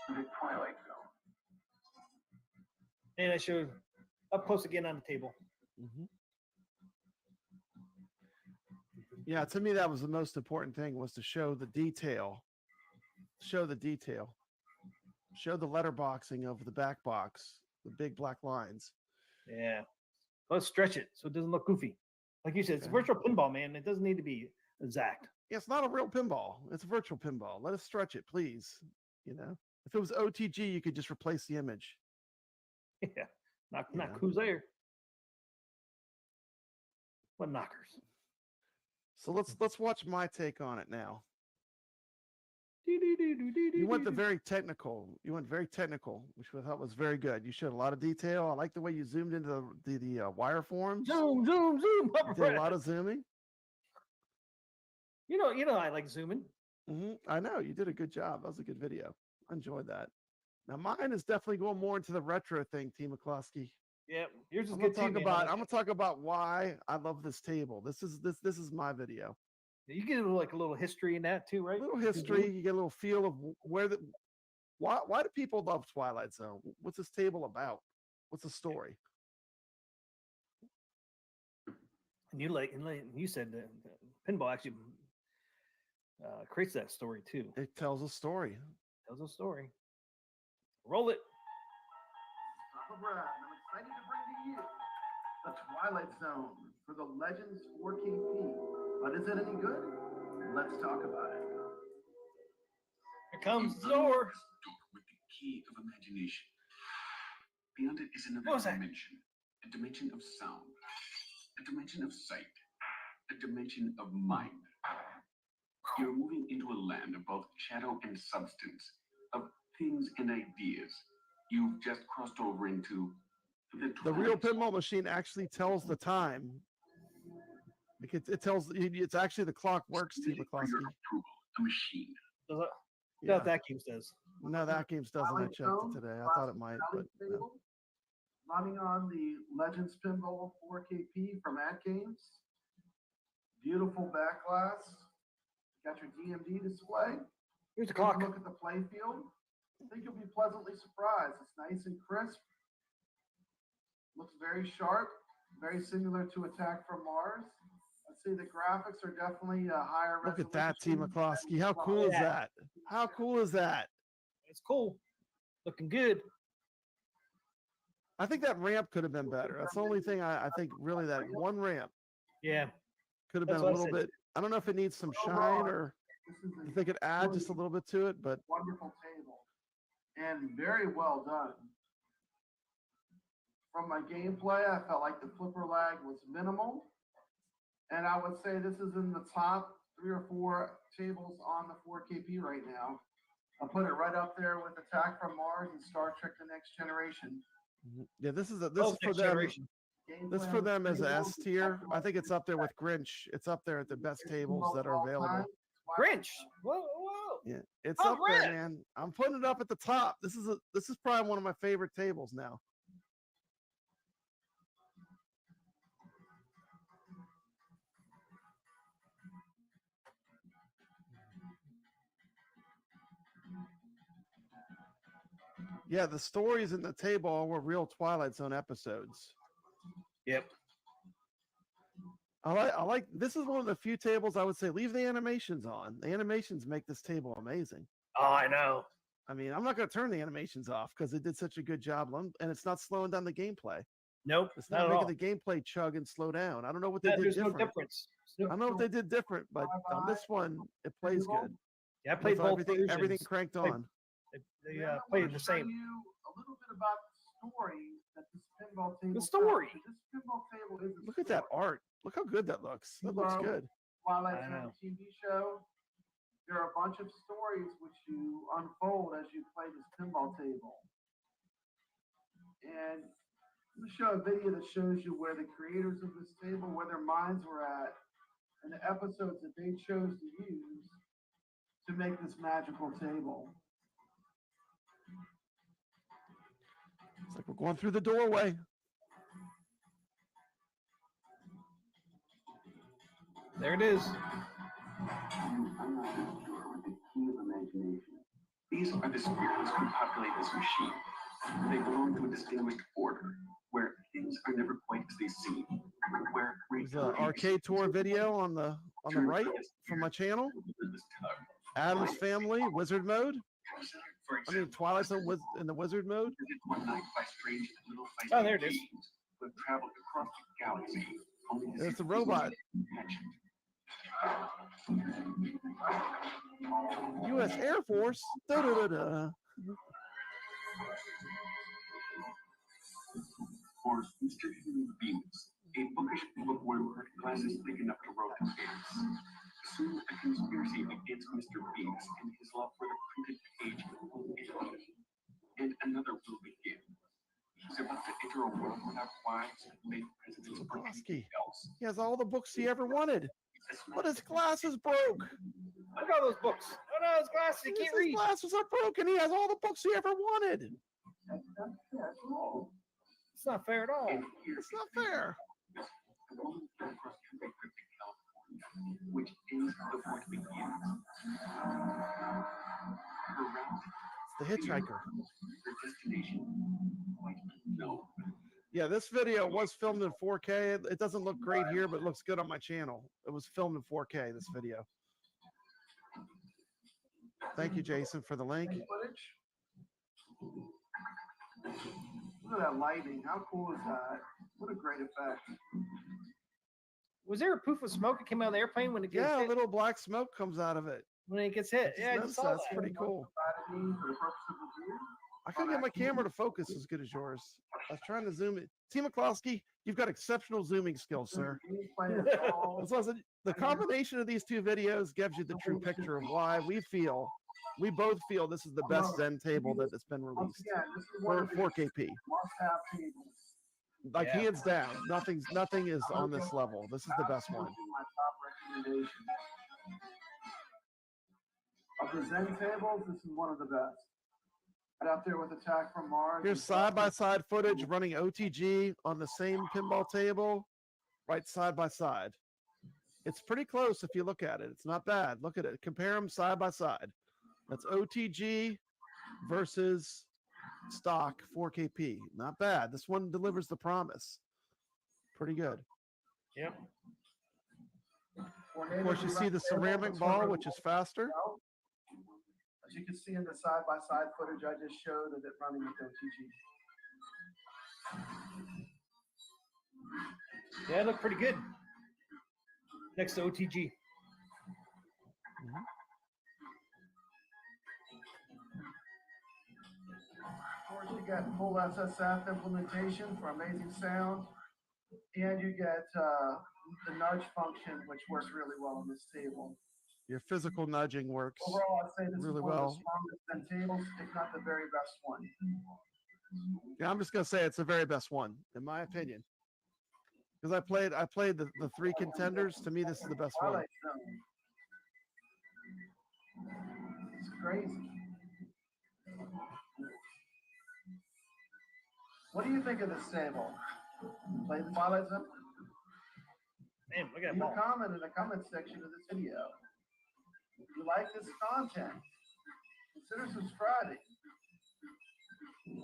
the Twilight Zone. And I showed up close again on the table. Yeah, to me that was the most important thing, was to show the detail. Show the letterboxing of the back box, the big black lines. Yeah. Let's stretch it so it doesn't look goofy. Like you said, it's virtual pinball, man. It doesn't need to be exact. Yeah, it's not a real pinball. It's a virtual pinball. Let us stretch it, please. If it was OTG, you could just replace the image. Yeah. Not who's there. What knockers? So let's watch my take on it now. You went very technical, which I thought was very good. You showed a lot of detail. I like the way you zoomed into the wire forms. Zoom. Did a lot of zooming. You know, I like zooming. I know you did a good job. That was a good video. I enjoyed that. Now mine is definitely going more into the retro thing, T. McCloskey. Yeah, yours is I'm good gonna too, I'm gonna talk about why I love this table. This is my video. You get a little history in that too, right? A little history. You get a little feel of why do people love Twilight Zone? What's this table about? What's the story? And you said that pinball actually creates that story too. It tells a story. Roll it. I'm excited to bring to you the Twilight Zone for the Legends 4KP. But is it any good? Let's talk about it. comes the You unlock door. this door with the key of imagination. Beyond it is What another was that? dimension. A dimension of sound. A dimension of sight. A dimension of mind. You're moving into a land of both shadow and substance, of things and ideas. You've just crossed over into The real Twilight pinball machine actually tells the time. Like it tells it's actually the clock works, T. Submitting for your McCloskey. approval, a machine. Does it? Yeah. Yeah. That games does. No, that game's doesn't. I Twilight checked Zone, it today. I thought it might, but no. table, running on the Legends Pinball 4KP from AtGames. Beautiful back glass. Got your DMD display. Here's the Take a clock. look at the play field. I think you'll be pleasantly surprised. It's nice and crisp. Looks very sharp, very similar to Attack from Mars. Let's see, the graphics are definitely a higher Look at that, T. resolution McCloskey. than How cool is Yeah. that? How cool is that? It's cool. Looking good. I think that ramp could have been better. That's the only thing I think really that one ramp Yeah. could have That's been a what I little said. bit. I don't know if it needs some shine or This is if they could add just a little bit to it, but wonderful table and very well done. From my gameplay, I felt like the flipper lag was minimal. And I would say this is in the top 3 or 4 tables on the 4KP right now. I'll put it right up there with Attack from Mars and Star Trek The Next Generation. yeah, this is Oh, for next them. generation. This for them as a S tier. I think it's up there with Grinch. It's up there at the best tables that are available. Grinch. Whoa, whoa. Yeah, it's Oh, up there, Grinch. man. I'm putting it up at the top. This is probably one of my favorite tables now. Yeah, the stories in the table were real Twilight Zone episodes. Yep. I like this is one of the few tables I would say leave the animations on. The animations make this table amazing. Oh, I know. I mean, I'm not going to turn the animations off because they did such a good job, and it's not slowing down the gameplay. Nope. It's Not not at making all. the gameplay chug and slow down. I don't know what they Yeah, did there's no different. difference. I don't know if they did different, but on this one, it plays good. Yeah, I played With both everything versions. cranked Played- on. They Then I played wanna the show same. you a little bit about the story that this pinball table. tells. story. This pinball table is a Look at that story. art. Look how good that looks. That looks Wow. good. Twilight I know. Zone TV show. There are a bunch of stories which you unfold as you play this pinball table. And I'm going to show a video that shows you where the creators of this table, where their minds were at, and the episodes that they chose to use to make this magical table. It's like we're going through the doorway. There it is. You unlock this door with the key of imagination. These are the spirits who populate this machine. They belong to a distinguished order, where things are never quite as they seem. Where There's an arcade tour video on the right from my channel. Adam's Family, Wizard Mode. I mean, Twilight Zone was in the Wizard mode. Oh, there it is. Who have traveled across the galaxy. Only to It's see a robot. hatchet. U.S. Air Force. Da-da-da-da. Or Mr. Human Beings, a bookish bookworm with glasses big enough to roll his hands. Soon a conspiracy against Mr. Beans and his love for the printed page will begin. And another will begin. He's about to enter a world without wives, late presidents, or anything else. He has all the books he ever wanted, but his glasses broke. Look at all those books. Oh no, his glasses. He can't His read. glasses are broken. He has all the books he ever wanted. That's all. It's not fair at all. And here It's not fair. the woman from across country trip to California, which is the point begins. Her route, It's the hitchhiker. her destination, quite unknown. Yeah, this video was filmed in 4K. It doesn't look great here, but it looks good on my channel. It was filmed in 4K, this video. Thank you, Jason, for the link. Footage. Look at that lighting. How cool is that? What a great effect. Was there a poof of smoke that came out of the airplane when it Yeah, a hit? little black smoke comes out of it. when it gets hit. just Yeah, I noticed just saw that's that. pretty cool. Provided me for the purpose of review. I couldn't get my camera to focus as good as yours. I was trying to zoom it. T. McCloskey, you've got exceptional zooming skills, sir. As long as the combination of these two videos gives you the true picture of why we both feel this is the best Zen table that has been Once released again, this is one for of the 4KP. must-have tables. Like Yeah. hands down, nothing is on this level. This is the best one. Absolutely my top recommendation. Of the Zen tables, this is one of the best. Right up there with Attack from Mars. Here's side-by-side footage running OTG on the same pinball table, right side by side. It's pretty close if you look at it. It's not bad. Look at it. Compare them side by side. That's OTG versus stock 4KP. Not bad. This one delivers the promise. Pretty good. Yep. Of course, you see the ceramic ball, which is faster. As you can see in the side-by-side footage I just showed of it running with OTG. Yeah, it looked pretty good. Next to OTG. Of course, you get full SSF implementation for amazing sound, and you get the nudge function, which works really well on this table. Your physical nudging works Overall, I'd say this really is one well. of the strongest Zen tables, if not the very best one. Yeah, I'm just gonna say it's the very best one, in my opinion. Because I played the three contenders. To me, this is the best one. Twilight Zone. It's crazy. What do you think of this table? Play the Twilight Zone? Man, look at Leave that a ball. comment in the comment section of this video. If you like this content, consider subscribing.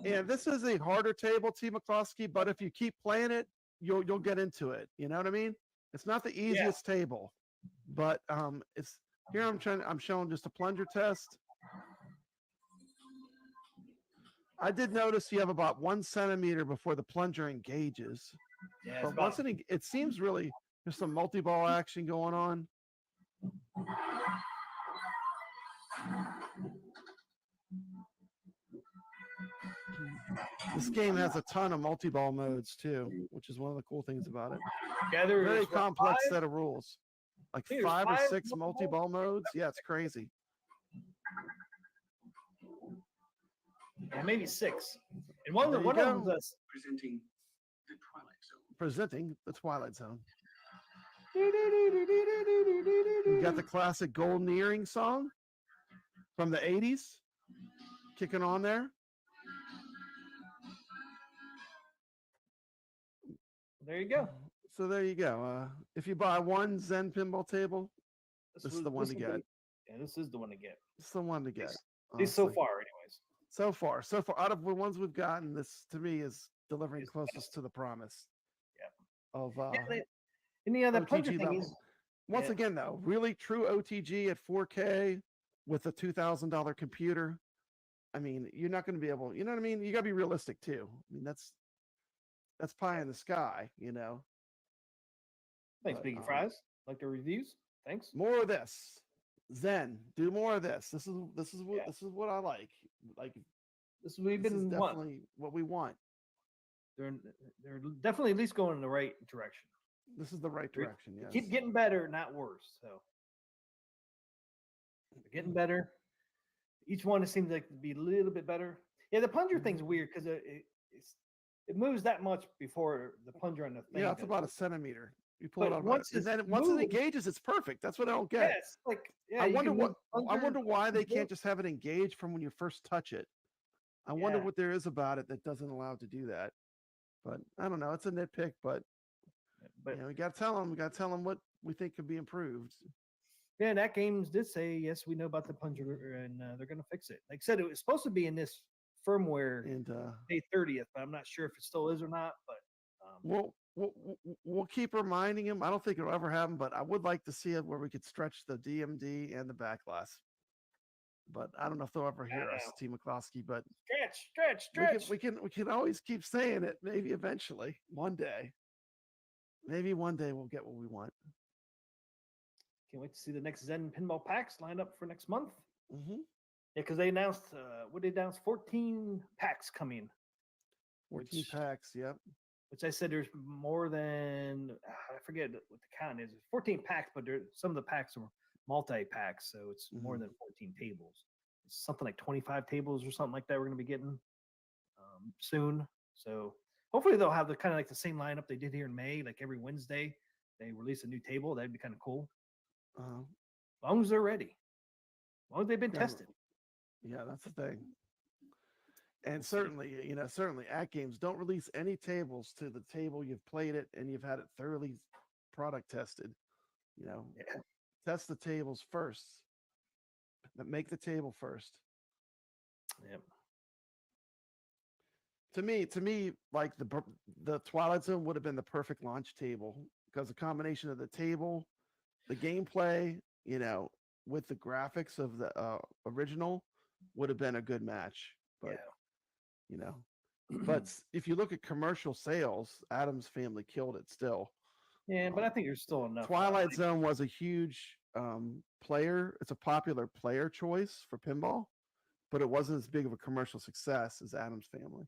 And this is a harder table, T. McCloskey, but if you keep playing it, you'll get into it. You know what I mean? It's not the easiest table, but it's here. I'm showing just a plunger test. I did notice you have about 1 centimeter before the plunger engages. Yeah, But once it seems really there's some multi-ball action going on. This game has a ton of multi-ball modes too, which is one of the cool things about it. yeah, there Very is, what, complex 5? set of rules. Like I think there's 5 or 5 6 multi-ball? multi-ball modes. Yeah, it's crazy. Yeah, maybe 6. And one There of you them go. was Presenting the Twilight Zone. Presenting the Twilight Zone. You got the classic Golden Earring song from the 80s kicking on there. there you go. So there you go. If you buy one Zen pinball table, this is the one to will get. be- yeah, this is the one to get. It's the one to get. At least so honestly. far, anyways. So far, out of the ones we've gotten, this to me is delivering It's the closest best. to the promise. Yeah. Of And yeah, that plunger OTG thing level. is Once yeah. again, though, really true OTG at 4K with a $2,000 computer. I mean, you're not going to be able. You know what I mean? You got to be realistic too. I mean, that's pie in the sky. You know. thanks, But, Biggie Fries. Like the reviews. Thanks. More of this. Zen, do more of this. This is what Yeah. this is what I like. Like This is what we've this is been wanting. definitely what we want. They're definitely at least going in the right direction. This is the right They're- direction. they Yes. Keep getting better, not worse. So they're getting better. Each one seems like to be a little bit better. Yeah, the plunger thing's weird because it moves that much before the plunger on the thing. Yeah, it's does. about a centimeter. You pull it But out, once and it's then once it moved- engages, it's perfect. That's what I don't Yeah, get. it's like yeah. I you wonder can what move I plunger wonder why they and can't forth. just have it engage from when you first touch it. I wonder Yeah. what there is about it that doesn't allow it to do that. But I don't know. It's a nitpick, but But we got to tell them. We got to tell them what we think could be improved. yeah, AtGames did say yes, we know about the plunger and they're going to fix it. Like I said, it was supposed to be in this firmware And May 30th, but I'm not sure if it still is or not. But we'll keep reminding him. I don't think it'll ever happen, but I would like to see it where we could stretch the DMD and the back glass. But I don't know if they'll ever hear us, T. McCloskey. But stretch. we can always keep saying it. Maybe eventually, one day. Maybe one day we'll get what we want. Can't wait to see the next Zen pinball packs lined up for next month. Mm-hmm. Yeah, because they announced 14 packs coming. 14 Which- packs. Yep. Which I said there's more than I forget what the count is. 14 packs, but some of the packs are multi-packs, so it's more Mhm. than 14 tables. It's something like 25 tables or something like that. We're going to be getting soon. So hopefully they'll have the kind of like the same lineup they did here in May. Like every Wednesday, they release a new table. That'd be kind of cool. Uh, As long as they're ready, as long as they've been Yeah. tested. yeah, that's the thing. And certainly, certainly AtGames don't release any tables to the table you've played it and you've had it thoroughly product tested. Yeah. Test the tables first. Make the table first. Yep. To me, like the Twilight Zone would have been the perfect launch table because the combination of the table, the gameplay, with the graphics of the original would have been a good match. But but if you look at commercial sales, Adam's Family killed it still. Yeah, but I think there's still enough. Twilight Zone was a huge player. It's a popular player choice for pinball, but it wasn't as big of a commercial success as Adam's Family.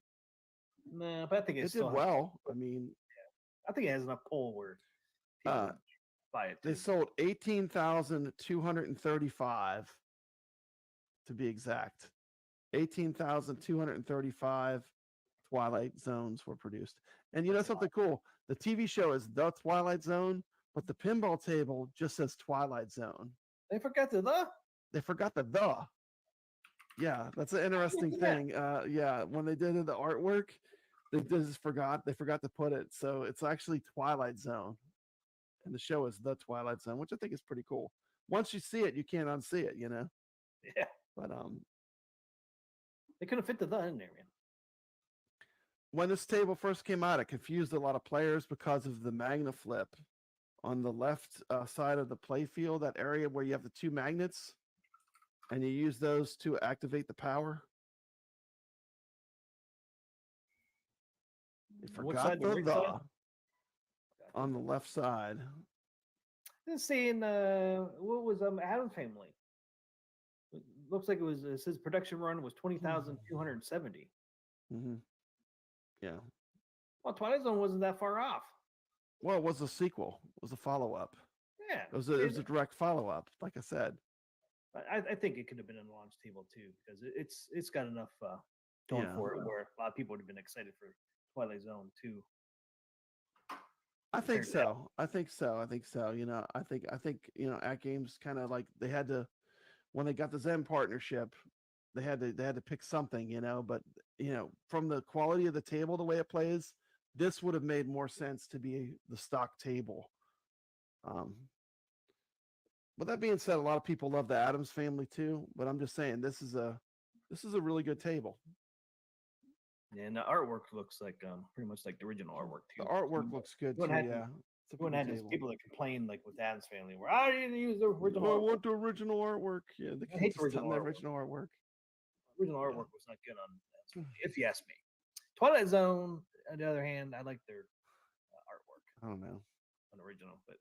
No, but I think It still did well. I mean, I think it has enough pull where people would buy it. they too. sold 18,235 to be exact. 18,235 Twilight Zones were produced. And something cool? The TV show is The Twilight Zone, but the pinball table just says Twilight Zone. They forgot the. They forgot the the. Yeah, that's an interesting thing. Yeah, when they did the artwork, they forgot to put it. So it's actually Twilight Zone. And the show is The Twilight Zone, which I think is pretty cool. Once you see it, you can't unsee it, Yeah. But They couldn't fit the in there, man. when this table first came out, it confused a lot of players because of the magna flip on the left side of the play field, that area where you have the two magnets, and you use those to activate the power. They What forgot side, the right the side? on the left side. This saying what was Adam's Family? It looks like it says production run was 20,270. Mm-hmm. Yeah. Well, Twilight Zone wasn't that far off. Well, it was a sequel. It was a follow-up. Yeah. It was a direct follow-up, like I said. I think it could have been a launch table too, because it's got enough going for it where a lot of people would have been excited for Twilight Zone too. I think compared to so. I think so. I think AtGames kind of like they had to, when they got the Zen partnership, they had to pick something, but from the quality of the table, the way it plays, this would have made more sense to be the stock table. But that being said, a lot of people love the Addams Family too, but I'm just saying this is a really good table. Yeah, and the artwork looks like pretty much like the original artwork too. The artwork looks good too, What had- yeah. It's a When pretty had these table. people that complain like with Adam's Family, where I didn't use the original. I artwork. want the original artwork. Yeah, the I hate kids the just original the artwork. original artwork. Original artwork was not good on Adam's Family, if you ask me. Twilight Zone, on the other hand, I like their artwork I don't know. on the original, but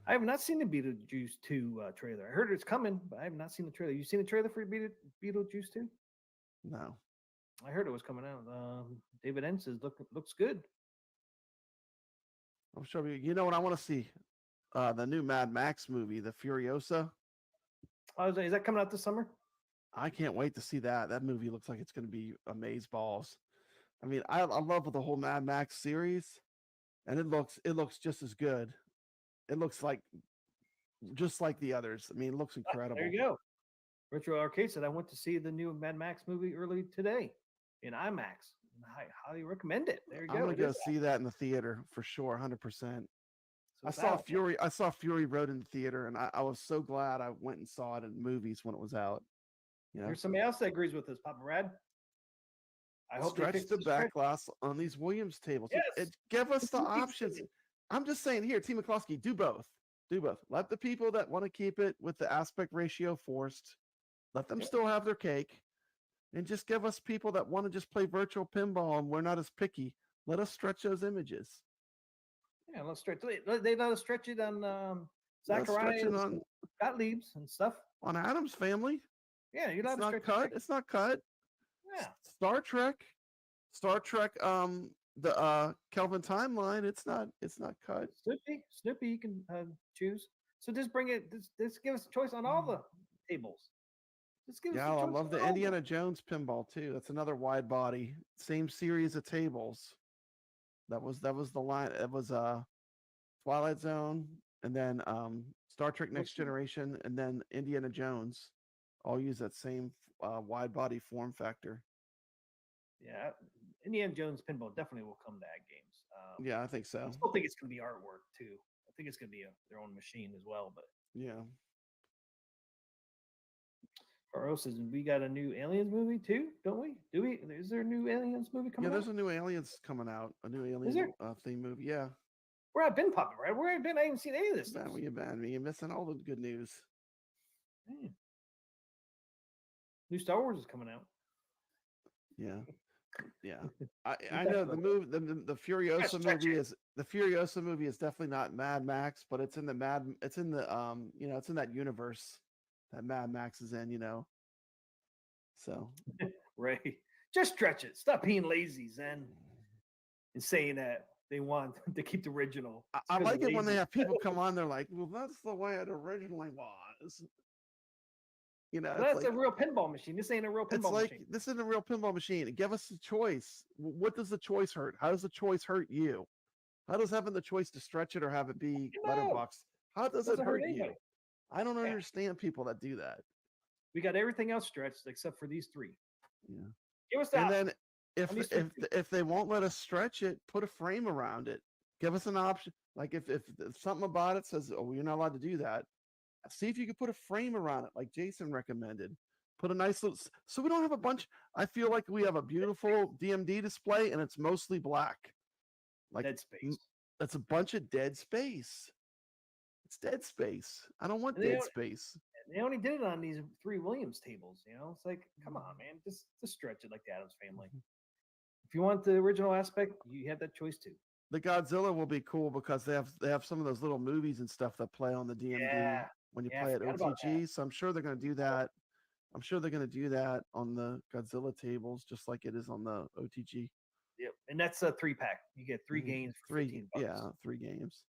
I have not seen the Beetlejuice 2 trailer. I heard it's coming, but I have not seen the trailer. You seen the trailer for Beetlejuice 2? No. I heard it was coming out. David N says looks good. I'm sure you know what I want to see? The new Mad Max movie, the Furiosa. Oh, is that coming out this summer? I can't wait to see that. That movie looks like it's going to be amazeballs. I mean, I love the whole Mad Max series, and it looks just as good. It looks like just like the others. I mean, it looks incredible. There you go. Retro Arcade said I went to see the new Mad Max movie early today in IMAX. I highly recommend it. There you go. I'm gonna It go is see that in the theater for sure, 100%. So I it's saw out. Fury Road in the theater, and I was so glad I went and saw it in movies when it was out. There's somebody else that agrees with this, Papa Rad. I hope they Stretch fix the stretch. back glass on these Williams tables. Yes. Give us the That's what he options. said. I'm just saying here, T. McCloskey, do both. Do both. Let the people that want to keep it with the aspect ratio forced, let them still have their cake. And just give us people that want to just play virtual pinball and we're not as picky. Let us stretch those images. Yeah, let's stretch. They let us stretch it on Zacharias, on Gottlieb's, and stuff. Adam's Family. Yeah, you're It's allowed to not stretch. cut. It's not cut. Yeah, Star Trek. The Kelvin timeline. It's not cut. Snoopy, you can choose. So just bring it. Just give us a choice on all the tables. Just give us. Yeah, a I choice love on the all of them. Indiana Jones pinball too. That's another wide body, same series of tables. That was the line. It was Twilight Zone, and then Star Trek Next Generation, and then Indiana Jones. All use that same wide body form factor. Yeah, Indiana Jones pinball definitely will come to AtGames. Yeah, I think so. I still think it's going to be artwork too. I think it's going to be their own machine as well. But Yeah. Faro says we got a new Aliens movie too, don't we? Do we? Is there a new Aliens movie coming Yeah, there's out? a new Aliens coming out. A new Is there? Alien theme movie. Yeah. Where I've been popping, right? Where I've been, I haven't seen any of this. Man, you're missing all the good news. Man. New Star Wars is coming out. Yeah. Yeah. I know the movie the Furiosa movie is definitely not Mad Max, but it's in the it's in that universe that Mad Max is in, So Right. Just stretch it. Stop being lazy, Zen. And saying that they want to keep the original. I like it when they have people come on, they're like, well, that's the way it originally was. That's a real pinball machine. This ain't a real pinball machine. This isn't a real pinball machine. Give us a choice. What does the choice hurt? How does the choice hurt you? How does having the choice to stretch it or have it be letterbox? How does it hurt you? I don't understand people that do that. We got everything else stretched except for these three. Yeah. Give us that. And then if they won't let us stretch it, put a frame around it. Give us an option. Like if something about it says, oh, you're not allowed to do that. See if you can put a frame around it, like Jason recommended. Put a nice little, so we don't have a bunch. I feel like we have a beautiful DMD display, and it's mostly black. Like dead space. That's a bunch of dead space. It's dead space. I don't want dead space. They only did it on these 3 Williams tables. It's like, come on, man, just stretch it like the Addams Family. If you want the original aspect, you have that choice too. The Godzilla will be cool because they have some of those little movies and stuff that play on the DMD when you play at OTG. So I'm sure they're going to do that. I'm sure they're going to do that on the Godzilla tables, just like it is on the OTG. Yep, and that's a 3-pack. You get 3 games for $15. Yeah, 3 games.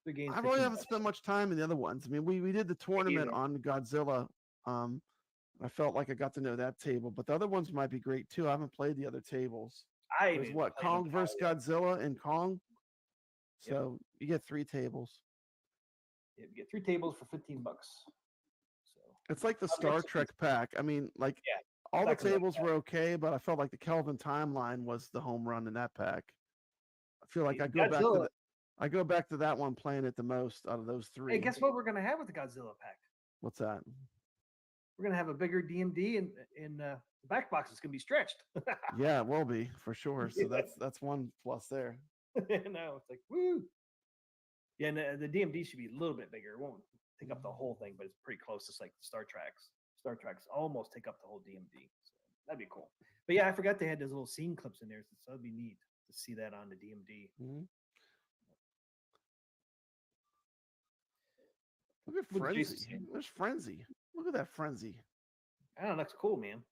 3 games. I really haven't spent much time in the other ones. I mean, we did the tournament on Godzilla. I felt like I got to know that table, but the other ones might be great too. I haven't played the other tables. There's what, Kong versus Godzilla and Kong. So you get 3 tables. Yeah, you get 3 tables for $15. So it's like the Star Trek pack. I mean, like all the tables were okay, but I felt like the Kelvin timeline was the home run in that pack. I feel like I go back to that one playing it the most out of those 3. Hey, guess what we're gonna have with the Godzilla pack? What's that? We're gonna have a bigger DMD, and the back box is gonna be stretched. Yeah, it will be for sure. So that's one plus there. No, it's like woo. Yeah, and the DMD should be a little bit bigger. It won't take up the whole thing, but it's pretty close. It's like the Star Treks. Star Treks almost take up the whole DMD. So that'd be cool. But yeah, I forgot they had those little scene clips in there, so that'd be neat to see that on the DMD. Mm-hmm. Look at Frenzy. Where's Frenzy? Look at that Frenzy. I don't know, that's cool, man.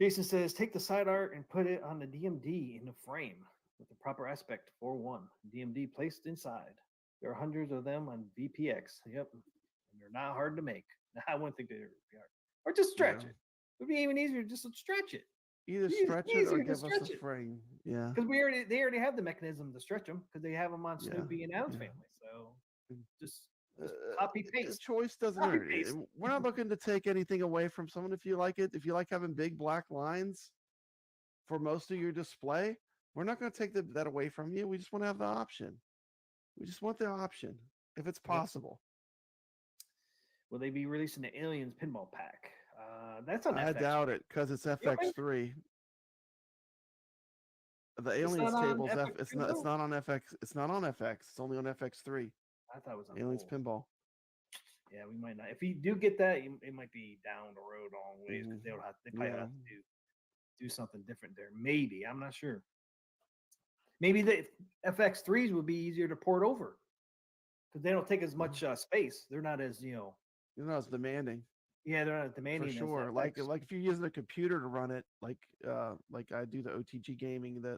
Jason says, take the side art and put it on the DMD in the frame with the proper aspect 4-1. DMD placed inside. There are hundreds of them on VPX. Yep. And they're not hard to make. I wouldn't think they're hard. Or just stretch it. It would be even easier just to stretch it. Either stretch it or give us a frame. Yeah. Because they already have the mechanism to stretch them because they have them on Snoopy and Adam's Family. So just copy paste. The choice doesn't hurt. We're not looking to take anything away from someone. If you like it, if you like having big black lines for most of your display, we're not going to take that away from you. We just want to have the option. We just want the option if it's possible. Will they be releasing the Aliens pinball pack? That's on FX. I doubt it because it's FX3. The Aliens tables. It's not on FX. It's not on FX. It's only on FX3. I thought it was on Aliens pinball. Yeah, we might not. If you do get that, it might be down the road a long ways because they probably have to do something different there. Maybe, I'm not sure. Maybe the FX3s would be easier to port over. because they don't take as much space. They're not as it's demanding. yeah, they're not demanding For as sure. Like FX. if you're using a computer to run it, like I do the OTG gaming, the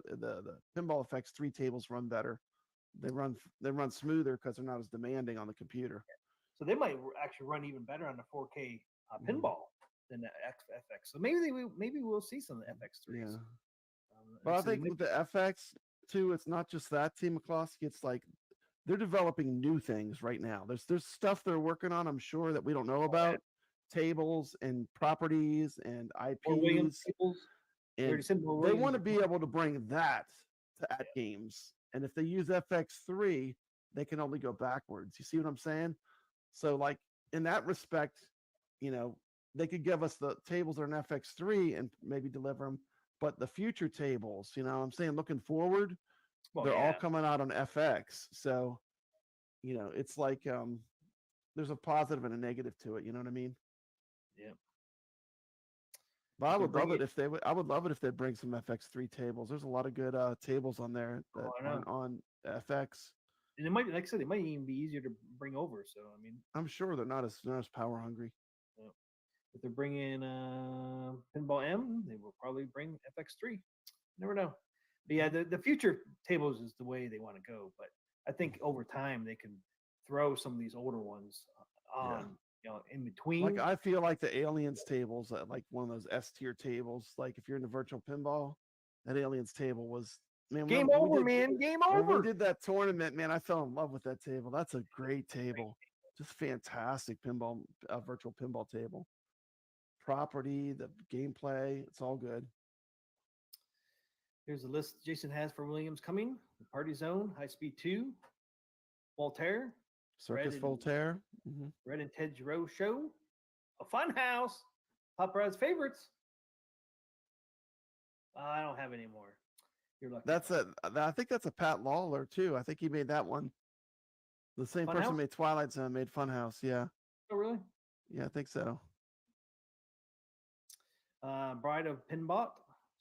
Pinball FX 3 tables run better. They run smoother because they're not as demanding on the computer. So they might actually run even better on the 4K Mhm. pinball than the FX. So maybe we'll see some of the FX3s. Yeah. But I think with the FX too, it's not just that Team McCloskey. It's like they're developing new things right now. There's stuff they're working on, I'm sure, that we don't know about. Tables and properties and Or Williams IPs. tables. They already And said Will they Williams want to is be able to bring that to AtGames. And if they use FX3, they can only go backwards. You see what I'm saying? So, like, in that respect, they could give us the tables that are in FX3 and maybe deliver them. But the future tables, I'm saying, looking forward, Well, they're all yeah. coming out on FX. So, it's like there's a positive and a negative to it. You know what I mean? Yeah. But I They're would love bringing- it if they would. I would love it if they'd bring some FX3 tables. There's a lot of good tables on there that I know. aren't on FX. And it might, like I said, it might even be easier to bring over. So I mean, I'm sure they're not as power hungry. if they're bringing Pinball M, they will probably bring FX3. Never know. But yeah, the future tables is the way they want to go. But I think over time they can throw some of these older ones on, in between. Like I feel like the Aliens tables, like one of those S tier tables. Like if you're into virtual pinball, that Aliens table was Game when over, man. Game When over. we did that tournament, man, I fell in love with that table. That's a great table. Just fantastic pinball, virtual pinball table. Property, the gameplay, it's all good. Here's the list Jason has for Williams coming: the Party Zone, High Speed 2, Voltaire, Circus and- Voltaire. Red and Ted Giroux Show, a Fun House, Pop Rad's Favorites. I don't have any more. You're lucky. I think that's a Pat Lawler too. I think he made that one. The same person Funhouse? made Twilight Zone, made Funhouse. Yeah. Oh, really? Yeah, I think so. Bride of Pinbot,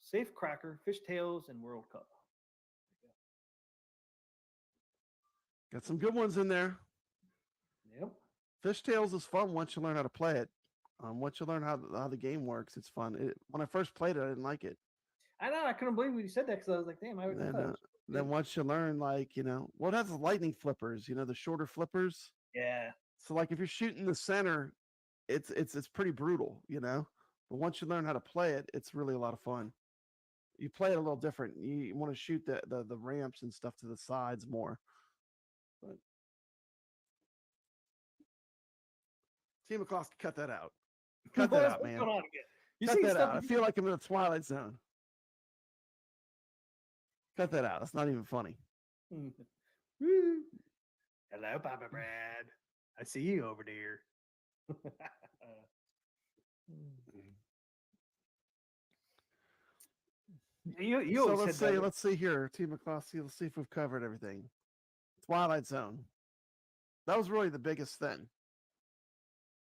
Safe Cracker, Fishtails, and World Cup. Got some good ones in there. Yep. Fishtails is fun once you learn how to play it. Once you learn how the game works, it's fun. When I first played it, I didn't like it. I know. I couldn't believe when you said that because I was like, damn, I would Then once you learn, like, it has the lightning flippers, the shorter flippers. Yeah. So like if you're shooting the center, it's pretty brutal, But once you learn how to play it, it's really a lot of fun. You play it a little different. You want to shoot the ramps and stuff to the sides more. But Team McCloskey, cut that out. Cut that out, man. Going on again? You Cut see that stuff out. I feel like I'm in a Twilight Zone. Cut that out. That's not even funny. Woo. Hello, Papa Brad. I see you over there. You So always said that. let's see here, Team McCloskey. Let's see if we've covered everything. Twilight Zone. That was really the biggest thing.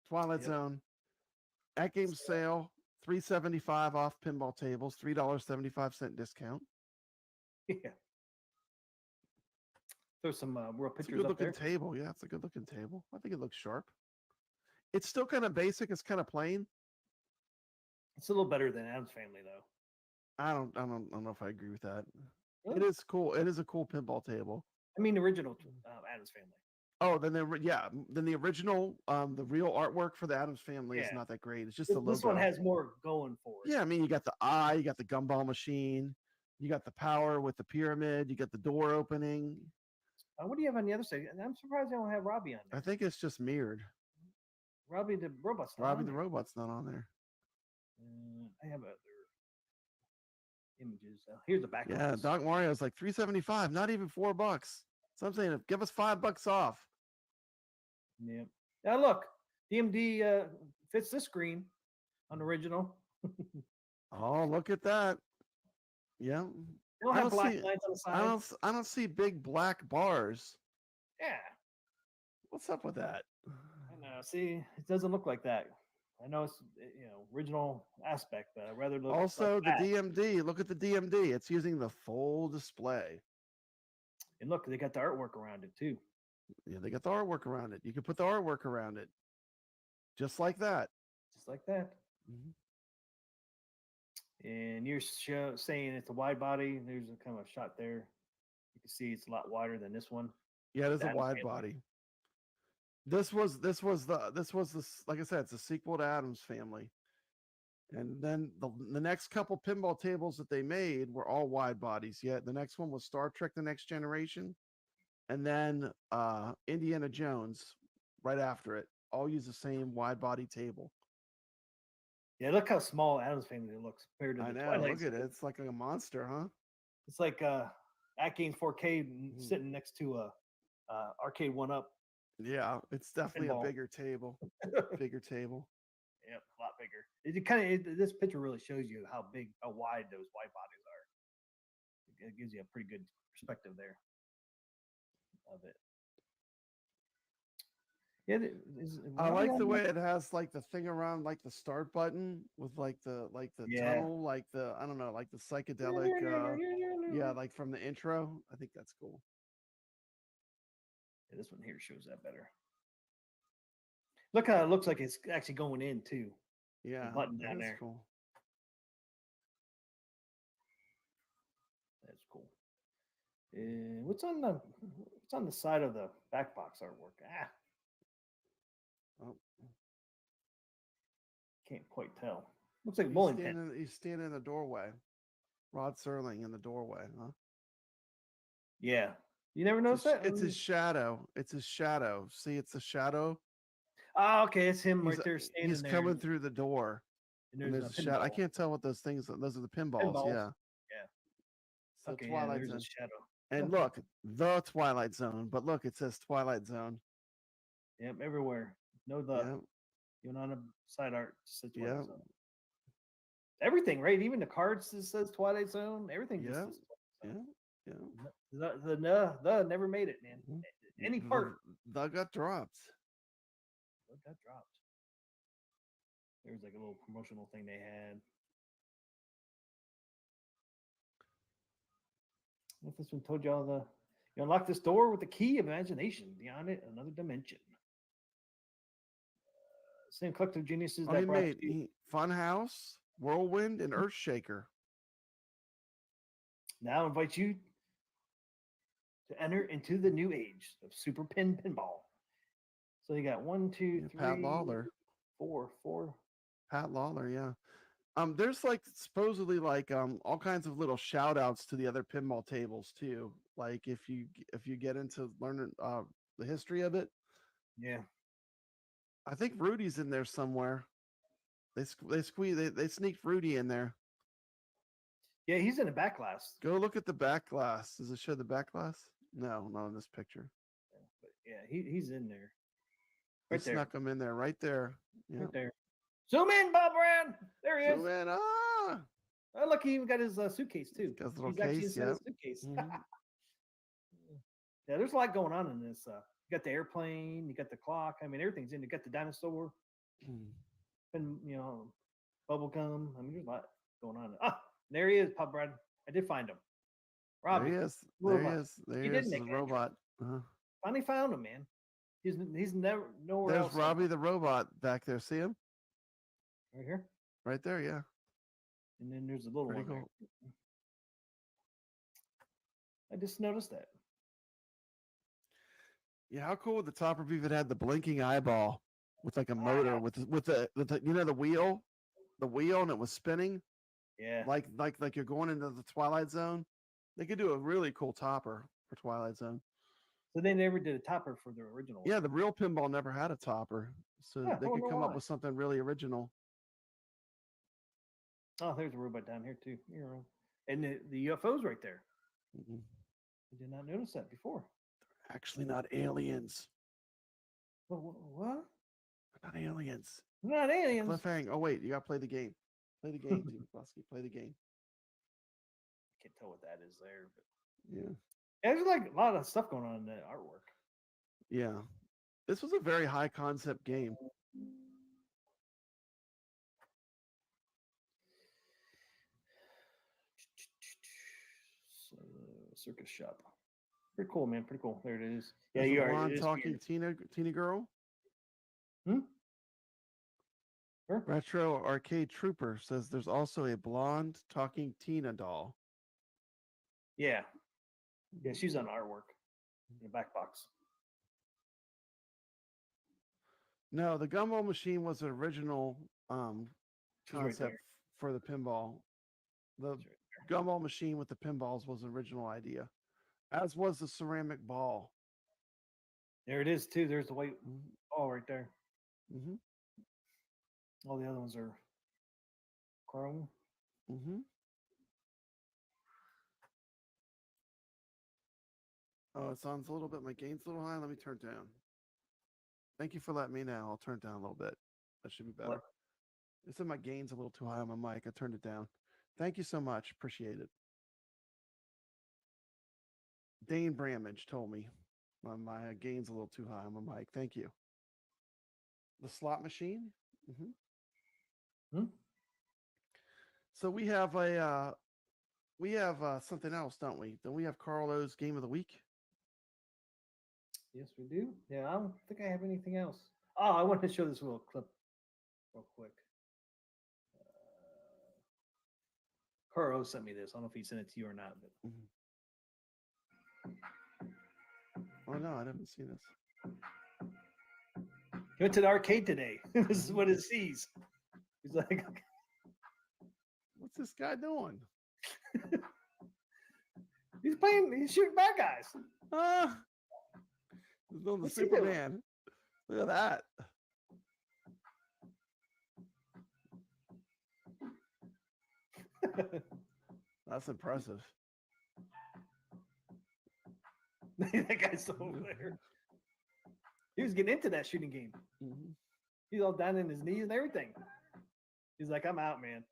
Twilight Zone. AtGames sale, $3.75 off pinball tables, $3.75 discount. Yeah. There's some real It's a pictures good up looking there. table. Yeah, it's a good looking table. I think it looks sharp. It's still kind of basic. It's kind of plain. It's a little better than Adam's Family, though. I don't know if I agree with that. Really? It is cool. It is a cool pinball table. I mean, the original Adam's Family. Oh, then the original, the real artwork for the Adams Family is Yeah. not that great. It's just the logo. This one has more going for it. Yeah, I mean, you got the eye, you got the gumball machine, you got the power with the pyramid, you got the door opening. What do you have on the other side? I'm surprised they don't have Robbie on there. I think it's just mirrored. Robbie the robot's not Robbie on the there. robot's not on there. I have other images. Here's the back. Yeah, of this. Doc Mario's like $3.75, not even $4. So I'm saying, give us $5 off. Yeah. Now look, DMD fits this screen on the original. Oh, look at that. Yeah. They don't I have don't black see- lines on the side. I don't see big black bars. Yeah. What's up with that? I know. See, it doesn't look like that. I know it's original aspect, but I'd rather look. Also, like the that. DMD. Look at the DMD. It's using the full display. And look, they got the artwork around it too. Yeah, they got the artwork around it. You can put the artwork around it, just like that. Just like that. Mhm. And you're saying it's a wide body. There's a kind of a shot there. You can see it's a lot wider than this one. Yeah, it is a That wide family. body. Like I said, it's a sequel to Adam's Family. And then the next couple pinball tables that they made were all wide bodies. Yet the next one was Star Trek: The Next Generation, and then Indiana Jones right after it. All use the same wide body table. Yeah, look how small Adam's Family looks compared to I the know. Twilight Look at Zone. it. It's like a monster, huh? It's like AtGames 4K Mhm. sitting next to a Arcade 1-Up. Yeah, it's definitely Pinball. a bigger table. Bigger table. Yep, a lot bigger. This picture really shows you how wide those wide bodies are. It gives you a pretty good perspective there of it. Yeah, I like the way it has like the thing around like the start button with like the Yeah. tunnel, like the I don't know, like the psychedelic yeah, like from the intro. I think that's cool. Yeah, this one here shows that better. Look how it looks like it's actually going in too. Yeah, button that down is there. cool. That's cool. What's on the side of the back box artwork? Oh, Can't quite tell. Looks like a bowling pin. he's standing in the doorway. Rod Serling in the doorway, huh? Yeah. You never noticed that? It's his shadow. It's his shadow. See, it's a shadow. Oh, okay. It's him He's, right there standing he's there. coming through the door. And And there's there's a a shadow. I pinball. can't tell what those things are. Those are the pinballs. Pinballs. Yeah. Yeah. So Okay, Twilight there's Zone. a shadow. And look, the Twilight Zone. But look, it says Twilight Zone. Yep, everywhere. No the. Yeah. Even on the side art, it says Twilight Yeah. Zone. Everything, right? Even the cards just says Twilight Zone. Everything just Yeah. says Twilight Zone. Yeah. The never made it, man. Mhm. Any part The got dropped. got dropped. There was like a little promotional thing they had. If this one told y'all you unlock this door with the key of imagination. Beyond it, another dimension. Same collective geniuses Oh, that he brought made Funhouse, Whirlwind, and Earthshaker. now invite you to enter into the new age of Super Pinball. So you got 1, 2, Yeah, 3, Pat Lawler. 4. Pat Lawler, yeah. There's like supposedly like all kinds of little shout outs to the other pinball tables too. Like if you get into learning the history of it, Yeah. I think Rudy's in there somewhere. They sneaked Rudy in there. Yeah, he's in the back glass. Go look at the back glass. Does it show the back glass? No, not in this picture. But yeah, he's in there. They Right there. snuck him in there, right there. Yeah. Right there. Zoom in, Bob Brand. There he is. So then, Oh, look, he even got his suitcase too. got his little He's actually case, inside yeah. his suitcase. Mhm. Yeah, there's a lot going on in this. You got the airplane, you got the clock. I mean, everything's in. You got the dinosaur, and bubble gum. I mean, there's a lot going on. Ah, there he is, Bob Brand. I did find him. Robbie. There he is. There he robot. is. There He he did is. make The an entrance. robot. Uh-huh. Finally found him, man. He's never nowhere There's else. Robbie the robot back there. See him? Right here. Right there, yeah. And then there's a little Pretty one there. cool. I just noticed that. Yeah, how cool would the topper be if it had the blinking eyeball with like a motor with the you know the wheel and it was spinning Yeah. like you're going into the Twilight Zone. They could do a really cool topper for Twilight Zone. So they never did a topper for the original one. Yeah, the real pinball never had a topper, so Yeah, they I could wonder come why. up with something really original. Oh, there's a robot down here too. You're right. And the UFO's right there. Mhm. I did not notice that before. Actually, not aliens. What? Not aliens. They're not aliens. Cliffhang. Oh wait, you gotta play the game. Play the game, Team Bosky. Play the game. Can't tell what that is there, but Yeah. there's like a lot of stuff going on in the artwork. Yeah. This was a very high concept game. So, circus shop. Pretty cool, man. Pretty cool. There it is. Yeah, There's a you are. blonde It is talking weird. Tina girl. Sure. Retro Arcade Trooper says there's also a blonde talking Tina doll. Yeah. Yeah, she's on artwork in the back box. No, the gumball machine was the original She's right concept there. for the pinball. The She's right there. gumball machine with the pinballs was the original idea, as was the ceramic ball. There it is too. There's the white Mhm. ball right there. Mm-hmm. All the other ones are chrome. Mm-hmm. Oh, it sounds a little bit. My gain's a little high. Let me turn it down. Thank you for letting me know. I'll turn it down a little bit. That should be better. What? It said my gain's a little too high on my mic. I turned it down. Thank you so much. Appreciate it. Dane Bramage told me my gain's a little too high on my mic. Thank you. The slot machine. Hmm? So we have something else, don't we? Don't we have Carlo's Game of the Week? Yes, we do. Yeah, I don't think I have anything else. Oh, I wanted to show this little clip real quick. Kuro sent me this. I don't know if he sent it to you or not. But Oh no, I haven't seen this. he went to the arcade today. This is what it sees. He's like, What's this guy doing? he's shooting bad guys. Ah, he's doing the What's he doing? Superman. Look at that. That's impressive. That guy's so over there. He was getting into that shooting game. Mhm. He's all down in his knees and everything. He's like, I'm out, man.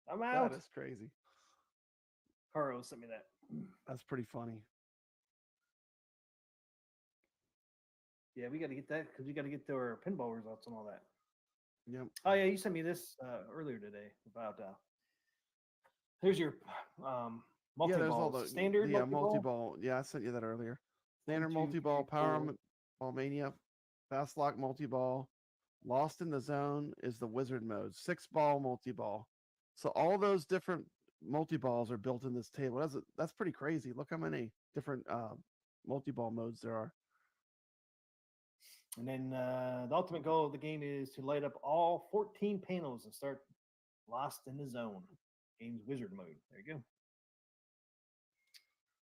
I'm out. That is crazy. Kuro sent me that. That's pretty funny. Yeah, we got to get that because we got to get our pinball results and all that. Yep. Oh yeah, you sent me this earlier today about. Here's your multi-ball. Yeah, there's all the standard multi-ball. Yeah, I sent you that earlier. Standard 1, 2, 3, multi-ball, Power 4. Ball Mania, Fast Lock multi-ball, Lost in the Zone is the Wizard mode, 6-ball multi-ball. So all those different multi-balls are built in this table. That's pretty crazy. Look how many different multi-ball modes there are. And then the ultimate goal of the game is to light up all 14 panels and start Lost in the Zone. Game's Wizard mode. There you go.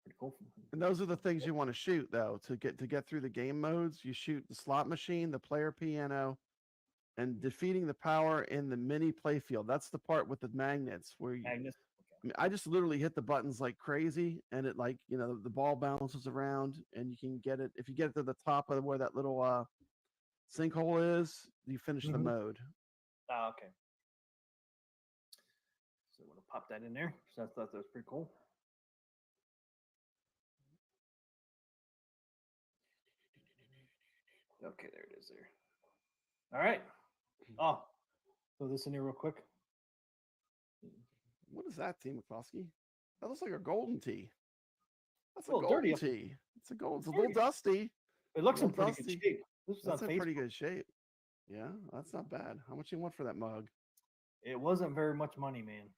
Pretty cool. And those are the things you want to shoot, though, to get through the game modes. You shoot the slot machine, the player piano, and defeating the power in the mini playfield. That's the part with the magnets where you. Magnus. I mean, I just literally hit the buttons like crazy, and it the ball bounces around, and you can get it if you get it to the top of where that little sinkhole is. You finish the mode. Oh, okay. So I'm gonna pop that in there. So I thought that was pretty cool. Okay, there it is. There. All right. Oh, throw this in here real quick. What is that, T. McCloskey? That looks like a golden tee. That's a little golden dirty up- tee. It's a gold. It's a Dirty. little dusty. It looks in Little pretty dusty. good shape. This was That's on in pretty Facebook. good shape. Yeah, that's not bad. How much you want for that mug? It wasn't very much money, man.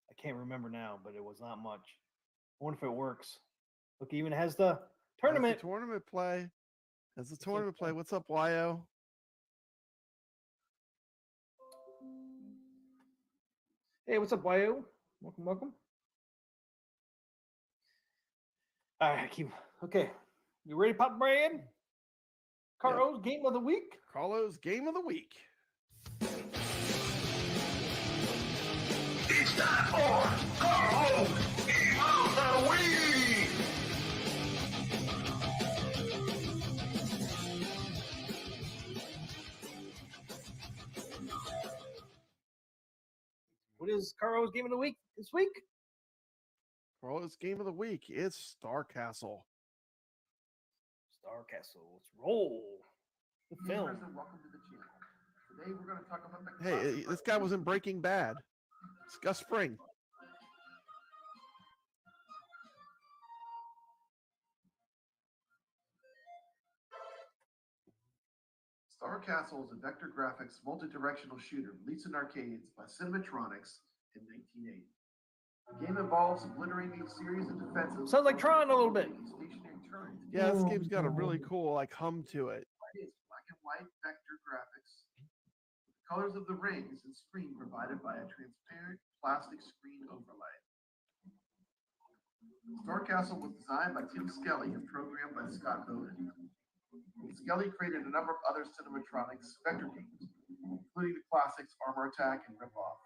I can't remember now, but it was not much. I wonder if it works. Look, it even has the tournament. Has the tournament play. Has the up, tournament play. What's up, Yo? Hey, what's up, Yo? Welcome, welcome. All right, okay. You ready, Pop Brand? Carlos, game of the week. Carlos Game of the Week. It's time for Carlos Game of the Week! What is Carlos game of the week this week? Carlos Game of the Week. It's Star Castle. Star Castle. Let's roll the film. Welcome to the channel. Today we're going to talk about the Hey, this guy was in Breaking Bad. It's Gus Fring. Star Castle is a vector graphics multi-directional shooter released in arcades by Cinematronics in 1980. The game involves obliterating a series of defenses. Sounds like Tron a little bit. Stationary turrets. Yeah, this game's got a really cool like hum to it. It's black and white vector graphics. The colors of the rings and screen provided by a transparent plastic screen overlay. Star Castle was designed by Tim Skelly and programmed by Scott Bowden. Skelly created a number of other Cinematronics vector games, including the classics Armor Attack and Ripoff.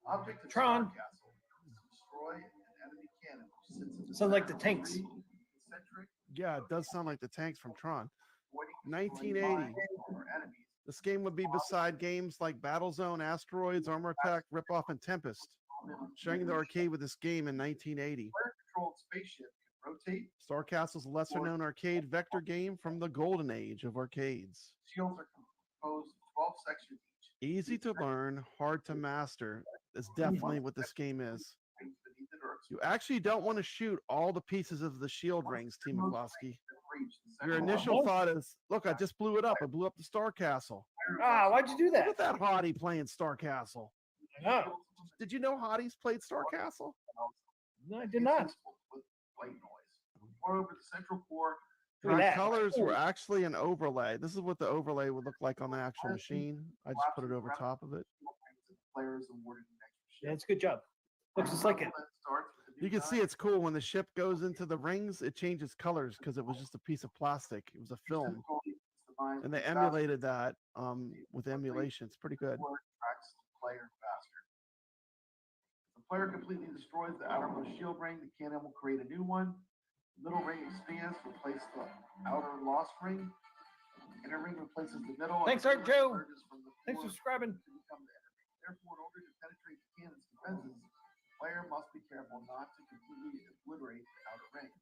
Object of Tron. Star Castle is to destroy an enemy cannon which sits in the Sounds like the center of tanks. concentric, Yeah, it does sound like the tanks from Tron. avoiding 1980. or enemies. This game would be beside games like Battlezone, Asteroids, Armor Attack, Ripoff, and Tempest. Sharing the arcade with this game in 1980. Player-controlled spaceship can rotate. Star Castle's a lesser-known arcade vector game from the golden age of arcades. Shields are composed of 12 sections each. Easy to learn, hard to master. That's definitely what this game is. Rings beneath it are You actually don't want to shoot all the pieces of the shield rings, T. McCloskey. reach the Your second initial level. thought is, look, I just blew it up. I blew up the Star Castle. Ah, why'd you do that? Look at that hottie playing Star Castle. No, Did you know hotties played Star Castle? no, I did not. With white noise. Moreover, the central core Look at The that. colors were actually an overlay. This is what the overlay would look like on the actual machine. I just put it over top of it. players awarded an extra Yeah, it's a good job. Looks just like it. You can see it's cool when the ship goes into the rings, it changes colors because it was just a piece of plastic. It was a film. And they emulated that with emulation. It's pretty good. Tracks the player faster. If the player completely destroys the outermost shield ring, the cannon will create a new one. The middle ring expands to replace the outer lost ring. Inner ring replaces the middle. Thanks, and Art the Joe. emerges from the Thanks for core subscribing. to become the enemy. Therefore, in order to penetrate the cannon's defenses, the player must be careful not to completely obliterate the outer ring.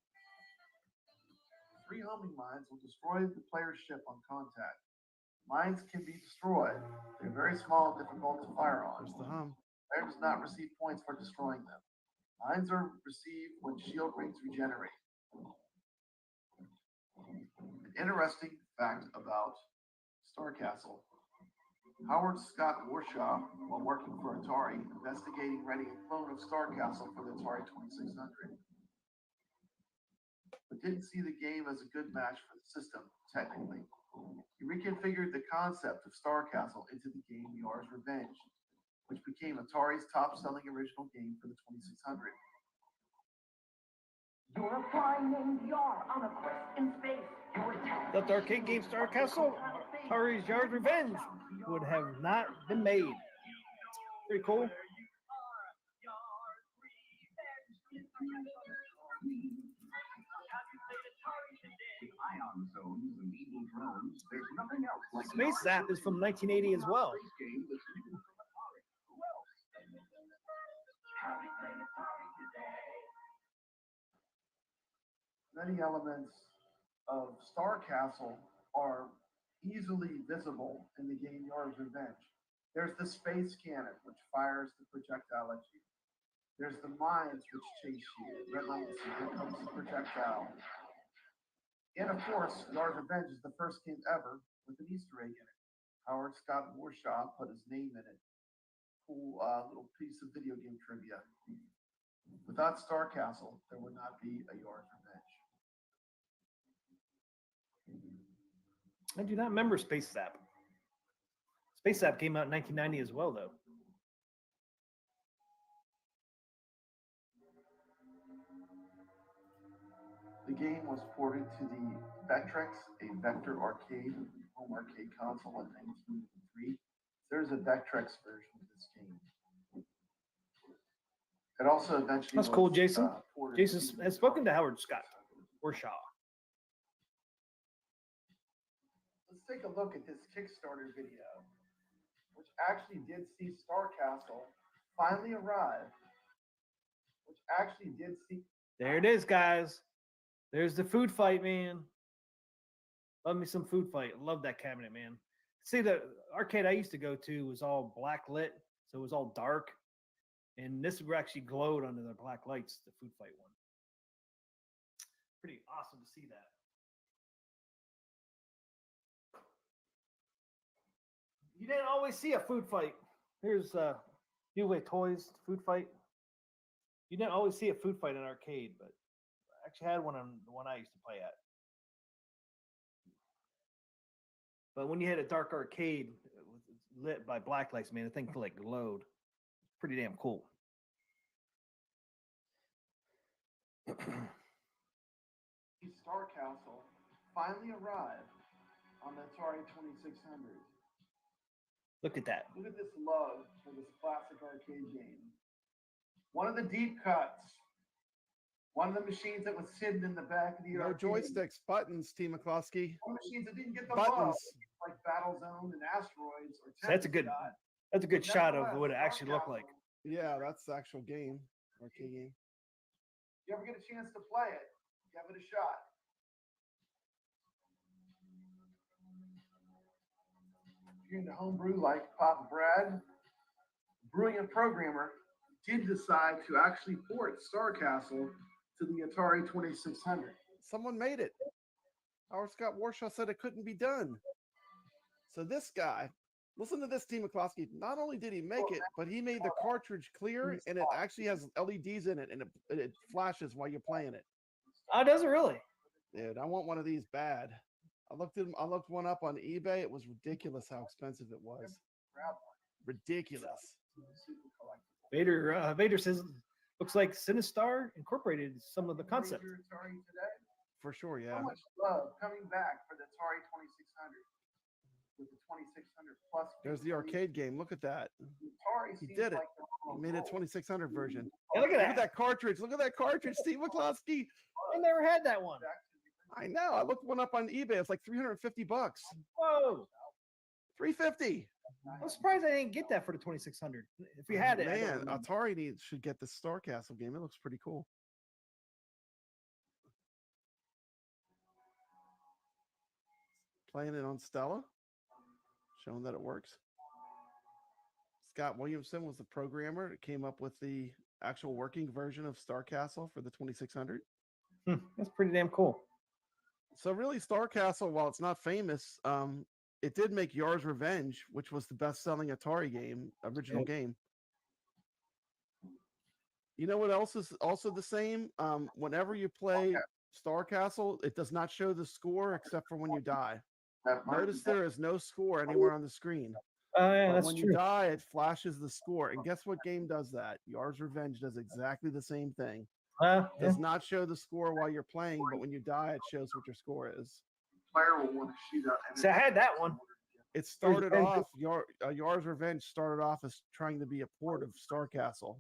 3 homing mines will destroy the player's ship on contact. Mines can be destroyed. They're very small and difficult to fire on. There's the hum. The player does not receive points for destroying them. Mines are received when shield rings regenerate. An interesting fact about Star Castle. Howard Scott Warshaw, while working for Atari, investigating renting a clone of Star Castle for the Atari 2600, but didn't see the game as a good match for the system, technically. He reconfigured the concept of Star Castle into the game Yar's Revenge, which became Atari's top-selling original game for the 2600. You're a fly named Yar on a quest in space. Your attack. That the arcade game Star Castle, Atari's Yard Revenge, would have not been made. Pretty cool. Space Zap is from 1980 as well. Many elements of Star Castle are easily visible in the game Yar's Revenge. There's the space cannon, which fires the projectile at you. There's the mines, which chase you. Red lights, here comes the projectile. And of course, Yar's Revenge is the first game ever with an Easter egg in it. Howard Scott Warshaw put his name in it. Cool little piece of video game trivia. Without Star Castle, there would not be a Yar's Revenge. I do not remember Space Zap. Space Zap came out in 1990 as well, though. The game was ported to the Vectrex, a vector arcade, home arcade console in 1983. There's a Vectrex version of this game. It also eventually That's cool, was, Jason. ported Jason to has spoken to Howard Scott Warshaw. Let's take a look at this Kickstarter video, which actually did see Star Castle finally arrive, which actually did see. There it is, guys. There's the food fight, man. Love me some food fight. Love that cabinet, man. See, the arcade I used to go to was all black lit, so it was all dark. And this actually glowed under the black lights, the food fight one. Pretty awesome to see that. You didn't always see a food fight. Here's Giveaway Toys food fight. You didn't always see a food fight in an arcade, but I actually had one on the one I used to play at. But when you had a dark arcade lit by black lights, man, the thing like glowed. Pretty damn cool. Star Castle finally arrived on the Atari 2600. Look at that. Look at this love for this classic arcade game. One of the deep cuts. One of the machines that was hidden in the back of the No arcade. joysticks, buttons, T. McCloskey. One machines that didn't get the Buttons. love, like Battlezone and Asteroids or So that's a good. Tempest got. That's a good shot of Nevertheless, what it Star actually looked like. Castle, Yeah, that's the actual game, arcade game. If you ever get a chance to play it, give it a shot. If you're into homebrew like Papa Brad, brilliant programmer did decide to actually port Star Castle to the Atari 2600. Someone made it. Howard Scott Warshaw said it couldn't be done. So this guy, listen to this, T. McCloskey. Not only did he make it, but he made the cartridge clear, and it actually has LEDs in it, and it flashes while you're playing it. Oh, does it really? Dude, I want one of these bad. I looked one up on eBay. It was ridiculous how expensive it was. Ridiculous. Vader says looks like Sinistar incorporated some of the concept. Atari today. For sure, yeah. So much love coming back for the Atari 2600 with the 2600 plus. There's the arcade game. Look at that. Atari He seems did it. like they're He made a 2600 version. Hey, look at that. cartridge. Look at that cartridge, Steve McCloskey. I never had that one. I know. I looked one up on eBay. It's like $350. Whoa. $350. I'm surprised I didn't get that for the 2600. If we had it, I don't Man, remember. Atari should get the Star Castle game. It looks pretty cool. Playing it on Stella, showing that it works. Scott Williamson was the programmer that came up with the actual working version of Star Castle for the 2600. That's pretty damn cool. So really, Star Castle, while it's not famous, it did make Yar's Revenge, which was the best-selling Atari game, original game. You know what else is also the same? Whenever you play Star Castle, it does not show the score except for when you die. Notice there is no score anywhere on the screen. Oh, yeah, But that's when true. you die, it flashes the score. And guess what game does that? Yar's Revenge does exactly the same thing. Yeah. Does not show the score while you're playing, but when you die, it shows what your score is. Player will want to shoot out. See, I had that one. It started Revenge. off, Yar's Revenge started off as trying to be a port of Star Castle.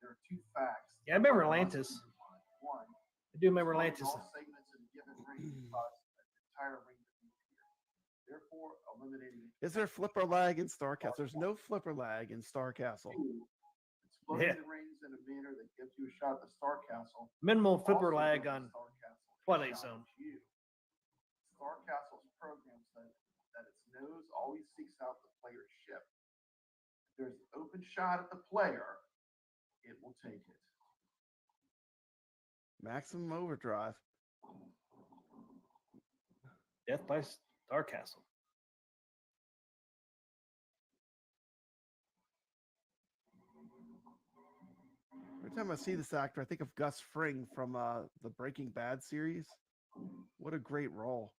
There are two facts. Yeah, I remember Atlantis. One, I do remember Atlantis. all segments in a given ring cause an entire ring to be here. Therefore, eliminating Is there flipper lag in Star Castle? There's no flipper lag in Star Castle. exploding Yeah. the rings in a manner that gives you a shot at the Star Castle. Minimal flipper Also lag gives on Star Castle a Twilight shot Zone. at you. Star Castle's program says that its nose always seeks out the player's ship. If there's an open shot at the player, it will take it. Maximum Overdrive. Death by Star Castle. Every time I see this actor, I think of Gus Fring from the Breaking Bad series. What a great role.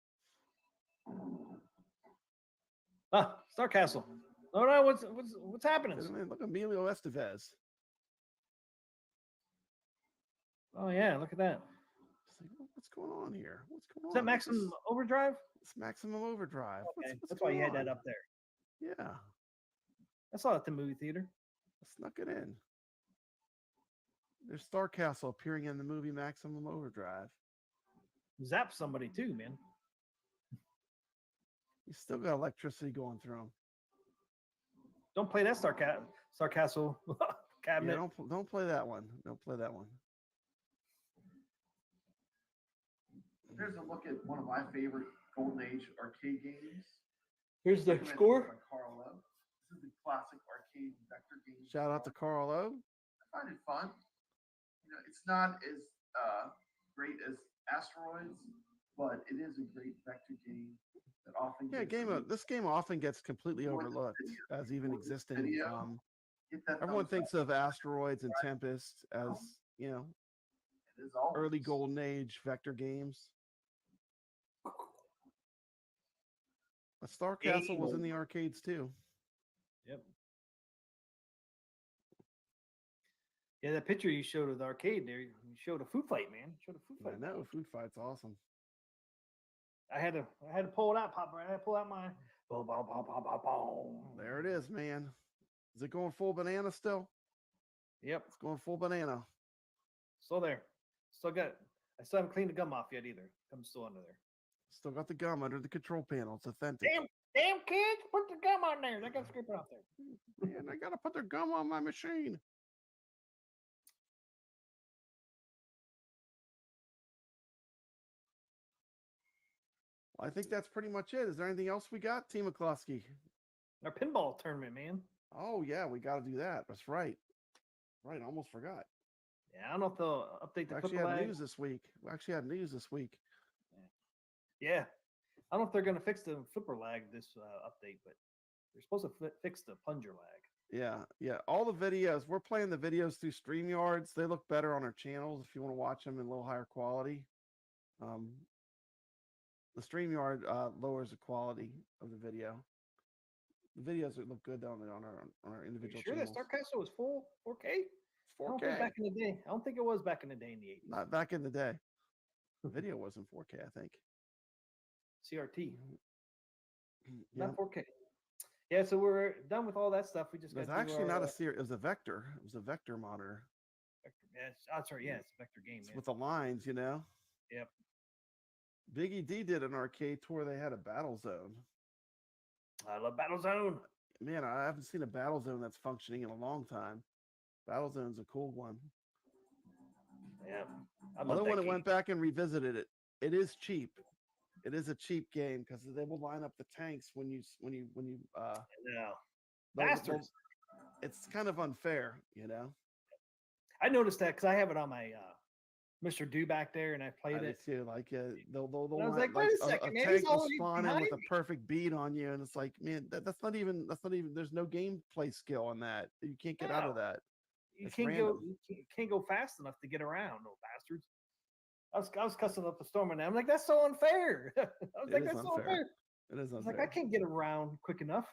Ah, Star Castle. Oh no, what's happening? Look, Emilio Estevez. Oh yeah, look at that. It's like, what's going on here? What's going on? Is that Maximum Overdrive? It's Maximum Overdrive. Okay, What's that's why you going had that on? up there. Yeah, I saw it at the movie theater. I snuck it in. There's Star Castle appearing in the movie Maximum Overdrive. Zap somebody too, man. He's still got electricity going through him. Don't play that Star Castle cabinet. Yeah, don't play that one. Don't play that one. Here's a look at one of my favorite Golden Age arcade games. Here's the Recommended score. by Carl O. This is the classic arcade vector game. Shout out to Carl O. I find it fun. You know, it's not as great as Asteroids, but it is a great vector game that often Yeah, this game often gets completely More than overlooked video. as even More than existing. video. Hit that Everyone thumbs thinks of Asteroids and Tempest as, you know, up. It is always early golden age vector games. But Star Castle was in the arcades too. Yep. Yeah, that picture you showed of the arcade there, you showed a food fight, man. You showed a food I fight. know, Food Fight's awesome. I had to pull it out, Pop. I had to pull out mine. Boom, boom, boom, boom, boom, boom. There it is, man. Is it going full banana still? Yep, It's going full banana. still there. Still got it. I still haven't cleaned the gum off yet either. Gum's still under there. Still got the gum under the control panel. It's authentic. Damn kids, put the gum on there. They got to scrape it off there. Man, I gotta put their gum on my machine. Well, I think that's pretty much it. Is there anything else we got, Team McCluskey? Our pinball tournament, man. Oh yeah, we got to do that. That's right. Right, I almost forgot. Yeah, I don't know if they'll update We the actually flipper had lag. news this week. Yeah, I don't know if they're gonna fix the flipper lag this update, but they're supposed to fix the plunger lag. Yeah. All the videos, we're playing the videos through StreamYards. They look better on our channels if you want to watch them in a little higher quality. The StreamYard lowers the quality of the video. The videos look good on our You individual sure that channels. Star Castle was full 4K? It's I don't think 4K. back in the day. I don't think it was back in the day in the 80s. Not back in the day. The video wasn't 4K, I think. CRT, Yeah. not 4K. Yeah, so we're done with all that stuff. We just It was got to do actually our, not a series. It was a vector. It was a vector monitor. vector. Yeah, that's right. Yeah, it's a vector game. It's Yeah. with the lines, you know. Yep. Biggie D did an arcade tour. They had a battle zone. I love Battle Zone. Man, I haven't seen a battle zone that's functioning in a long time. Battle zone's a cool one. Yeah. I love Although that when it game. went back and revisited it, it is cheap. It is a cheap game because they will line up the tanks when you No. they'll- Bastards. it's kind of unfair, you know. I noticed that because I have it on my Mr. Do back there, and I I played do it. too. Like they'll I was line- like, wait a second, man, he's tank will already spawn in with behind a me. perfect beat on you, and it's like, man, that's not even. There's no gameplay skill in that. You can't get out of No. that. You It's can't go. random. You can't go fast enough to get around, no bastards. I was cussing up a storm, and I'm like, that's so unfair. I was It like, is that's so unfair. unfair. It is I was unfair. like, I can't get around quick enough.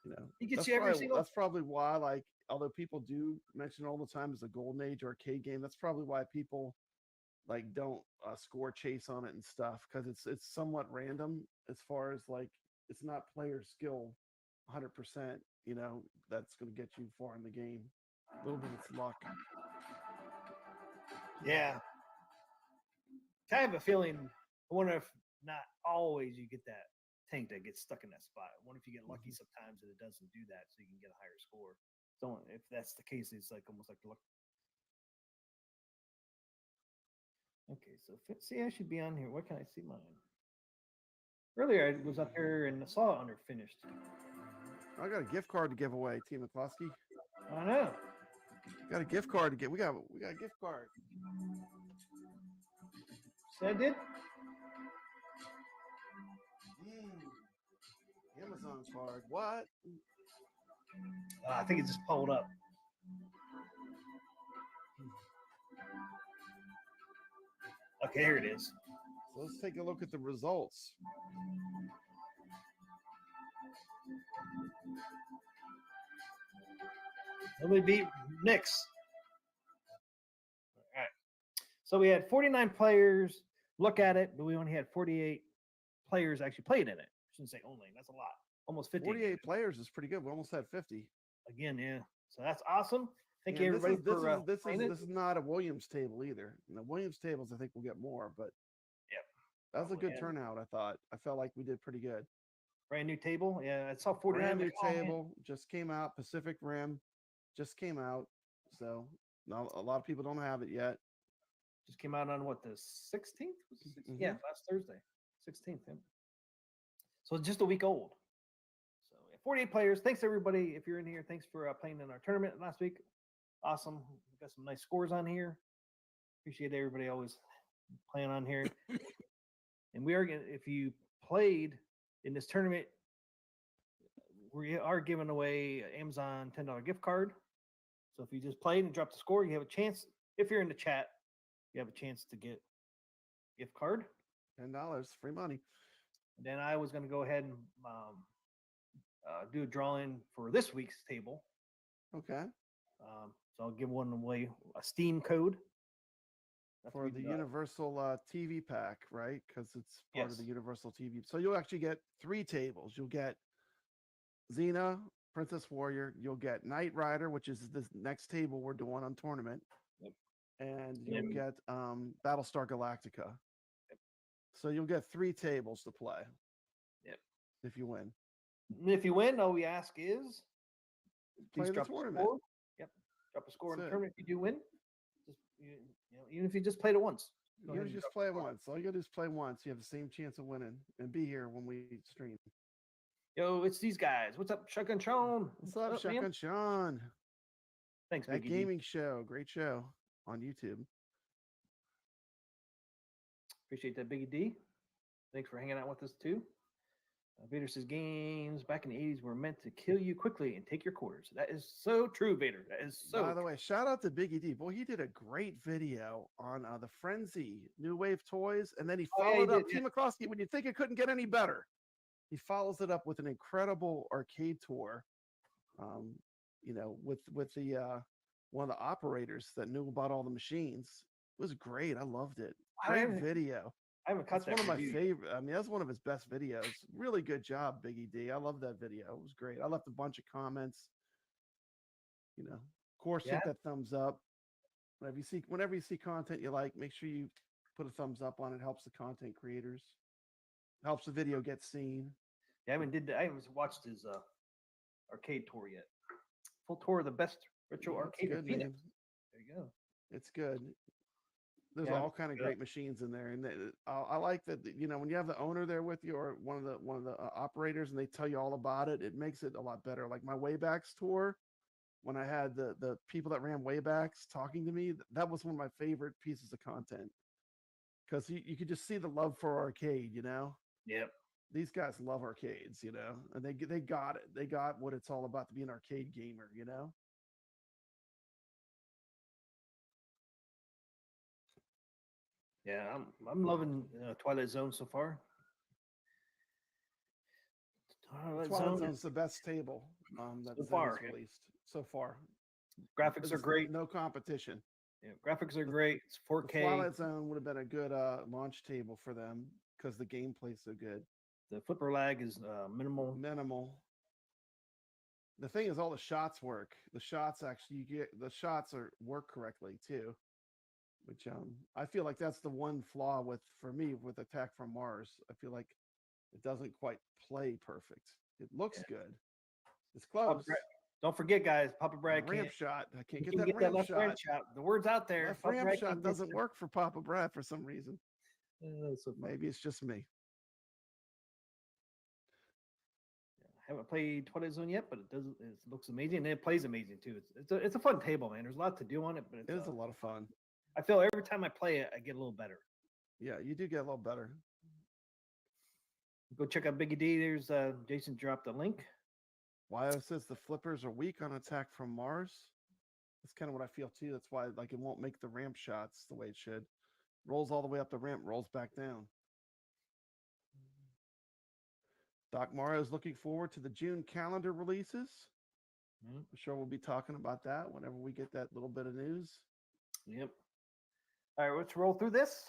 You know, He gets that's you every probably, single. that's probably why, like, although people do mention all the time as a golden age arcade game, that's probably why people like don't score chase on it and stuff, because it's somewhat random as far as like it's not player skill 100%, you know, that's going to get you far in the game. A little bit of luck. Yeah. I have a feeling. I wonder if not always you get that tank that gets stuck in that spot. I wonder if you get lucky sometimes that it doesn't do that, so you can get a higher score. So if that's the case, it's like almost like the luck. Okay, so see, I should be on here. What can I see mine? Earlier, I was up here and saw it under finished. I got a gift card to give away, Team McCluskey. I know. Got a gift card to get. We got a gift card. See, I did. Amazon card. What? I think it just pulled up. Okay, here it is. So let's take a look at the results. Let me beat Knicks. All right. So we had 49 players look at it, but we only had 48 players actually played in it. I shouldn't say only. That's a lot. Almost 50. 48 players is pretty good. We almost had 50. Again, yeah. So that's awesome. Thank you, And everybody, for this playing it. is not a Williams table either. You know, Williams tables, I think we'll get more, but Yep. that was a Probably, good yeah. turnout. I thought. I felt like we did pretty good. Brand new table. Yeah, I saw 49. Brand new like, oh, man. table just came out. Pacific Rim just came out. So now a lot of people don't have it yet. Just came out on what, the 16th? Was it 16th? Yeah, last Thursday. 16th. Yeah. So just a week old. So yeah, 48 players. Thanks everybody if you're in here. Thanks for playing in our tournament last week. Awesome. We got some nice scores on here. Appreciate everybody always playing on here. And we are going to, if you played in this tournament, we are giving away an Amazon $10 gift card. So if you just played and dropped the score, you have a chance. If you're in the chat, you have a chance to get a gift card. $10, free money. And then I was going to go ahead and do a drawing for this week's table. Okay. So I'll give one away, a Steam code. For the Universal TV pack, right? Because it's part of the Yes. Universal TV. So you'll actually get 3 tables. You'll get Xena, Princess Warrior. You'll get Knight Rider, which is this next table we're doing on tournament. Yep. And you'll And- get Battlestar Galactica. Yep. So you'll get 3 tables to play. Yep. If you win. And if you win, all we ask is Play please the drop a tournament. score. Yep. Drop a score in the That's it. tournament if you do win. Just, even if you just played it once. Go You ahead and just drop a play it score. once. All you gotta do is play once. You have the same chance of winning and be here when we stream. Yo, it's these guys. What's up, Shotgun Sean? What's up, man? Shotgun Sean? Thanks, That Biggie D. gaming show, great show on YouTube. Appreciate that, Biggie D. Thanks for hanging out with us too. Vader says games back in the 80s were meant to kill you quickly and take your quarters. That is so true, Vader. That is so By the true. way, shout out to Biggie D. Boy, he did a great video on the Frenzy New Wave toys, and then he Oh, yeah, he followed up did, yeah. Team McCloskey when you think it couldn't get any better. He follows it up with an incredible arcade tour. With the one of the operators that knew about all the machines. It was great. I loved it. I Great haven't- video. I haven't cut That's that one of my review. favorite. I mean, that's one of his best videos. Really good job, Biggie D. I love that video. It was great. I left a bunch of comments. Of course, Yeah. hit that thumbs up. Whenever you see content you like, make sure you put a thumbs up on it. Helps the content creators. Helps the video get seen. Yeah, I haven't watched his arcade tour yet. Full tour of the best retro Yeah, it's arcade in good, Phoenix. man. There you go. It's good. There's Yeah, all kind of yeah. great machines in there, and I like that. When you have the owner there with you or one of the operators, and they tell you all about it, it makes it a lot better. Like my Waybacks tour, when I had the people that ran Waybacks talking to me, that was one of my favorite pieces of content because you could just see the love for arcade. Yep. These guys love arcades, and they got it. They got what it's all about to be an arcade gamer. Yeah, I'm loving Twilight Zone so far. Twilight Twilight Zone Zone's the best table that So Zen far, has yeah. released so far. graphics are There's great. No competition. Yeah, graphics are great. It's The 4K. Twilight Zone would have been a good launch table for them because the gameplay's so good. The flipper lag is minimal. Minimal. The thing is, all the shots work. The shots actually work correctly too, which I feel like that's the one flaw for me with Attack from Mars. I feel like it doesn't quite play perfect. It looks good. It's Papa close. Brad- Don't forget, guys. Papa Brad Ramp can't. shot. I can't He get can that get ramp left ramp shot. shot. The word's out there. Left Papa ramp Brad shot can't get doesn't there. work for Papa Brad for some reason. So fun. Maybe it's just me. I haven't played Twilight Zone yet, but it looks amazing and it plays amazing too. It's a fun table, man. There's a lot to do on it, but It is a lot of fun. I feel every time I play it, I get a little better. Yeah, you do get a little better. Go check out Biggie D. There's Jason dropped a link. Wyo says the flippers are weak on Attack from Mars. That's kind of what I feel too. That's why it won't make the ramp shots the way it should. Rolls all the way up the ramp, rolls back down. Doc Mario is looking forward to the June calendar releases. I'm sure we'll be talking about that whenever we get that little bit of news. Yep. All right, let's roll through this.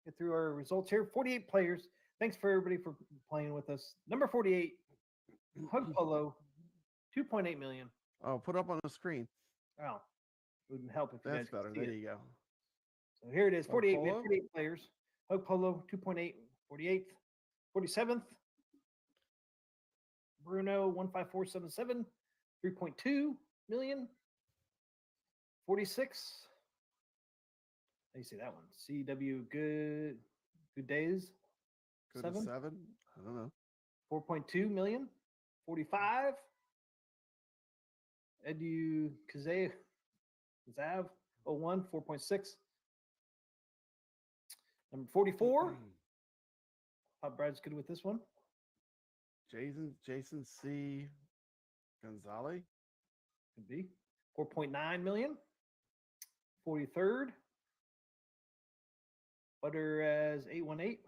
Get through our results here. 48 players. Thanks for everybody for playing with us. Number 48, Hug Polo, 2.8 million. Oh, put up on the screen. Oh, it wouldn't help if you That's guys could better. see There it. you go. So here it is, Hug 48. We have Polo? 48 players. Hug Polo, 2.8, 48th, 47th. Bruno, 15477, 3.2 million. 46. How do you say that one? CW Good Days. Go Seven? to 7. I don't know. 4.2 million. 45. Edu Kazav 01, 4.6. Number 44. Pop Brad's good with this one. Jason C. Gonzalez. Could be 4.9 million. 43rd. Butter as 818.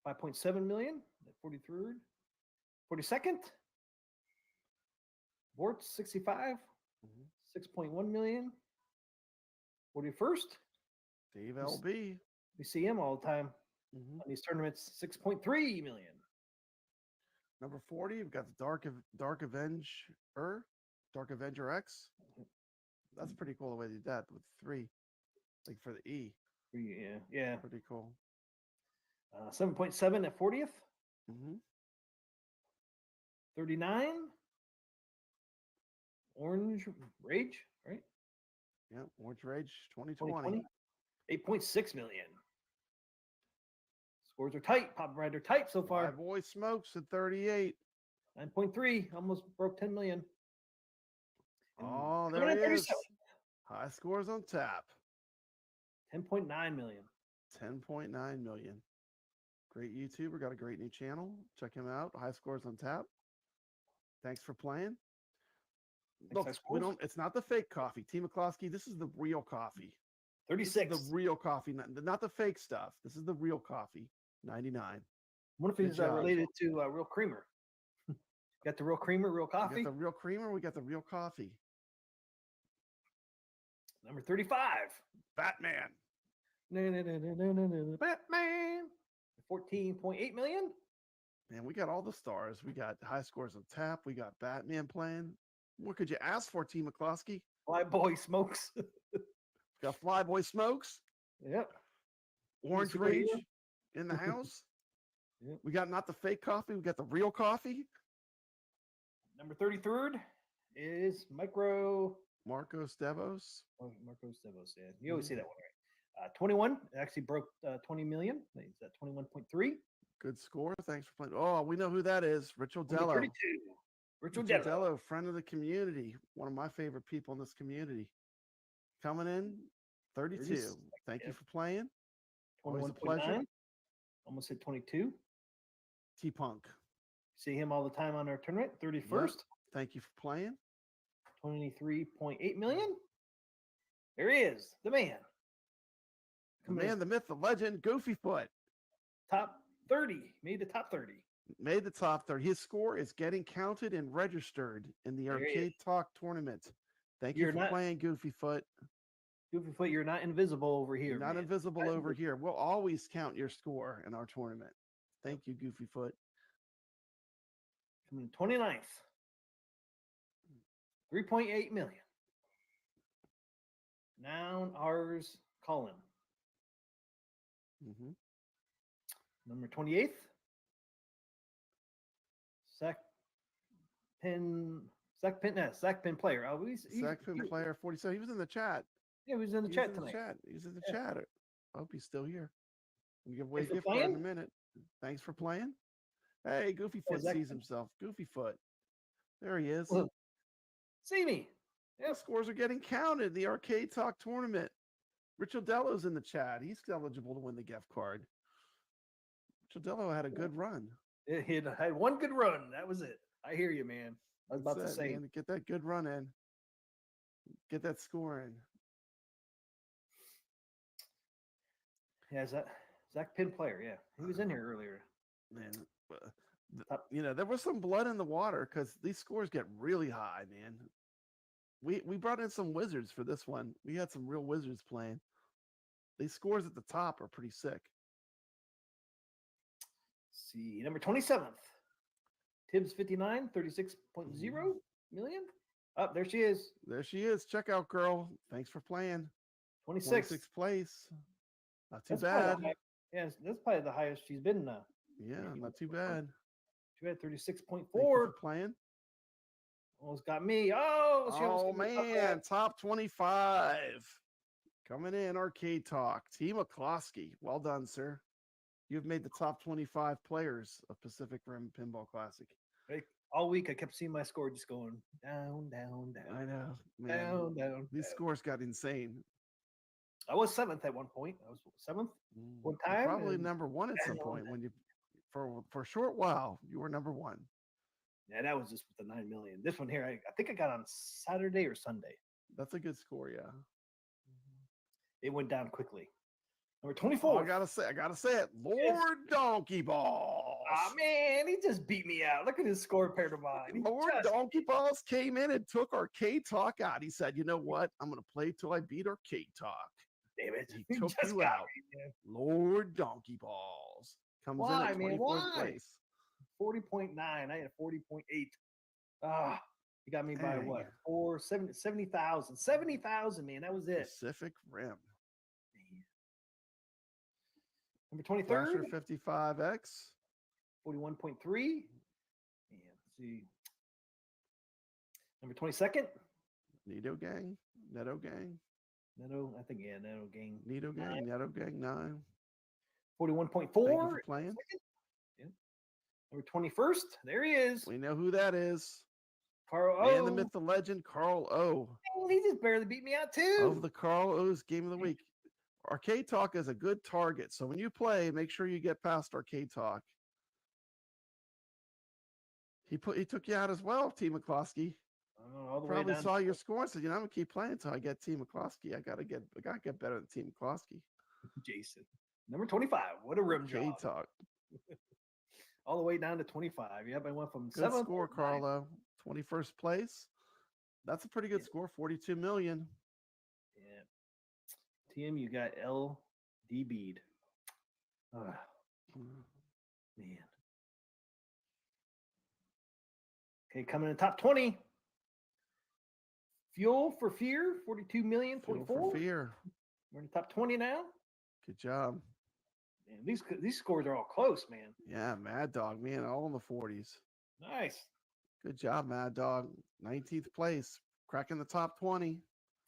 5.7 million. 43rd. 42nd. Bort 65. 6.1 million. 41st. Dave LB. We see him all the time on these tournaments. 6.3 million. Number 40, we've got the Dark Avenger X. That's pretty cool the way they did that with 3, like for the E. Yeah. Pretty cool. 7.7 at 40th. 39. Orange Rage, right? Yeah, Orange Rage 2020. 8.6 million. Scores are tight. Pop Rider tight so far. Boy Smokes at 38. 9.3. Almost broke 10 million. Oh, coming there in he is. 37. High scores on tap. 10.9 million. 10.9 million. Great YouTuber. Got a great new channel. Check him out. High scores on tap. Thanks for playing. Look, it's not the fake coffee. T. McCloskey, this is the real coffee. 36. This is the real coffee, not the fake stuff. This is the real coffee. 99. What if he's related to Real Creamer? Got the Real Creamer, Real Coffee? We got the Real Creamer. We got the Real Coffee. Number 35. Batman. Batman. 14.8 million. Man, we got all the stars. We got high scores on tap. We got Batman playing. What could you ask for, T. McCloskey? Flyboy Smokes. Got Flyboy Smokes. Yep. Orange Rage in the house. Yep. We got not the fake coffee. We got the real coffee. Number 33rd is Marcos Devos. Oh, Marcos Devos, yeah. You always say that one right. 21. It actually broke 20 million. Is that 21.3? Good score. Thanks for playing. Oh, we know who that is. Richard Dello. 32. Richard Dello, friend of the community. One of my favorite people in this community. Coming in 32. Thank you for playing. Always a pleasure. Almost hit 22. T-Punk. See him all the time on our tournament. 31st. Yep. Thank you for playing. 23.8 million. There he is, the man. The man, the myth, the legend, Goofy Foot. Top 30. Made the top 30. Made the top 30. His score is getting counted and registered in the Arcade Talk tournament. Thank you for playing, Goofy Foot. Goofy Foot, you're not invisible over here. You're not invisible over here. We'll always count your score in our tournament. Thank you, Goofy Foot. Coming 29th. 3.8 million. Now ours, Colin. Number 28th. Zach Pin player. Zach Pin player 47. He was in the chat. Yeah, he was in the chat tonight. He was in the chat. I hope he's still here. We'll give away a gift card in a minute. Thanks for playing. Hey, Goofy Foot sees himself. Goofy Foot. There he is. Look. See me. Yeah, scores are getting counted. The Arcade Talk tournament. Richard Dello's in the chat. He's eligible to win the gift card. Richard Dello had a good run. He had one good run. That was it. I hear you, man. I was about to say. Man, get that good run in. Get that score in. Yeah, Zach Pin player. Yeah, he was in here earlier. Man, there was some blood in the water because these scores get really high, man. We brought in some wizards for this one. We had some real wizards playing. These scores at the top are pretty sick. See, number 27th. Tibbs 59, 36.0 million. Oh, there she is. There she is. Check out, girl. Thanks for playing. 26th place. Not too bad. Yeah, that's probably the highest she's been now. Yeah, not too bad. She had 36.4. Playing. Almost got me. Oh, man. Top 25. Coming in, Arcade Talk. T. McCloskey. Well done, sir. You've made the top 25 players of Pacific Rim Pinball Classic. All week, I kept seeing my score just going down, down, down. I know. Man. Down. These scores got insane. I was 7th at one point. I was 7th one time. Probably number 1 at some point when you for a short while, you were number one. Yeah, that was just with the 9 million. This one here, I think I got on Saturday or Sunday. That's a good score, yeah. It went down quickly. Number Oh, 24. I gotta say it. Lord Yes. Donkey Balls. Oh man, he just beat me out. Look at his score compared to mine. He Lord just- Donkey Balls came in and took Arcade Talk out. He said, "You know what? I'm gonna play till I beat Arcade Talk." Damn it. He took just you got out. me, man. Lord Donkey Balls comes in Why, at man? 24th Why? place. 40.9. I had 40.8. Ah, he got me by Dang. what? 70,000. 70,000, man. That was it. Pacific Rim. Number Flasher 23rd, 55X. 41.3. And let's see. Number 22nd, Neato Gang. Netto Gang. Neto, I think, yeah, Neto Gang. Neato Gang. Netto Gang 9. 41.4. Thank you for playing. Number 21st, there he is. We know who that is. Carl Man, O. the myth, the legend, Carl O. Man, he just barely beat me out too. Of the Carl O's Game of the Week. Arcade Talk is a good target. So when you play, make sure you get past Arcade Talk. He took you out as well, T. McCloskey. All the way Probably down. saw your score and said, "You know, I'm gonna keep playing until I get T. McCloskey. I gotta get better than T. McCloskey." Jason. Number 25. What a rim Arcade job. Talk. All the way down to 25. Yep, I went from Good 7th score, to 9th. Carlo. 21st place. That's a pretty good Yeah. score. 42 million. Yeah. Tim, you got LD Bead. Man. Okay, coming in top 20. Fuel for Fear, 42 million. Fuel for Fear. We're in the top 20 now. Good job. Man, these scores are all close, man. Yeah, Mad Dog, man, all in the 40s. Nice. Good job, Mad Dog. 19th place, cracking the top 20.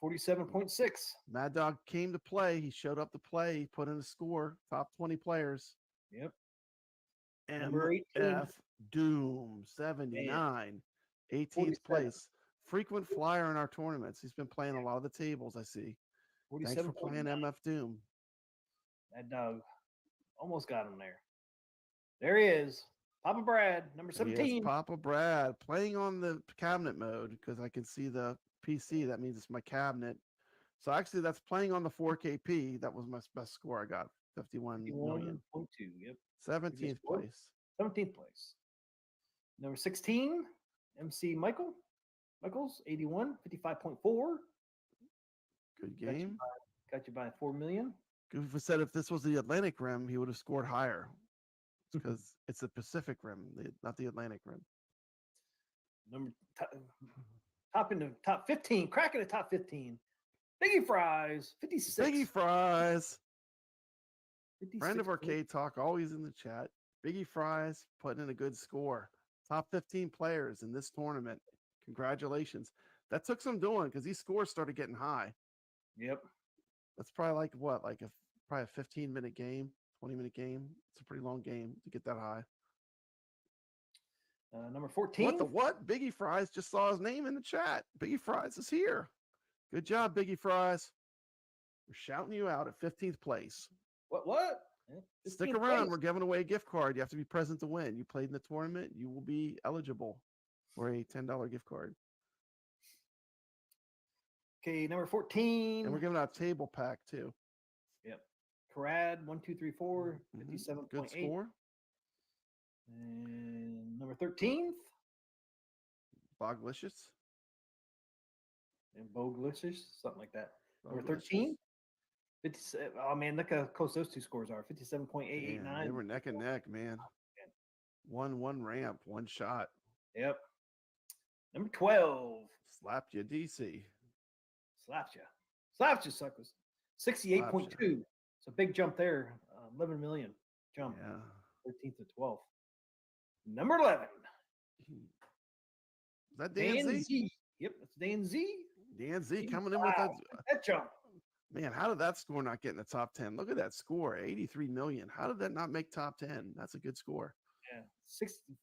47.6. Mad Dog came to play. He showed up to play. He put in a score. Top 20 players. Yep. Number 18. MF Doom, 79. 18th 47. place. Frequent flyer in our tournaments. He's been playing a lot of the tables, I see. Thanks for playing 47.9. MF Doom. That dog almost got him there. There he is. Papa Brad, number There he is, 17. Papa Brad playing on the cabinet mode because I can see the PC. That means it's my cabinet. So actually, that's playing on the 4KP. That was my best score. I got 51 million. 51.2. Yep. 17th score? place. 17th place. Number 16, MC Michaels, 81, 55.4. Good Got you game. Got you by 4 million. Goof said if this was the Atlantic Rim, he would have scored higher because it's the Pacific Rim, not the Atlantic Rim. Number top in the top 15, cracking the top 15. Biggie Fries, 56. Biggie Fries, 56 friend of points. Arcade Talk, always in the chat. Biggie Fries putting in a good score. Top 15 players in this tournament. Congratulations. That took some doing because these scores started getting high. Yep. That's probably like what, probably a 15-minute game, 20-minute game. It's a pretty long game to get that high. Number 14. What the what? Biggie Fries just saw his name in the chat. Biggie Fries is here. Good job, Biggie Fries. We're shouting you out at 15th place. What? Yeah, Stick 15th around. place. We're giving away a gift card. You have to be present to win. You played in the tournament. You will be eligible for a $10 gift card. Okay, number 14. And we're giving out a table pack too. Yep. Karad, 1, 2, 3, 4, Mhm. 57.8. Good score. And number 13th. Boglicious. And Boglicious, something like that. Number Boglicious. 13. 57. Oh man, look how close those two scores are. Man, 57.889. they were neck and neck, man. One ramp, one shot. Yep. Number 12. Slapped you, DC. Slapped you, suckers. 68.2. It's a big jump there. 11 million jump. Yeah. 13th to 12th. Number 11. Is that Dan Z? Yep, that's Dan Z. Dan Z coming in with that. That jump. Man, how did that score not get in the top 10? Look at that score, 83 million. How did that not make top 10? That's a good score. Yeah.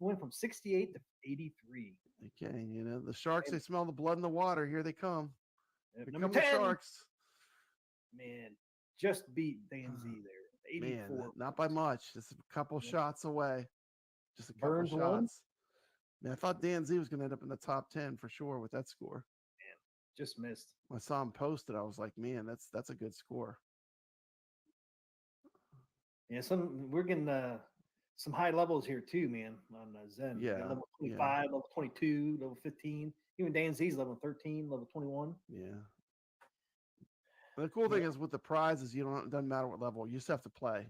Went from 68 to 83. Okay, the Sharks, they smell the blood in the water. Here they come. Yep, Here number come the 10. Sharks. Man, just beat Dan Z there. Man, 84. not by much. Just a couple Yep. shots away. Just a couple Burns won. shots. Man, I thought Dan Z was going to end up in the top 10 for sure with that score. Just missed. When I saw him posted, I was like, man, that's a good score. Yeah, we're getting some high levels here too, man. On Zen, we got Yeah, level yeah. 25, level 22, level 15. Even Dan Z's level 13, level 21. Yeah. The cool thing Yeah. is with the prizes, it doesn't matter what level. You just have to play.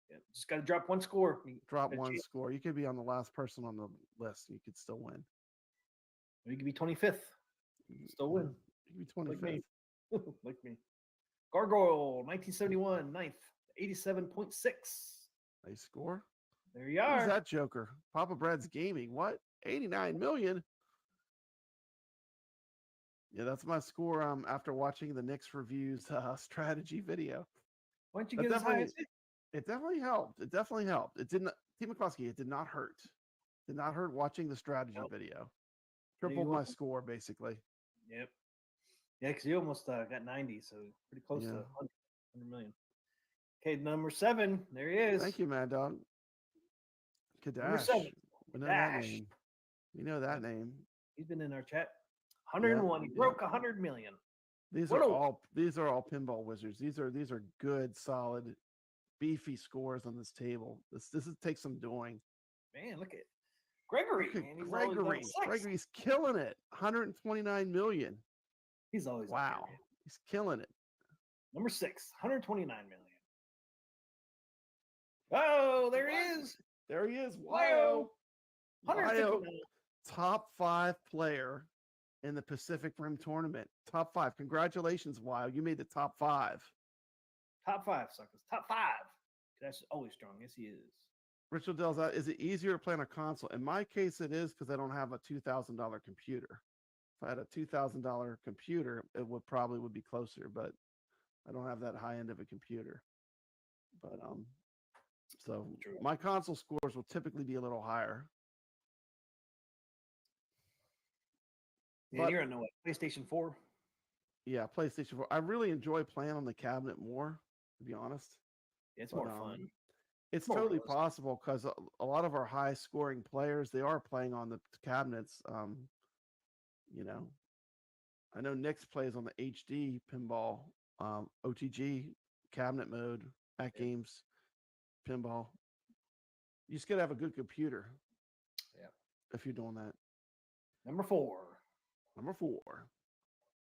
Yeah, just got to drop one score. Drop got a one chance. score. You could be on the last person on the list. You could still win. You could be 25th. Still win. You could be Like 25th. me. Like me. Gargoyle, 1971, 9th, 87.6. Nice score. There you Who's are. that Joker? Papa Brad's Gaming. What? 89 million? Yeah, that's my score after watching the Knicks reviews strategy video. Why don't you That get as high as it? It definitely helped. It definitely helped. It didn't, T. McCloskey, it did not hurt. Did not hurt watching the strategy Nope. video. There you Tripled my go. score, basically. Yep. Yeah, because you almost got 90, so pretty close to Yeah. 100 million. Okay, number 7. There he is. Thank you, Mad Dog. Number Kadash. 7. We know that Kadash. name. We know that name. He's been in our chat. 101. He yeah. broke 100 million. These What are a- all pinball wizards. These are good, solid, beefy scores on this table. This takes some doing. Man, look at Gregory. Look at Man, he's always done Gregory. 6. Gregory's killing it. 129 million. He's always up Wow. there. He's killing it. Number 6, 129 million. Oh, there he is. There he is. Wyo. Wyo. 159. Top 5 player in the Pacific Rim tournament. Top 5. Congratulations, Wyo. You made the top 5. Top 5, suckers. Top 5. That's always strong. Yes, he is. Rich Odell's out. Is it easier to play on a console? In my case, it is because I don't have a $2,000 computer. If I had a $2,000 computer, it would be closer, but I don't have that high end of a computer. But so True. my console scores will typically be a little higher. Yeah, But- you're on what? PlayStation 4. Yeah, PlayStation 4. I really enjoy playing on the cabinet more, to be honest. Yeah, it's But, more fun. It's More totally realistic. possible because a lot of our high scoring players, they are playing on the cabinets. I know Nick's plays on the HD pinball, OTG cabinet mode, AtGames pinball. You just got to have a good computer. Yeah. If you're doing that. Number 4. Number 4,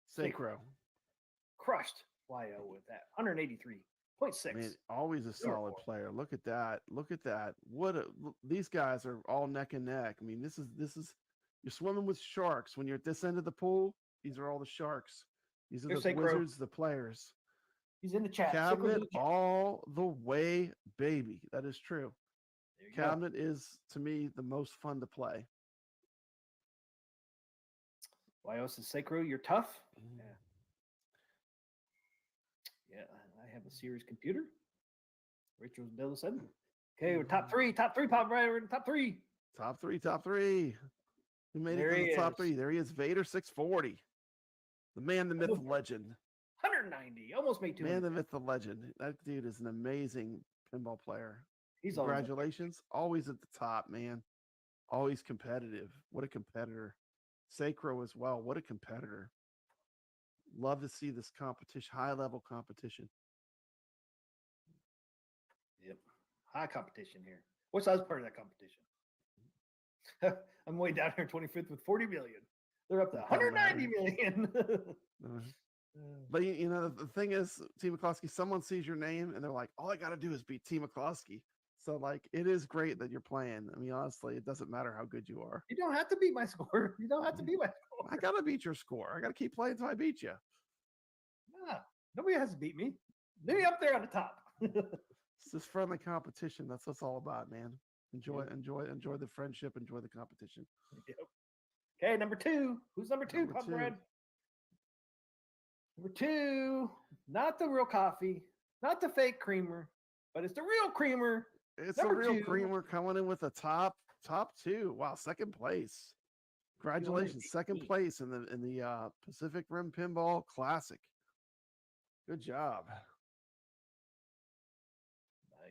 Sacro. Sacro. Crushed YO with that. 183.6. Man, always a solid player. Look at that. Look at that. These guys are all neck and neck. I mean, this is you're swimming with sharks. When you're at this end of the pool, these are all the sharks. These are Here's the Sacro. wizards, the players. He's in the chat. Sacro's in Cabinet the chat. all the way, baby. That is true. There you go. Cabinet is, to me, the most fun to play. YO says, Sacro, you're tough. Yeah. Yeah, I have a Series computer. Rachel's Bill said. Okay, we're top 3, Pop right. We're in the top 3. Top 3. Who made There it to he the top is. 3? There he is, Vader 640. The man, the myth, the legend. 190. Almost made 200. Man, the myth, the legend. That dude is an amazing pinball player. He's always up there. Congratulations. Always at the top, man. Always competitive. What a competitor. Sacro as well. What a competitor. Love to see this competition, high level competition. Yep. High competition here. What's the other part of that competition? I'm way down here 25th with 40 million. They're up to Doesn't matter. 190 million. But you know, the thing is, T. McCloskey, someone sees your name and they're like, all I got to do is beat T. McCloskey. So, like, it is great that you're playing. I mean, honestly, it doesn't matter how good you are. You don't have to beat my score. You don't have to beat my score. I got to beat your score. I got to keep playing until I beat you. Nah, nobody has to beat me. Maybe up there on the top. It's this friendly competition. That's what it's all about, man. Enjoy the friendship. Enjoy the competition. Yep. Okay, number 2. Who's number 2, Number Pop 2. Brad? Number 2, not the real coffee, not the fake creamer, but it's the real creamer. It's Number a real 2. creamer coming in with a top 2. Wow, second place. Congratulations, second 218. place in the Pacific Rim Pinball Classic. Good job.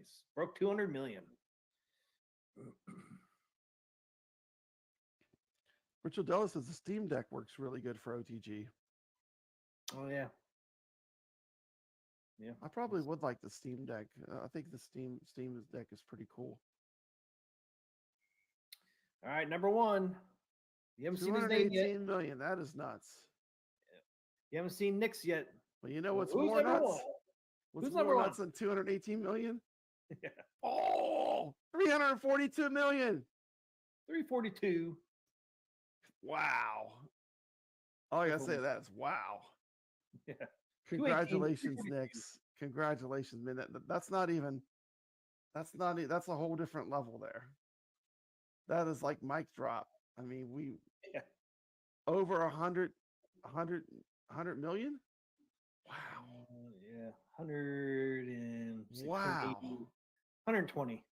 Nice. Broke 200 million. Richard Della says the Steam Deck works really good for OTG. Oh yeah. Yeah. I probably would like the Steam Deck. I think the Steam Deck is pretty cool. All right, number one. You haven't seen his name yet. 218 million. That is nuts. You haven't seen Nick's yet. Well, you know what's Who's more number nuts? one? What's Who's more number one? nuts than 218 million? Yeah. Oh, 342 million. 342. Wow. All I gotta say that's wow. Yeah. Congratulations, 218, Knicks. Congratulations, man. That's not even. That's a whole different level there. That is like mic drop. I mean, Yeah. over 100 million. Wow. Yeah. 100 and Wow. 120.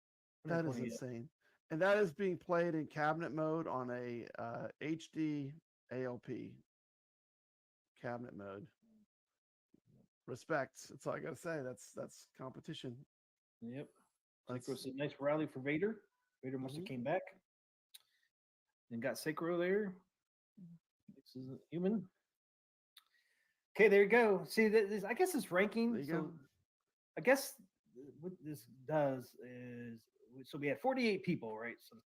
That is 120, yeah. insane. And that is being played in cabinet mode on a HD ALP cabinet mode. Respect. That's all I gotta say. That's competition. Yep. That's- Sacro said nice rally for Vader. Vader must have came back. And got Sacro there. This is human. Okay, there you go. See, this, I guess it's ranking. There you So go. I guess what this does is, so we had 48 people, right? So the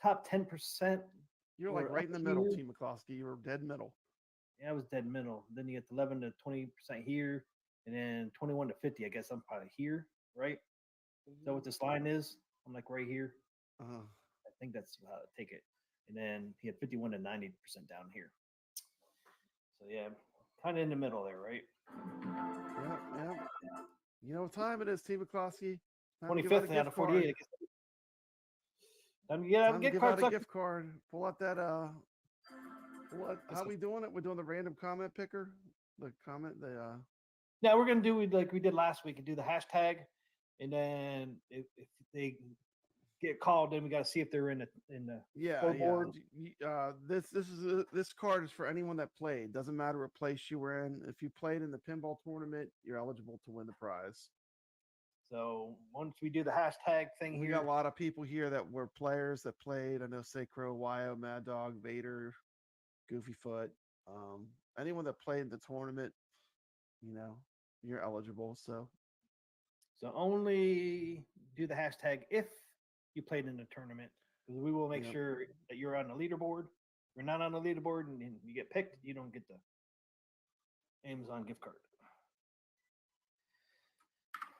top 10%. You're like were right in the up middle, here. T. McCloskey. You were dead middle. Yeah, I was dead middle. Then you get the 11 to 20% here, and then 21 to 50. I guess I'm probably here, right? Is that what this line is? I'm like right here. I think that's how I take it. And then he had 51 to 90% down here. So yeah, kind of in the middle there, right? Yeah. You know what time it is, T. McCloskey? 25th out of 48. I guess. Time to get out a gift card. A gift card. Pull out that how we doing it? We're doing the random comment picker. Yeah, we're gonna do like we did last week and do the hashtag, and then if they get called, then we got to see if they're in the scoreboard. This card is for anyone that played. Doesn't matter what place you were in. If you played in the pinball tournament, you're eligible to win the prize. So once we do the hashtag thing we here, got a lot of people here that were players that played. I know Sacro, Wyo, Mad Dog, Vader, Goofy Foot. Anyone that played in the tournament, you're eligible. So only do the hashtag if you played in the tournament, because we will make sure that you're on the leaderboard. If you're not on the leaderboard and you get picked, you don't get the Amazon gift card.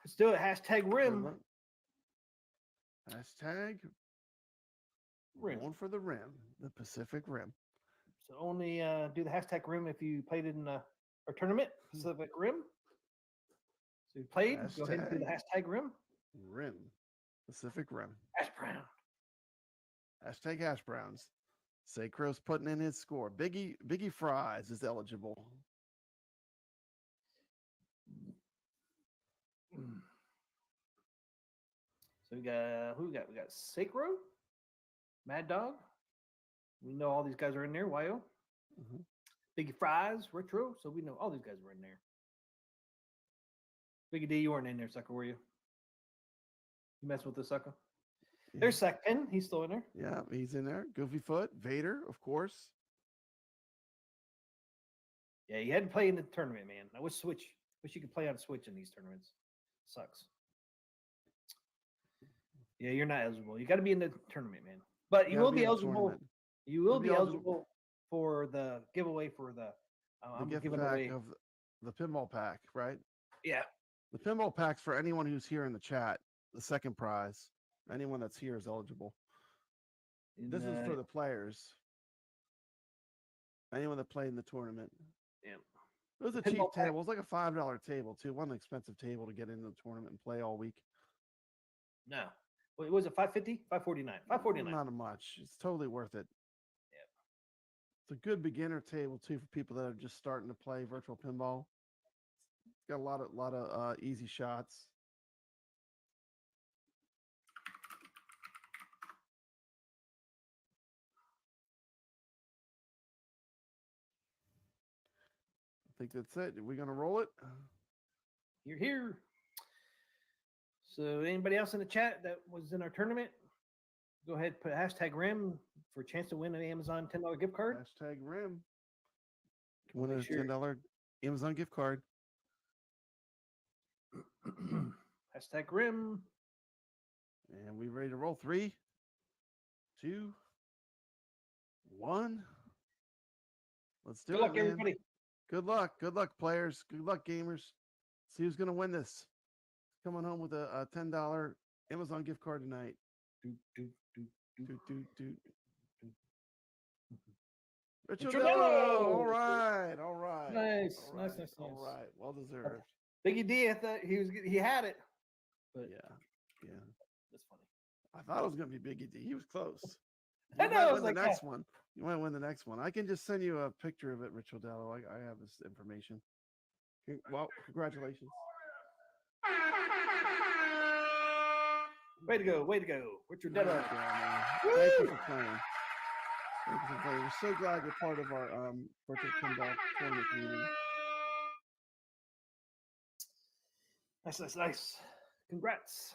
Let's do it. Hashtag rim. Hashtag rim. Going for the rim, the Pacific Rim. So only do the hashtag rim if you played in our tournament, Pacific Rim. So you played, go ahead and do the hashtag rim. Rim. Pacific Rim. Hash brown. Hashtag hash browns. Sacro's putting in his score. Biggie Fries is eligible. So we got who we got? We got Sacro, Mad Dog. We know all these guys are in there. Wyo, Biggie Fries, Retro. So we know all these guys were in there. Biggie D, you weren't in there, sucker, were you? You messing with the sucker? Yeah. There's Sackpin. He's still in there. Yeah, he's in there. Goofy Foot, Vader, of course. Yeah, you had to play in the tournament, man. I wish you could play on Switch in these tournaments. Sucks. Yeah, you're not eligible. You got to be in the tournament, man. But you will be eligible. Tournament. You will be eligible for the giveaway for the gift pack of the pinball pack, right? Yeah. The pinball pack's for anyone who's here in the chat. The second prize. Anyone that's here is eligible. This is for the players. Anyone that played in the tournament. Yeah. It was a cheap table. It was like a $5 table, too. It wasn't an expensive table to get into the tournament and play all week. No. Wait, was it $550? $549. $549. Not much. It's totally worth it. Yeah. It's a good beginner table, too, for people that are just starting to play virtual pinball. It's got a lot of easy shots. I think that's it. Are we going to roll it? You're here. So anybody else in the chat that was in our tournament, go ahead, put hashtag RIM for a chance to win an Amazon $10 gift card. Hashtag RIM. Win a Make sure- $10 Amazon gift card. Hashtag RIM. And we ready to roll 3, 2, 1. Let's do Good it, luck, man. everybody. Good luck. Good luck, players. Good luck, gamers. See who's going to win this. Coming home with a $10 Amazon gift card tonight. Doot, doot, doot, doot, doot, doot. Richard Richardello! Dello! All right. All right. Nice, All nice, right, nice, All nice. right. Well deserved. Biggie D, I thought he had it. But Yeah. Yeah. that's funny. I thought it was going to be Biggie D. He was close. I You know, might I win was the like, next one. You might win the next one. I can just send you a picture of it, Rich Odello. I have this information. Well, congratulations. Way to go, Richard Dello. Thank you for playing. Thank you for playing. We're so glad you're part of our virtual pinball tournament community. Nice. Congrats.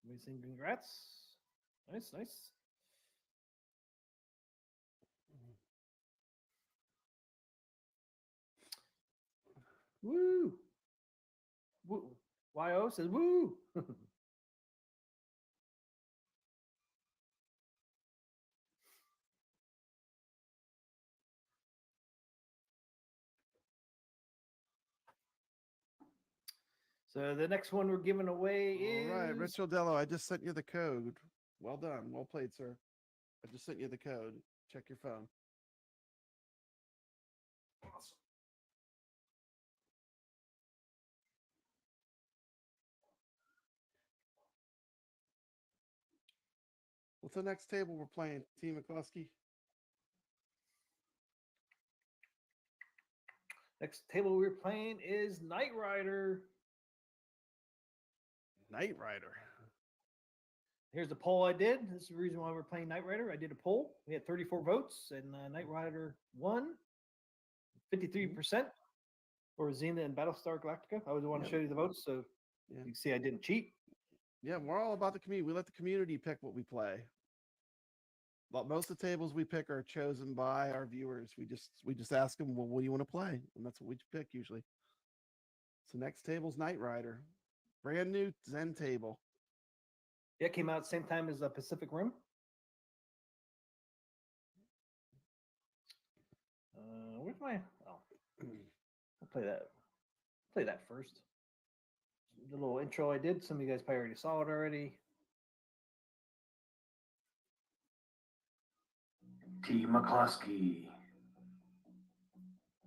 We saying congrats. Nice. Woo. Woo. YO says woo. So the next one we're giving away is All right, Rich Odello, I just sent you the code. Well done. Well played, sir. I just sent you the code. Check your phone. Awesome. What's the next table we're playing, T. McCluskey? next table we're playing is Knight Rider. Knight Rider. Here's the poll I did. This is the reason why we're playing Knight Rider. I did a poll. We had 34 votes, and Knight Rider won 53% for Xena and Battlestar Galactica. I always want to show you the votes, so you can see I didn't cheat. Yeah, we're all about the community. We let the community pick what we play. But most of the tables we pick are chosen by our viewers. We just ask them, well, what do you want to play? And that's what we pick usually. So next table's Knight Rider. Brand new Zen table. Yeah, it came out at the same time as Pacific Rim. Where's my? Oh, I'll play that. Play that first. The little intro I did. Some of you guys probably already saw it already. T. McCluskey.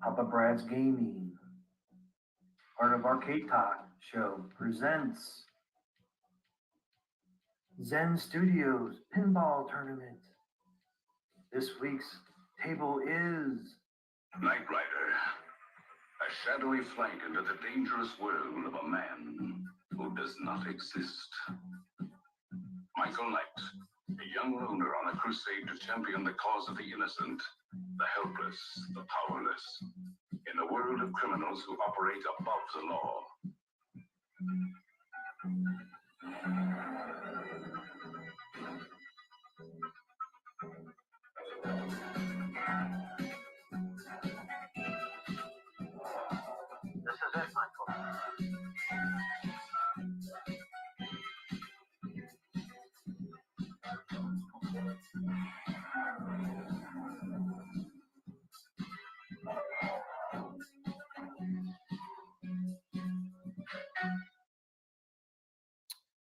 Papa Brad's Gaming. Part of Arcade Talk Show presents Zen Studios Pinball Tournament. This week's table is Knight Rider, a shadowy flight into the dangerous world of a man who does not exist. Michael Knight, a young loner on a crusade to champion the cause of the innocent, the helpless, the powerless, in a world of criminals who operate above the law. This is it, Michael.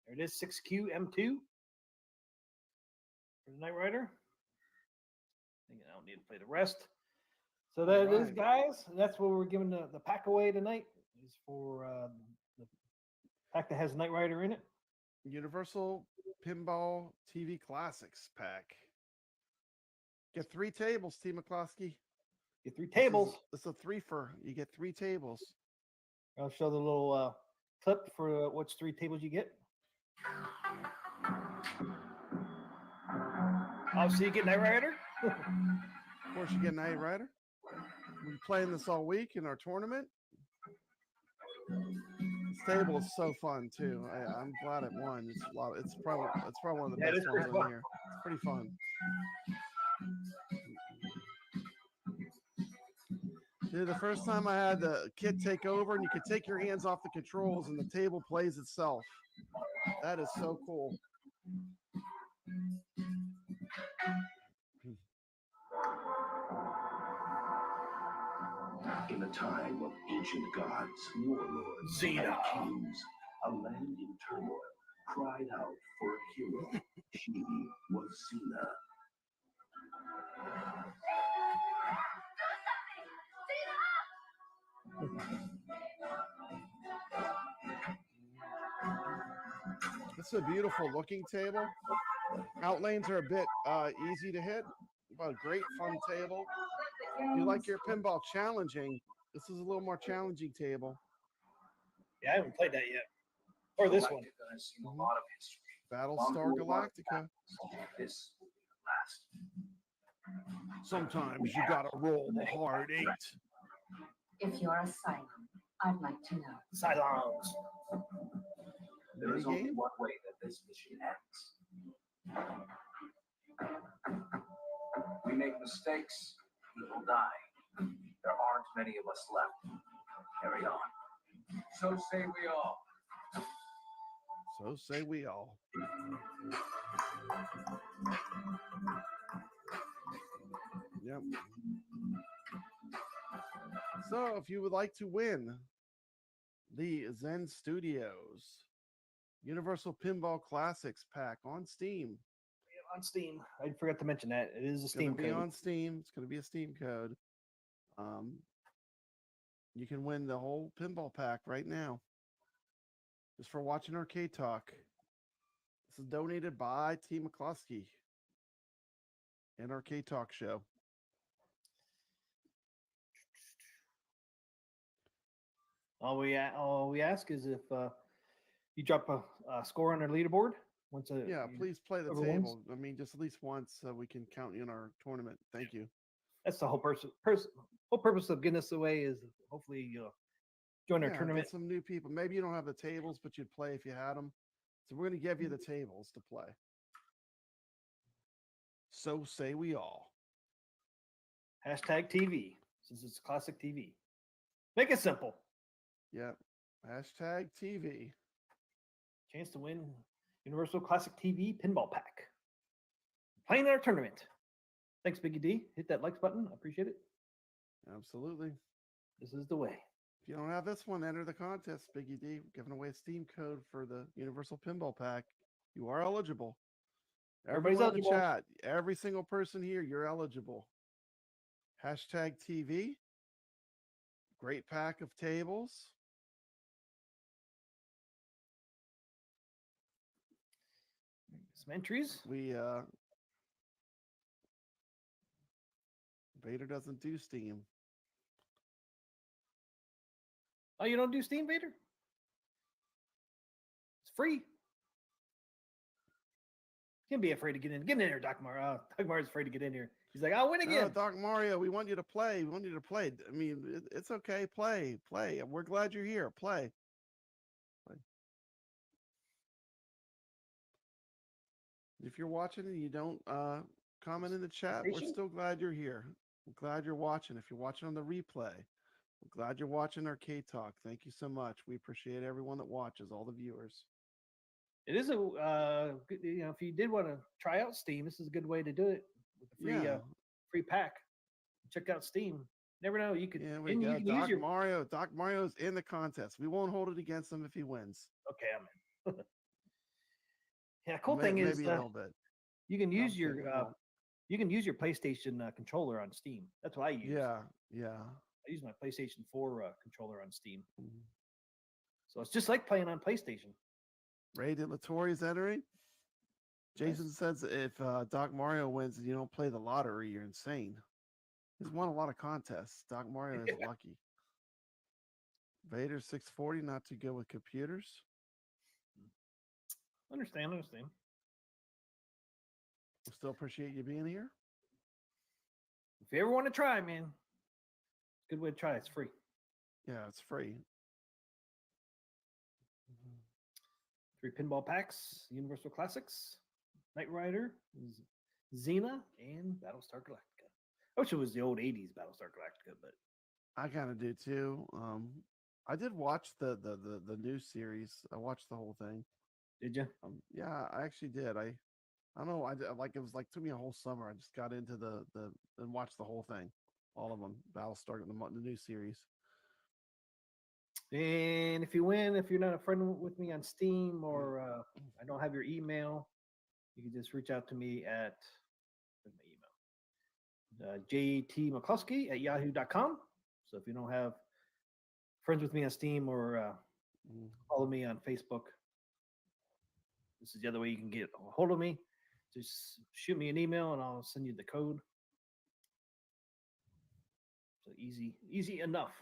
There it is, 6QM2 for the Knight Rider. I think I don't need to play the rest. So that is, guys. That's what we're giving the pack away tonight. Is for the pack that has Knight Rider in it. Universal Pinball TV Classics pack. Get 3 tables, T. McCluskey. Get 3 tables. It's a 3-fer. You get 3 tables. I'll show the little clip for which 3 tables you get. Obviously, you get Knight Rider. Of course, you get Knight Rider. We're playing this all week in our tournament. This table is so fun too. I'm glad it won. It's a lot. It's probably one of the Yeah, it best is ones pretty on fun. here. It's pretty fun. Dude, the first time I had the kit take over and you could take your hands off the controls and the table plays itself. That is so cool. In a time of ancient gods, warlords, and Xena. kings, a land in turmoil cried out for a hero. She was Xena. It's a beautiful looking table. Outlanes are a bit easy to hit, but a great fun table. If you like your pinball challenging, this is a little more challenging table. Yeah, I haven't played that yet. Or this one. I've seen a lot of history. Battlestar Galactica. This will be the last. Sometimes you gotta roll the hard 8. If you're a silent, I'd like to know. Silence. There is only Minigame? one way that this mission ends. We make mistakes, we will die. There aren't many of us left. Carry on. So say we all. So say we all. Yep. So if you would like to win the Zen Studios Universal Pinball Classics pack on Steam, On Steam. I forgot to mention that. It is a it's going Steam to be code. on Steam. It's going to be a Steam code. You can win the whole pinball pack right now just for watching Arcade Talk. This is donated by T. McCloskey and Arcade Talk Show. All we ask is if you drop a score on our leaderboard. Once Yeah, please play the whoever wins. table. I mean, just at least once so we can count you in our tournament. Thank you. That's the whole whole purpose of getting us away is hopefully you'll join our Yeah, tournament. get some new people. Maybe you don't have the tables, but you'd play if you had them. So we're going to give you the tables to play. So say we all. Hashtag TV, since it's classic TV. Make it simple. Yep. Hashtag TV. Chance to win Universal Classic TV Pinball Pack. Playing in our tournament. Thanks, Biggie D. Hit that likes button. I appreciate it. Absolutely. This is the way. If you don't have this one, enter the contest. Biggie D giving away a Steam code for the Universal Pinball Pack. You are eligible. Everybody's Everyone in the eligible. chat, every single person here, you're eligible. Hashtag TV. Great pack of tables. Some entries. We Vader doesn't do Steam. Oh, you don't do Steam, Vader? It's free. Can't be afraid to get in. Get in there, Doc Mar. Doc Mar's afraid to get in here. He's like, I'll win again. No, Doc Mario, we want you to play. We want you to play. I mean, it's okay. Play. We're glad you're here. Play. If you're watching and you don't comment in the chat, we're still glad you're here. I'm glad you're watching. If you're watching on the replay, we're glad you're watching Arcade Talk. Thank you so much. We appreciate everyone that watches, all the viewers. It is a good, if you did want to try out Steam, this is a good way to do it with the free free pack. Check out Steam. Never know, you could. Yeah, we and got you can use your Mario. Doc Mario's in the contest. We won't hold it against him if he wins. Okay, I'm in. Yeah, cool thing is maybe a little bit. you can use I'm kidding. your PlayStation controller on Steam. That's what I use. Yeah. I use my PlayStation 4 controller on Steam. Mhm. So it's just like playing on PlayStation. Ray De La Torre is entering. Jason says if Doc Mario wins and you don't play the lottery, you're insane. He's won a lot of contests. Doc Mario is lucky. Vader 640, not too good with computers. Understand. We still appreciate you being here. If you ever want to try, man, good way to try. It's free. Yeah, it's free. 3 pinball packs, Universal Classics, Knight Rider, Xena, and Battlestar Galactica. I wish it was the old 80s Battlestar Galactica, but I kind of do too. I did watch the new series. I watched the whole thing. did you? Yeah, I actually did. I don't know. I did, like it was like took me a whole summer. I just got into the and watched the whole thing, all of them. Battlestar, the new series. And if you win, if you're not a friend with me on Steam or I don't have your email, you can just reach out to me at my email, jtmccluskey@yahoo.com. So if you don't have friends with me on Steam or follow me on Facebook, this is the other way you can get a hold of me. Just shoot me an email and I'll send you the code. So easy enough.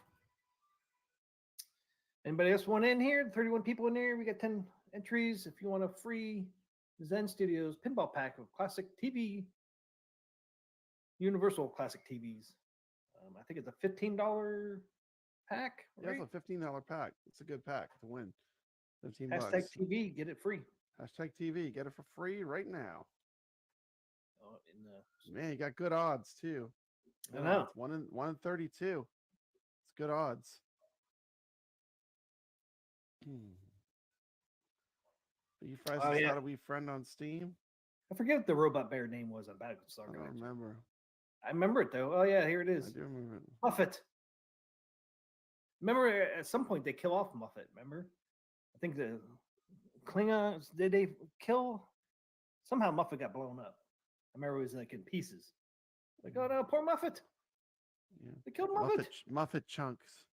Anybody else want in here? 31 people in there. We got 10 entries. If you want a free Zen Studios pinball pack of classic TV, Universal classic TVs. I think it's a $15 pack. Right? Yeah, it's a $15 pack. It's a good pack to win. 15 Hashtag bucks. TV, get it free. Hashtag TV, get it for free right now. Oh, Man, you got good odds too. I know. It's 1 in 32. It's good odds. You friends how to we friend on Steam? I forget what the robot bear name was on Battlestar I don't Galactica. remember. I remember it though. Oh yeah, here it is. I do remember it. Muffet. Remember at some point they kill off Muffet, remember? I think the Klingons, did they kill? Somehow Muffet got blown up. I remember it was like in pieces. Like, oh no, poor Muffet. Yeah. They killed Muffet. Muffet chunks.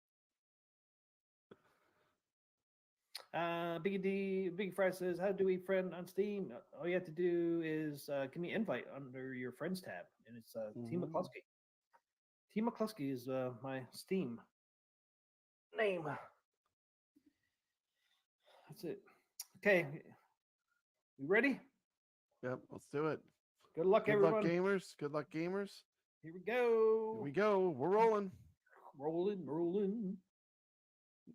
Big Fry says, how do we friend on Steam? All you have to do is give me an invite under your friends tab, and it's Team McCluskey. Team McCluskey is my Steam name. That's it. Okay, you ready? Yep, let's do it. Good luck, Good everyone. luck, gamers. Good luck, gamers. Here we go. Here we go. We're rolling. Rolling.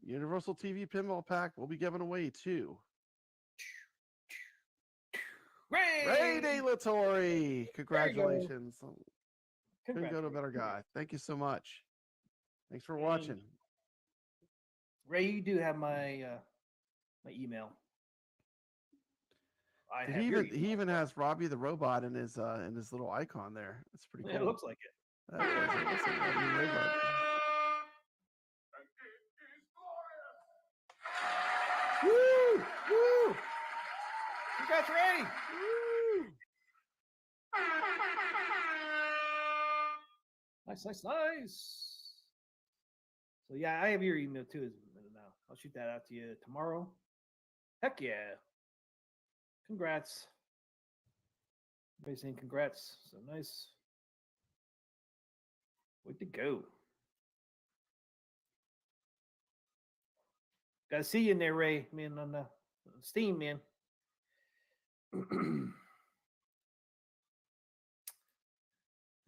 Universal TV Pinball Pack. We'll be giving away 2. Ray De La Torre. Congratulations. Couldn't go to a better guy. Thank you so much. Thanks for watching. Ray, you do have my my email. He even has Robbie the robot in his little icon there. It's pretty cool. It looks like it. That looks like Robbie the robot. Woo! Woo! Congrats, Ray! Woo! Nice. So yeah, I have your email too. Now I'll shoot that out to you tomorrow. Heck yeah! Congrats. Everybody's saying congrats. So nice. Way to go. Gotta see you in there, Ray, man, on the Steam, man.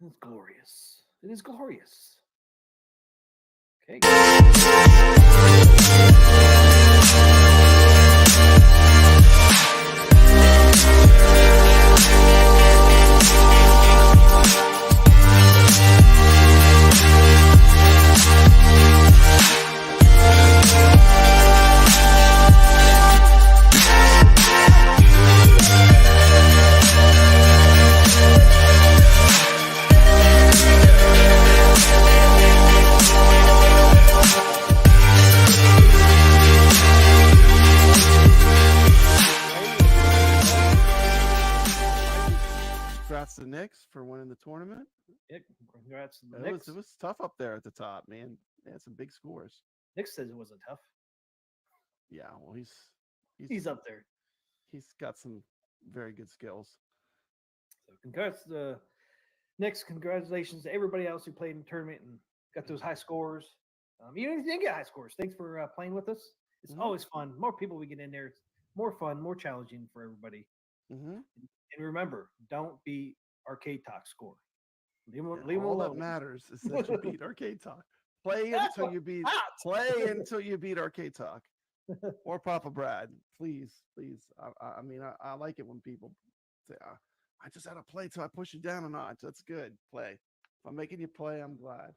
It's glorious. It is glorious. Okay. Congrats to Knicks for winning the tournament. Yeah, congrats to the Knicks. It was tough up there at the top, man. They had some big scores. Knicks says it wasn't tough. Yeah, well, He's up there. He's got some very good skills. So congrats to the Knicks. Congratulations to everybody else who played in the tournament and got those high scores. Even if you didn't get high scores, thanks for playing with us. It's always fun. More people we get in there, it's more fun, more challenging for everybody. And remember, don't beat Arcade Talk score. Leave them All alone. that matters is that you beat Arcade Talk. Play until you beat Arcade Talk. or Papa Brad, please. I mean, I like it when people say, I just had to play till I push you down a notch. That's good. Play. If I'm making you play, I'm glad.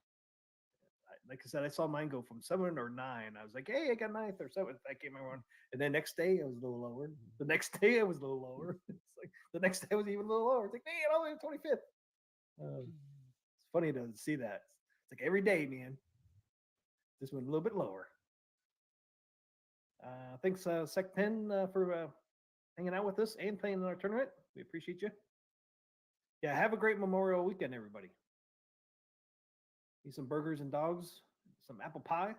Like I said, I saw mine go from 7 or 9. I was like, hey, I got 9th or 7th. I came around. And then next day, I was a little lower. The next day, I was a little lower. It's like the next day, I was even a little lower. It's like, man, I'm only 25th. It's funny to see that. It's like every day, man. This went a little bit lower. Thanks, Sec 10, for hanging out with us and playing in our tournament. We appreciate you. Yeah, have a great Memorial weekend, everybody. Eat some burgers and dogs, some apple pie.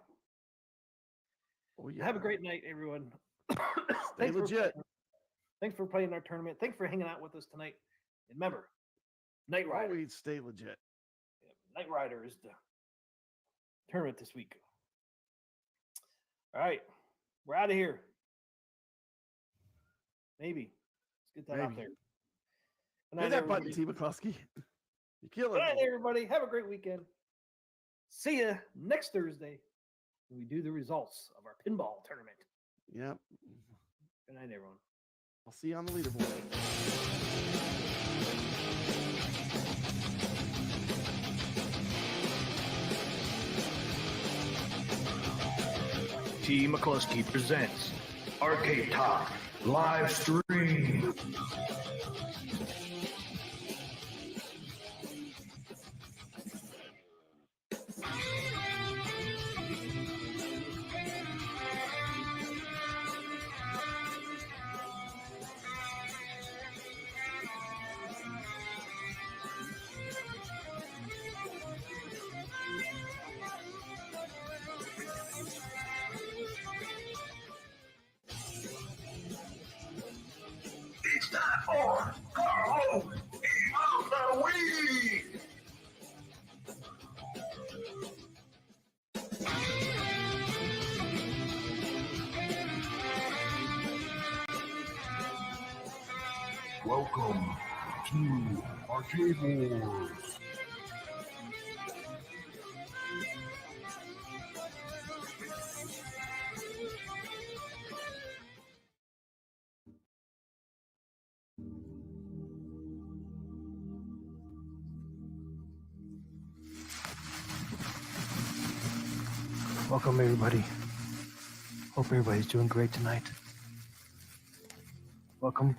Oh, yeah. Have a great night, everyone. Stay legit. Thanks for playing our tournament. Thanks for hanging out with us tonight. And remember, Knight Rider. Always stay legit. Yeah, Knight Rider is the tournament this week. All right. We're out of here. Maybe. Let's get that out there. Good Hit night, that button, everybody. T. McCluskey. You're killing Good night, me. everybody. Have a great weekend. See you next Thursday when we do the results of our pinball tournament. Yep. Good night, everyone. I'll see you on the leaderboard. T. McCluskey presents Arcade Talk live stream. It's time for Carlo of the Week. Welcome to Arcade Wars. Welcome, everybody. Hope everybody's doing great tonight. Welcome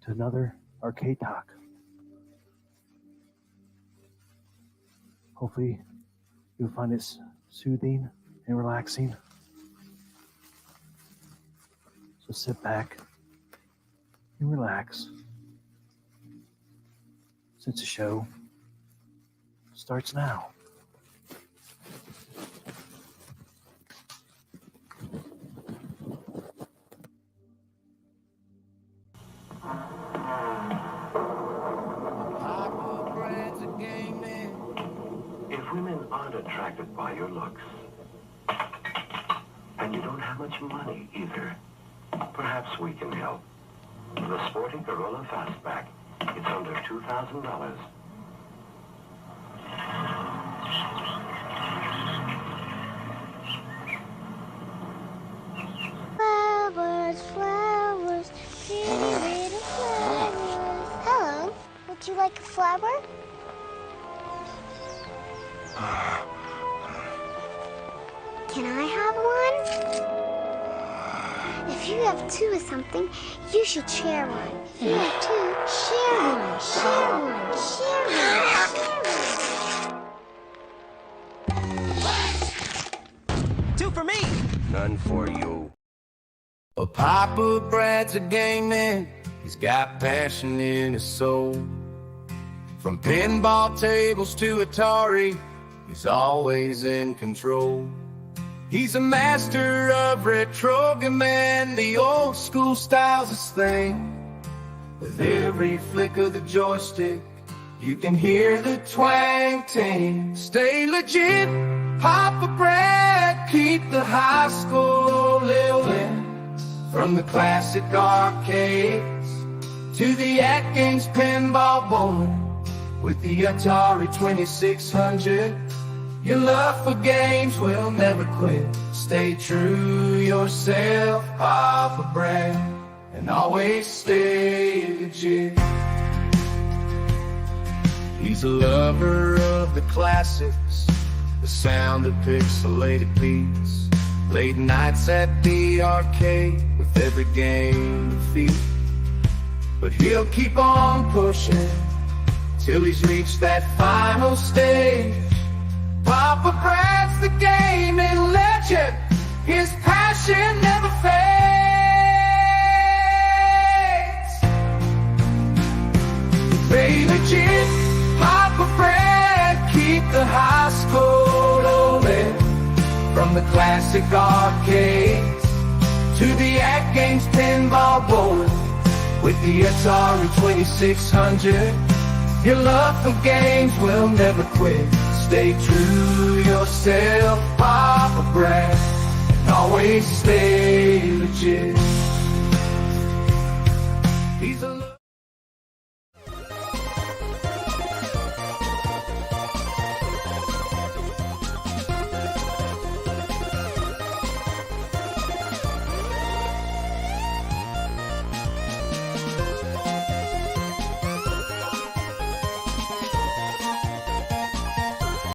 to another Arcade Talk. Hopefully, you'll find it soothing and relaxing. So sit back and relax, since the show starts now. If women aren't attracted by your looks, and you don't have much money either, perhaps we can help. The Sporting Corolla Fastback. It's under $2,000. Flowers, flowers, pretty little flowers. Hello, would you like a flower? Can I have one? If you have two of something, you should share one. If you have two, share one, share one, share one. Two for me. None for you. Well, Papa Brad's a gaming. He's got passion in his soul. From pinball tables to Atari, he's always in control. He's a master of retro man. The old school style's his thing. With every flick of the joystick, you can hear the twang ting. Stay legit, Papa Brad. Keep the high school living. From the classic arcades to the AtGames pinball board, with the Atari 2600 Your love for games will never quit. Stay true yourself, Papa Brad, and always stay legit. He's a lover of the classics, the sound of pixelated beats, late nights at the arcade with every game to feel. But he'll keep on pushing till he's reached that final stage. Papa Brad's the gaming legend, his passion never fades. Stay legit, Papa Brad, keep the high school rolling. From the classic arcades to the AtGames Pinball bowling, with the Atari 2600, your love for games will never quit. Stay true yourself, Papa Brad, and always stay legit.